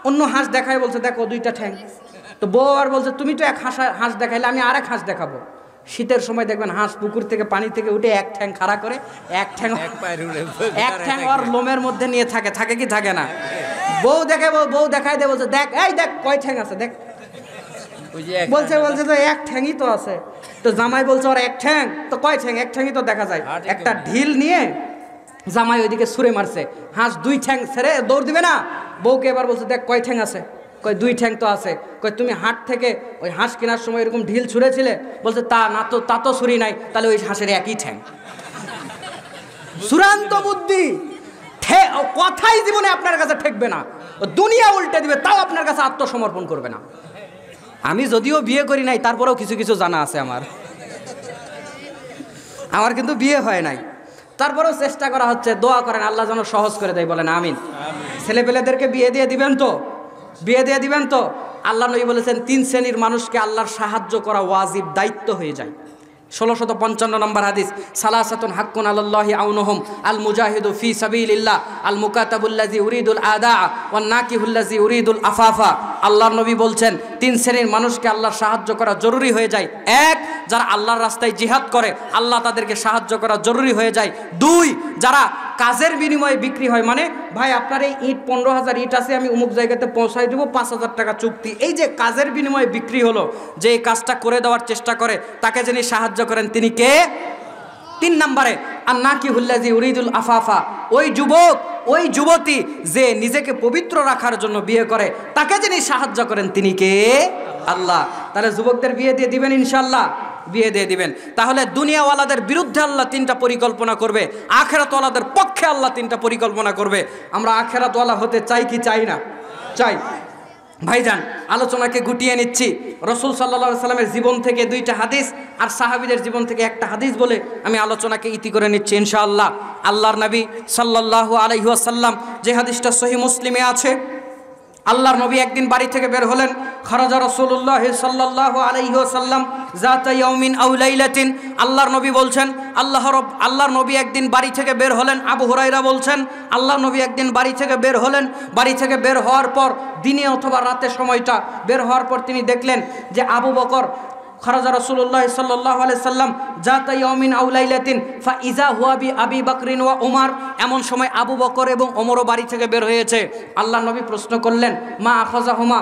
অন্য হাঁস দেখায়। বলছে দেখো 2টা ঠ্যাং। তো বউ আর বলছে তুমি তো এক হাঁস দেখাইলে, আমি আরেক হাঁস দেখাবো। শীতের সময় দেখবেন হাঁস পুকুর থেকে পানি থেকে উঠে এক ঠ্যাং খাড়া করে, এক ঠ্যাং ওর লোমের মধ্যে নিয়ে থাকে কি থাকে না? বউ দেখায় দে, বলছে দেখ এই দেখ কয় ঠ্যাং আছে দেখ। বলছে তো এক ঠ্যাংই তো আছে। তো জামাই বলছে ওর এক ঠ্যাং, তো কয় ঠ্যাং? এক ঠ্যাংই তো দেখা যায়। একটা ঢিল নিয়ে জামাই ওইদিকে ছুঁড়ে মারছে, হাঁস 2 ঠ্যাং ছেড়ে দৌড় দিবে না। বউকে এবার বলছে দেখ কয় ঠ্যাং আছে? কয় 2 ঠ্যাং তো আছে। কয় তুমি হাট থেকে ওই হাঁস কেনার সময় এরকম ঢিল ছুঁড়েছিলে? বলছে তা তো ছুরি নাই। তাহলে ওই হাঁসের একই ঠ্যাং। চূড়ান্ত বুদ্ধি, কথাই জীবনে আপনার কাছে ঠেকবে না, দুনিয়া উল্টে দিবে, তাও আপনার কাছে আত্মসমর্পণ করবে না। আমি যদিও বিয়ে করি নাই, তারপরেও কিছু কিছু জানা আছে আমার কিন্তু বিয়ে হয় নাই, তারপরেও চেষ্টা করা হচ্ছে। দোয়া করেন আল্লাহ যেন সহজ করে দেয়, বলেন আমিন। ছেলেপেলেদেরকে বিয়ে দিয়ে দিবেন তো? বিয়ে দিয়ে দিবেন তো? আল্লাহ নবী বলেছেন 3 শ্রেণীর মানুষকে আল্লাহর সাহায্য করা ওয়াজিব, দায়িত্ব হয়ে যায়। 1655 নম্বর হাদিস, সালাসাতুন হাক্কুন আলাল্লাহি আউনুহুম আল মুজাহিদু ফি সাবিলিল্লাহ আল মুকাতাবুল্লাযী ইউরিদুল আদা ওয়ান নাকিহুল্লাযী ইউরিদুল আফাফা। আল্লাহর নবী বলছেন 3 শ্রেণীর মানুষকে আল্লাহর সাহায্য করা জরুরি হয়ে যায়। 1, যারা আল্লাহর রাস্তায় জিহাদ করে, আল্লাহ তাদেরকে সাহায্য করা জরুরি হয়ে যায়। 2, যারা কাজের বিনিময়ে বিক্রি হয়, মানে ভাই আপনার এই ইট 15,000 ইট আছে, আমি অমুক জায়গাতে পৌঁছাই দেবো, 5,000 টাকা চুক্তি। এই যে কাজের বিনিময়ে বিক্রি হলো, যে এই কাজটা করে দেওয়ার চেষ্টা করে, তাকে যিনি সাহায্য করেন তিনি কে? 3 নম্বরে আন্নাকিহুল্লাযী ইউরিদুল আফাফা, ওই যুবক ওই যুবতী যে নিজেকে পবিত্র রাখার জন্য বিয়ে করে, তাকে যিনি সাহায্য করেন তিনি কে? আল্লাহ। তাহলে যুবকদের বিয়ে দিয়ে দিবেন ইনশাআল্লাহ? বিয়ে দিয়ে দিবেন। তাহলে দুনিয়াওয়ালাদের বিরুদ্ধে আল্লাহ 3টা পরিকল্পনা করবে, আখিরাতওয়ালাদের পক্ষে আল্লাহ 3টা পরিকল্পনা করবে। আমরা আখিরাতওয়ালা হতে চাই কি চাই না? চাই। ভাইজান, আলোচনাকে গুটিয়ে নিচ্ছি। রাসূল সাল্লাল্লাহু আলাইহি সাল্লামের জীবন থেকে 2টা হাদিস আর সাহাবীদের জীবন থেকে একটা হাদিস বলে আমি আলোচনাকে ইতি করে নিচ্ছি ইনশাআল্লাহ। আল্লাহর নবী সাল্লাল্লাহু আলাইহি ওয়াসাল্লাম, যে হাদিসটা সহিহ মুসলিমে আছে, আল্লাহর নবী একদিন বাড়ি থেকে বের হলেন। খারাজা রাসূলুল্লাহ সাল্লাল্লাহু আলাইহি ওয়াসাল্লাম যাতা ইয়াউমিন আও লাইলাতিন। আল্লাহর নবী বলছেন আল্লাহর নবী একদিন বাড়ি থেকে বের হলেন। আবু হুরায়রা বলছেন আল্লাহর নবী একদিন বাড়ি থেকে বের হলেন। বাড়ি থেকে বের হওয়ার পর দিনে অথবা রাতে সময়টা বের হওয়ার পর তিনি দেখলেন যে আবু বকর খারাজা রাসূলুল্লাহ সাল্লাল্লাহু আলাইহি সাল্লাম যাতা ইয়াউমিন আও লাইলাতিন ফাইজা হুয়া বি আবি বকরিন ওয়া উমর। এমন সময় আবু বকর এবং ওমরও বাড়ি থেকে বের হয়েছে। আল্লাহর নবী প্রশ্ন করলেন মা আখাযাহুমা।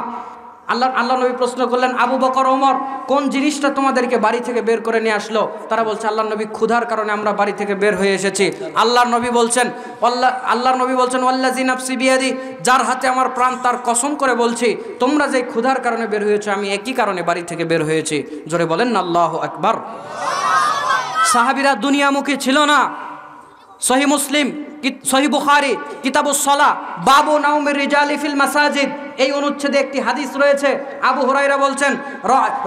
আল্লাহ নবী প্রশ্ন করলেন আবু বকর ওমর কোন জিনিসটা তোমাদেরকে বাড়ি থেকে বের করে নিয়ে আসলো? তারা বলছে আল্লাহর নবী ক্ষুধার কারণে আমরা বাড়ি থেকে বের হয়ে এসেছি। আল্লাহর নবী বলছেন ওয়াল্লাযী নাফসি বিয়াদি, যার হাতে আমার প্রাণ তার কসম করে বলছি তোমরা যে ক্ষুধার কারণে বের হয়েছো আমি একই কারণে বাড়ি থেকে বের হয়েছি। জোরে বলেন না আল্লাহু আকবার। সাহাবীরা দুনিয়ামুখী ছিল না। সহিহ মুসলিম, সহিহ বুখারী, কিতাবুস সালাহ, বাবু নাউমির রিজালি ফিল মাসাজিদ, এই অনুচ্ছেদে একটি হাদিস রয়েছে। আবু হুরায়রা বলছেন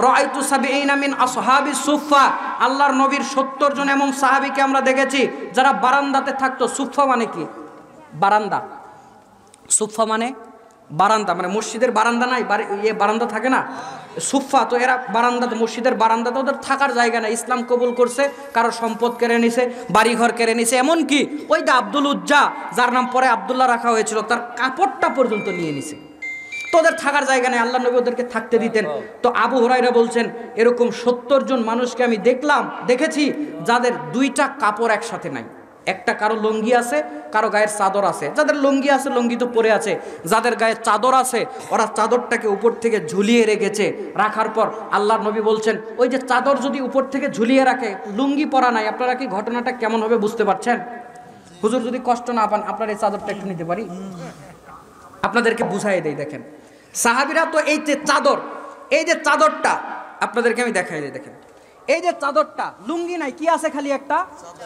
রাআইতু ৭০ মিন আসহাবিস সুফফা, আল্লাহর নবীর ৭০ জন এমন সাহাবীকে আমরা দেখেছি যারা বারান্দাতে থাকতো। সুফফা মানে কি? বারান্দা। সুফফা মানে বারান্দা, মানে মসজিদের বারান্দা নাই, বারান্দা থাকে না, সুফফা। তো এরা বারান্দাতে, মসজিদের বারান্দাতে ওদের থাকার জায়গা নাই। ইসলাম কবুল করছে, কারো সম্পদ কেড়ে নিছে, বাড়িঘর কেড়ে নিছে, এমনকি ওই যে আব্দুল উজ্জা যার নাম পরে আব্দুল্লাহ রাখা হয়েছিল তার কাপড়টা পর্যন্ত নিয়ে নিছে। তো ওদের থাকার জায়গা নেই, আল্লাহ নবী ওদেরকে থাকতে দিতেন। তো আবু হুরায়রা বলছেন এরকম ৭০ জন মানুষকে আমি দেখেছি যাদের দুইটা কাপড় একসাথে নাই। একটা কারো লুঙ্গি আছে, কারো গায়ের চাদর আছে। যাদের লুঙ্গি আছে লুঙ্গি তো পরে আছে, যাদের গায়ে চাদর আছে ওরা চাদরটাকে উপর থেকে ঝুলিয়ে রেখেছে। রাখার পর আল্লাহর নবী বলছেন ওই যে চাদর যদি উপর থেকে ঝুলিয়ে রাখে, লুঙ্গি পরা নাই, আপনারা কি ঘটনাটা কেমন হবে বুঝতে পারছেন? হুজুর যদি কষ্ট না পান আপনার এই চাদরটা একটু নিতে পারি? আপনাদেরকে বুঝাই দেই। দেখেন সাহাবীরা তো এই যে চাদর, এই যে চাদরটা আপনাদেরকে আমি দেখাই দিই। দেখেন এই যে চাদরটা, লুঙ্গি নাই, কি আছে খালি একটা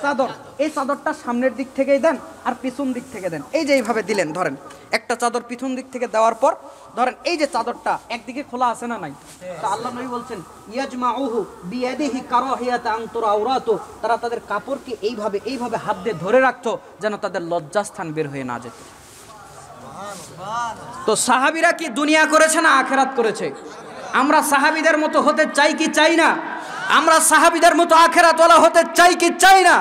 চাদর। এই চাদরটা সামনের দিক থেকেই দেন আর পিছন দিক থেকে দেন। এই যে এইভাবে দিলেন, ধরেন একটা চাদর পিছন দিক থেকে দেওয়ার পর ধরেন এই যে চাদরটা একদিকে খোলা আছে না নাই? তো আল্লাহ নবী বলছেন ইয়াজমাউহু বিয়াদিহি কারাহিয়াতা আন তুরাউরাতু, তারা তাদের কাপড়কে এইভাবে হাত দিয়ে ধরে রাখতো যেন তাদের লজ্জাস্থান বের হয়ে না যেত। তো সাহাবীরা কি দুনিয়া করেছে না আখিরাত করেছে? আমরা সাহাবীদের মতো হতে চাই কি চাই না? আমরা সাহাবীদের মতো আখিরাতওয়ালা হতে চাই কি চাই না?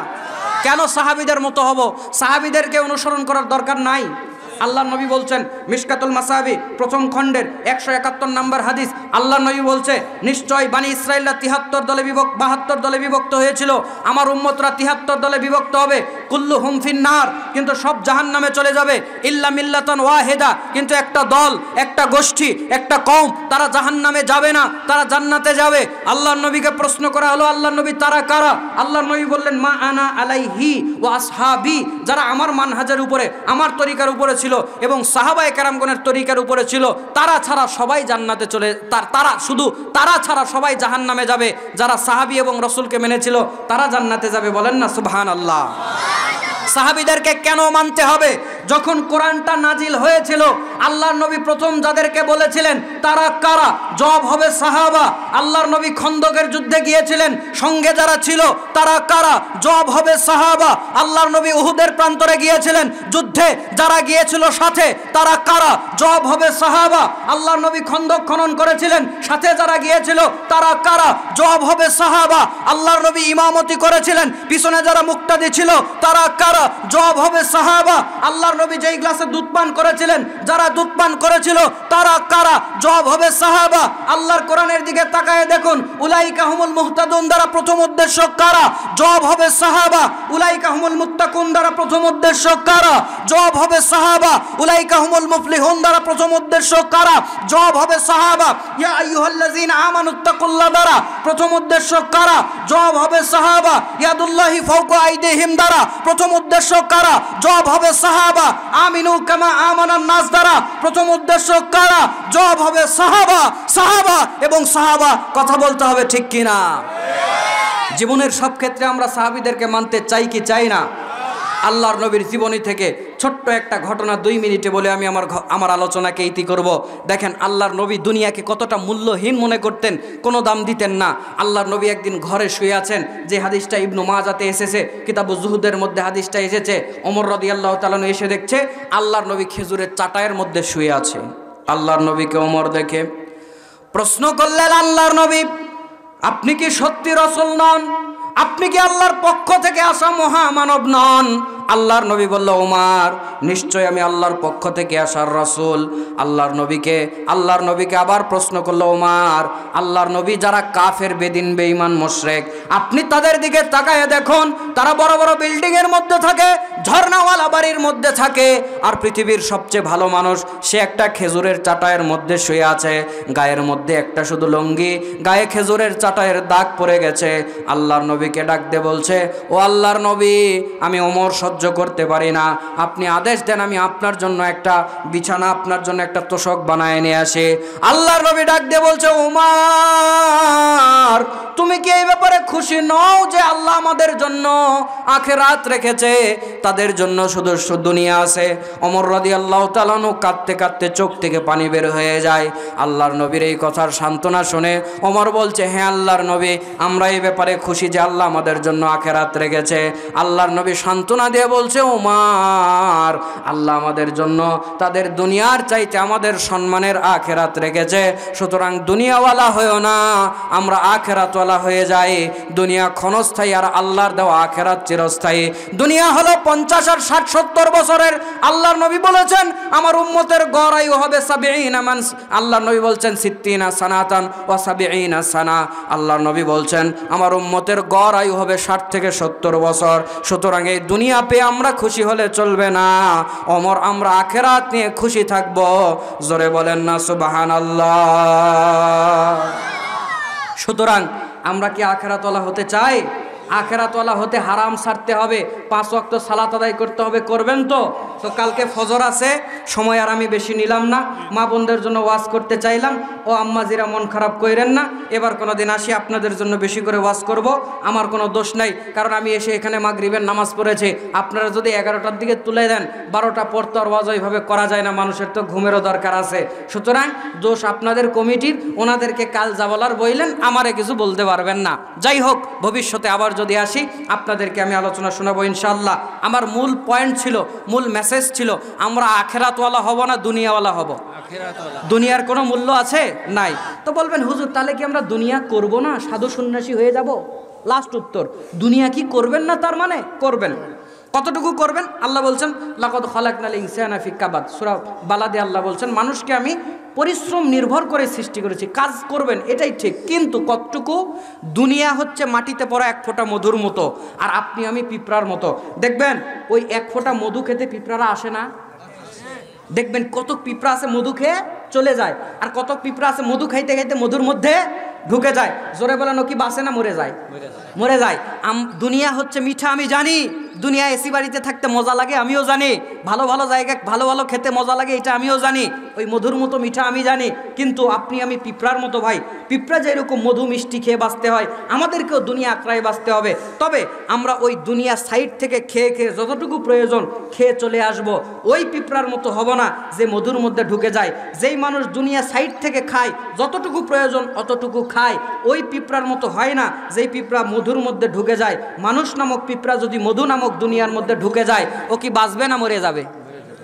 কেন সাহাবীদের মতো হব? সাহাবীদেরকে অনুসরণ করার দরকার নাই। আল্লাহর নবী বলছেন মিশকাতুল মাসাবি প্রথম খণ্ডের 171 নম্বর হাদিস, আল্লাহর নবী বলছে নিশ্চয় বনি ইসরাঈলরা 72 দলে বিভক্ত হয়েছিল, আমার উম্মতরা 73 দলে বিভক্ত হবে। কুল্লুহুম ফিন্নার, কিন্তু সব জাহান্নামে চলে যাবে। ইল্লা মিল্লাতান ওয়াহিদা, কিন্তু একটা দল, একটা গোষ্ঠী, একটা কওম, তারা জাহান্নামে যাবে না, তারা জান্নাতে যাবে। আল্লাহর নবীকে প্রশ্ন করা হলো আল্লাহর নবী তারা কারা? আল্লাহর নবী বললেন মা আনা আলাইহি ওয়া আসহাবি, যারা আমার মানহাজের উপরে, আমার তরিকার উপরে ছিল এবং সাহাবায়ে কেরামগণের তরিকার উপরে ছিল, তারা ছাড়া সবাই জান্নাতে চলে, তারা ছাড়া সবাই জাহান্নামে যাবে। যারা সাহাবী এবং রাসূলকে মেনেছিল তারা জান্নাতে যাবে। বলেন না সুবহানাল্লাহ। সাহাবীদেরকে কেন মানতে হবে? যখন কোরআনটা নাজিল হয়েছিল আল্লাহর নবী প্রথম যাদেরকে বলেছিলেন তারা কারা? জবাব হবে সাহাবা। আল্লাহর নবী খন্দকের যুদ্ধে গিয়েছিলেন, সঙ্গে যারা ছিল তারা কারা? জবাব হবে সাহাবা। আল্লাহর নবী উহুদের প্রান্তরে গিয়েছিলেন, যুদ্ধে যারা গিয়েছিল সাথে তারা কারা? জবাব হবে সাহাবা। আল্লাহর নবী খন্দক খনন করেছিলেন, সাথে যারা গিয়েছিল তারা কারা? জবাব হবে সাহাবা। আল্লাহর নবী ইমামতি করেছিলেন, পিছনে যারা মুক্তাদি ছিল তারা কারা? জবাব হবে সাহাবা। আল্লাহর নবী যেই গ্লাসে দুধ পান করেছিলেন, যারা দুধ পান করেছিল তারা কারা? জবাব হবে সাহাবা। আল্লাহর কোরআনের দিকে তাকায় দেখুন, উলাইকা হুমুল মুহতাদুন দ্বারা প্রথম উদ্দেশ্য কারা? জবাব হবে সাহাবা। উলাইকা হুমুল মুত্তাকুন দ্বারা প্রথম উদ্দেশ্য কারা? জবাব হবে সাহাবা। উলাইকা হুমুল মুফলিহুন দ্বারা প্রথম উদ্দেশ্য কারা? জবাব হবে সাহাবা। ইয়া আইয়ুহাল্লাযীনা আমানুত্তাকুল্লাহ দ্বারা প্রথম উদ্দেশ্য কারা? জবাব হবে সাহাবা। ইয়াদুল্লাহি ফাওকা আইদিহিম দ্বারা প্রথম উদ্দেশ্য কারা? জবাব হবে সাহাবা। আমিনু কামা আমানান নাস দ্বারা প্রথম উদ্দেশ্য কারা? জবাব হবে সাহাবা। সাহাবা এবং সাহাবা, কথা বলতে হবে ঠিক কিনা? জীবনের সব ক্ষেত্রে আমরা সাহাবীদেরকে মানতে চাই কি চাই না? আল্লাহর নবীর জীবনী থেকে ছোট্ট একটা ঘটনা 2 মিনিটে বলে আমি আমার আলোচনাকে ইতি করব। দেখেন আল্লাহর নবী দুনিয়াকে কতটা মূল্যহীন মনে করতেন, কোনো দাম দিতেন না। আল্লাহর নবী একদিন ঘরে শুয়ে আছেন, যে হাদিসটা ইবনু মাজাতে এসেছে, কিতাবুজ জুহুদের মধ্যে হাদিসটা এসেছে। ওমর রাদিয়াল্লাহু তাআলা এসে দেখছে আল্লাহর নবী খেজুরের চাটাইয়ের মধ্যে শুয়ে আছে। আল্লাহর নবীকে ওমর দেখে প্রশ্ন করলেন, আল্লাহর নবী আপনি কি সত্যি রাসূল নন? আপনি কি আল্লাহর পক্ষ থেকে আসা মহামানব নন? আল্লাহর নবী বলল, ওমর নিশ্চয় আমি আল্লাহর পক্ষ থেকে আসার রাসূল। আল্লাহর নবীকে আবার প্রশ্ন করলো, ওমর আল্লাহর নবী যারা কাফের, বেদিন, বেঈমান, মুশরিক, আপনি তাদের দিকে তাকায় দেখুন, তারা বড় বড় বিল্ডিং এর মধ্যে থাকে, ঝর্ণাওয়ালা বাড়ির মধ্যে থাকে, আর পৃথিবীর সবচেয়ে ভালো মানুষ সে একটা খেজুরের চাটায়ের মধ্যে শুয়ে আছে, গায়ের মধ্যে একটা শুধু লুঙ্গি, গায়ে খেজুরের চাটায়ের দাগ পড়ে গেছে। আল্লাহর নবীকে ডাক দিয়ে বলছে, ও আল্লাহর নবী আমি ওমর সহ্য করতে পারি না, আপনি আদেশ দেন আমি আপনার জন্য একটা বিছানা, আপনার জন্য একটা তোশক বানায় নিয়ে আসে। আল্লাহর নবী ডাক দিয়ে বলছে, ওমর তুমি কি এই ব্যাপারে খুশি নও যে আল্লাহ আমাদের জন্য আখিরাত রেখেছে, তাদের জন্য শুধু দুনিয়া আছে? ওমর রাদিয়াল্লাহু তাআলা আনহু কাঁদতে কাঁদতে চোখ থেকে পানি বের হয়ে যায়। আল্লাহর নবীর এই কথার সান্ত্বনা শুনে ওমর বলছে, হ্যাঁ আল্লাহর নবী আমরা এই ব্যাপারে খুশি যে আল্লাহ আমাদের জন্য আখিরাত রেখেছে। আল্লাহর নবী সান্ত্বনা দিয়ে বলছে, ওমর আল্লাহ আমাদের জন্য তাদের দুনিয়ার চাইতে আমাদের সম্মানের আখিরাত রেখেছে, সুতরাং দুনিয়াওয়ালা হয়েও না, আমরা আখিরাতওয়ালা হয়ে যাই। দুনিয়া ক্ষণস্থায়ী আর আল্লাহর দেওয়া আখিরাত চিরস্থায়ী। দুনিয়া হলো 50 আর 60 70 বছরের। আল্লাহর নবী বলেছেন আমার উম্মতের গড় আয়ু হবে 70 মান। আল্লাহর নবী বলছেন 60 সানাতান ওয়া 70 সানা। আল্লাহর নবী বলছেন আমার উম্মতের গড় আয়ু হবে 60 থেকে 70 বছর। সুতরাং এই দুনিয়া পেয়ে আমরা খুশি হলে চলবে না, ওমর আমরা আখিরাত নিয়ে খুশি থাকব। জোরে বলেন না সুবহানাল্লাহ। সুতরাং আমরা কি আখিরাতওয়ালা হতে চাই? আখিরাতওয়ালা হতে হারাম ছাড়তে হবে, 5 ওয়াক্ত সালাত আদায় করতে হবে। করবেন তো? তো কালকে ফজর আছে, সময় আর আমি বেশি নিলাম না, মা বোনদের জন্য ওয়াজ করতে চাইলাম। ও আম্মাজিরা মন খারাপ কইরেন না, এবার কোনো দিন আসি আপনাদের জন্য বেশি করে ওয়াজ করব। আমার কোনো দোষ নাই, কারণ আমি এসে এখানে মাগরিবের নামাজ পড়েছি। আপনারা যদি 11টার দিকে তুলে দেন, 12টা পর তো আর ওয়াজ ওইভাবে করা যায় না, মানুষের তো ঘুমেরও দরকার আছে। সুতরাং দোষ আপনাদের কমিটির, ওনাদেরকে কাল যা বলার বললেন, আমারে কিছু বলতে পারবেন না। যাই হোক, ভবিষ্যতে আবার যদি আসি আপনাদেরকে আমি আলোচনা শোনাবো ইনশাআল্লাহ। আমার মূল পয়েন্ট ছিল, মূল মেসেজ ছিল, আমরা আখিরাতওয়ালা হব না দুনিয়াওয়ালা হব? দুনিয়ার কোনো মূল্য আছে? নাই। তো বলবেন হুজুর তাহলে কি আমরা দুনিয়া করব না, সাধু সন্ন্যাসী হয়ে যাব? লাস্ট উত্তর, দুনিয়া কি করবেন না? তার মানে করবেন। কতটুকু করবেন? আল্লাহ বলছেন লাকাদ খালাকনাল ইনসানা ফি কাবাদ, সূরা বালাদে আল্লাহ বলছেন মানুষকে আমি পরিশ্রম নির্ভর করে সৃষ্টি করেছি, কাজ করবেন এটাই ঠিক, কিন্তু কতটুকু? দুনিয়া হচ্ছে মাটিতে পড়া এক ফোঁটা মধুর মতো, আর আপনি আমি পিঁপড়ার মতো। দেখবেন ওই এক ফোঁটা মধু খেতে পিঁপড়ারা আসে না? দেখবেন কত পিঁপড়া আছে মধু খেয়ে চলে যায়, আর কত পিঁপড়া আছে মধু খাইতে খাইতে মধুর মধ্যে ঢুকে যায়। জোরে বলেন ও কি বাঁচে না মরে যায়? মরে যায়। দুনিয়া হচ্ছে মিঠা, আমি জানি। দুনিয়া এসি বাড়িতে থাকতে মজা লাগে, আমিও জানি। ভালো ভালো জায়গায় ভালো ভালো খেতে মজা লাগে, এটা আমিও জানি। ওই মধুর মতো মিঠা আমি জানি, কিন্তু আপনি আমি পিঁপড়ার মতো ভাই। পিঁপড়া যেরকম মধু মিষ্টি খেয়ে বাঁচতে হয়, আমাদেরকেও দুনিয়া আঁকড়ায় বাঁচতে হবে। তবে আমরা ওই দুনিয়া সাইড থেকে খেয়ে খেয়ে যতটুকু প্রয়োজন খেয়ে চলে আসব। ওই পিঁপড়ার মতো হব না যে মধুর মধ্যে ঢুকে যায়। যেই মানুষ দুনিয়া সাইড থেকে খায়, যতটুকু প্রয়োজন অতটুকু খায়, ওই পিঁপড়ার মতো হয় না যেই পিঁপড়া মধুর মধ্যে ঢুকে যায়। মানুষ নামক পিঁপড়া যদি মধু নামক দুনিয়ার মধ্যে ঢুকে যায়, ও কি বাঁচবে না মরে যাবে?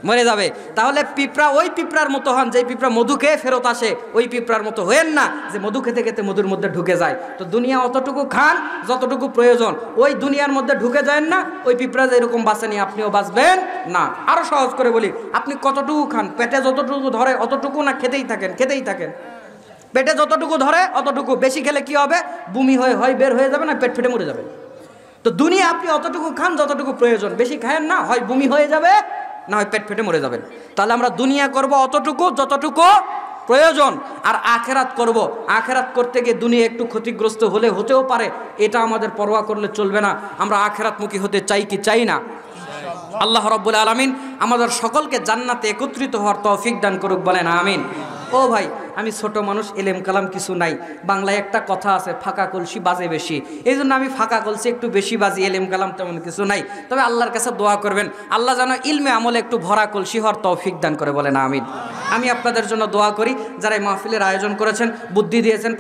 মরে যাবে। তাহলে পিঁপড়া ওই পিঁপড়ার মতো হন যেই পিঁপড়া মধু খেয়ে ফেরত আসে, ওই পিঁপড়ার মতো হয়েন না যে মধু খেতে খেতে মধুর মধ্যে ঢুকে যায়। তো দুনিয়া অতটুকু খান যতটুকু প্রয়োজন, ওই দুনিয়ার মধ্যে ঢুকে যায় না। ওই পিঁপড়া যেরকম বাঁচেনি আপনিও বাঁচবেন না। আরো সহজ করে বলি, আপনি কতটুকু খান? পেটে যতটুকু ধরে অতটুকু, না খেতেই থাকেন খেতেই থাকেন? পেটে যতটুকু ধরে অতটুকু। বেশি খেলে কি হবে? বমি হয় বের হয়ে যাবে, না পেট ফেটে মরে যাবে। তো দুনিয়া আপনি অতটুকু খান যতটুকু প্রয়োজন, বেশি খায়েন না, হয় বমি হয়ে যাবে না হয় পেট ফেটে মরে যাবেন। তাহলে আমরা দুনিয়া করব অতটুকু যতটুকু প্রয়োজন, আর আখেরাত করব। আখেরাত করতে গিয়ে দুনিয়া একটু ক্ষতিগ্রস্ত হলে হতেও পারে, এটা আমাদের পরোয়া করলে চলবে না। আমরা আখেরাতমুখী হতে চাই কি চাই না? আল্লাহ রাব্বুল আলামিন আমাদের সকলকে জান্নাতে একত্রিত হওয়ার তৌফিক দান করুক, বলেন আমিন। ও ভাই, আমি ছোট মানুষ, এলেম কালাম কিছু নাই। বাংলায় একটা কথা আছে, ফাঁকা কলসি বাজে বেশি। এই জন্য আমি ফাঁকা কলসি একটু বেশি বাজি, এলেম কালাম তেমন কিছু নাই। তবে আল্লাহর কাছে দোয়া করবেন, আল্লাহ যেন ইলমে আমলে একটু ভরা কলসি হওয়ার তৌফিক দান করে, বলেন আমিন। আমি আপনাদের জন্য দোয়া করি, যারা এই মাহফিলের আয়োজন করেছেন, বুদ্ধি দিয়েছেন।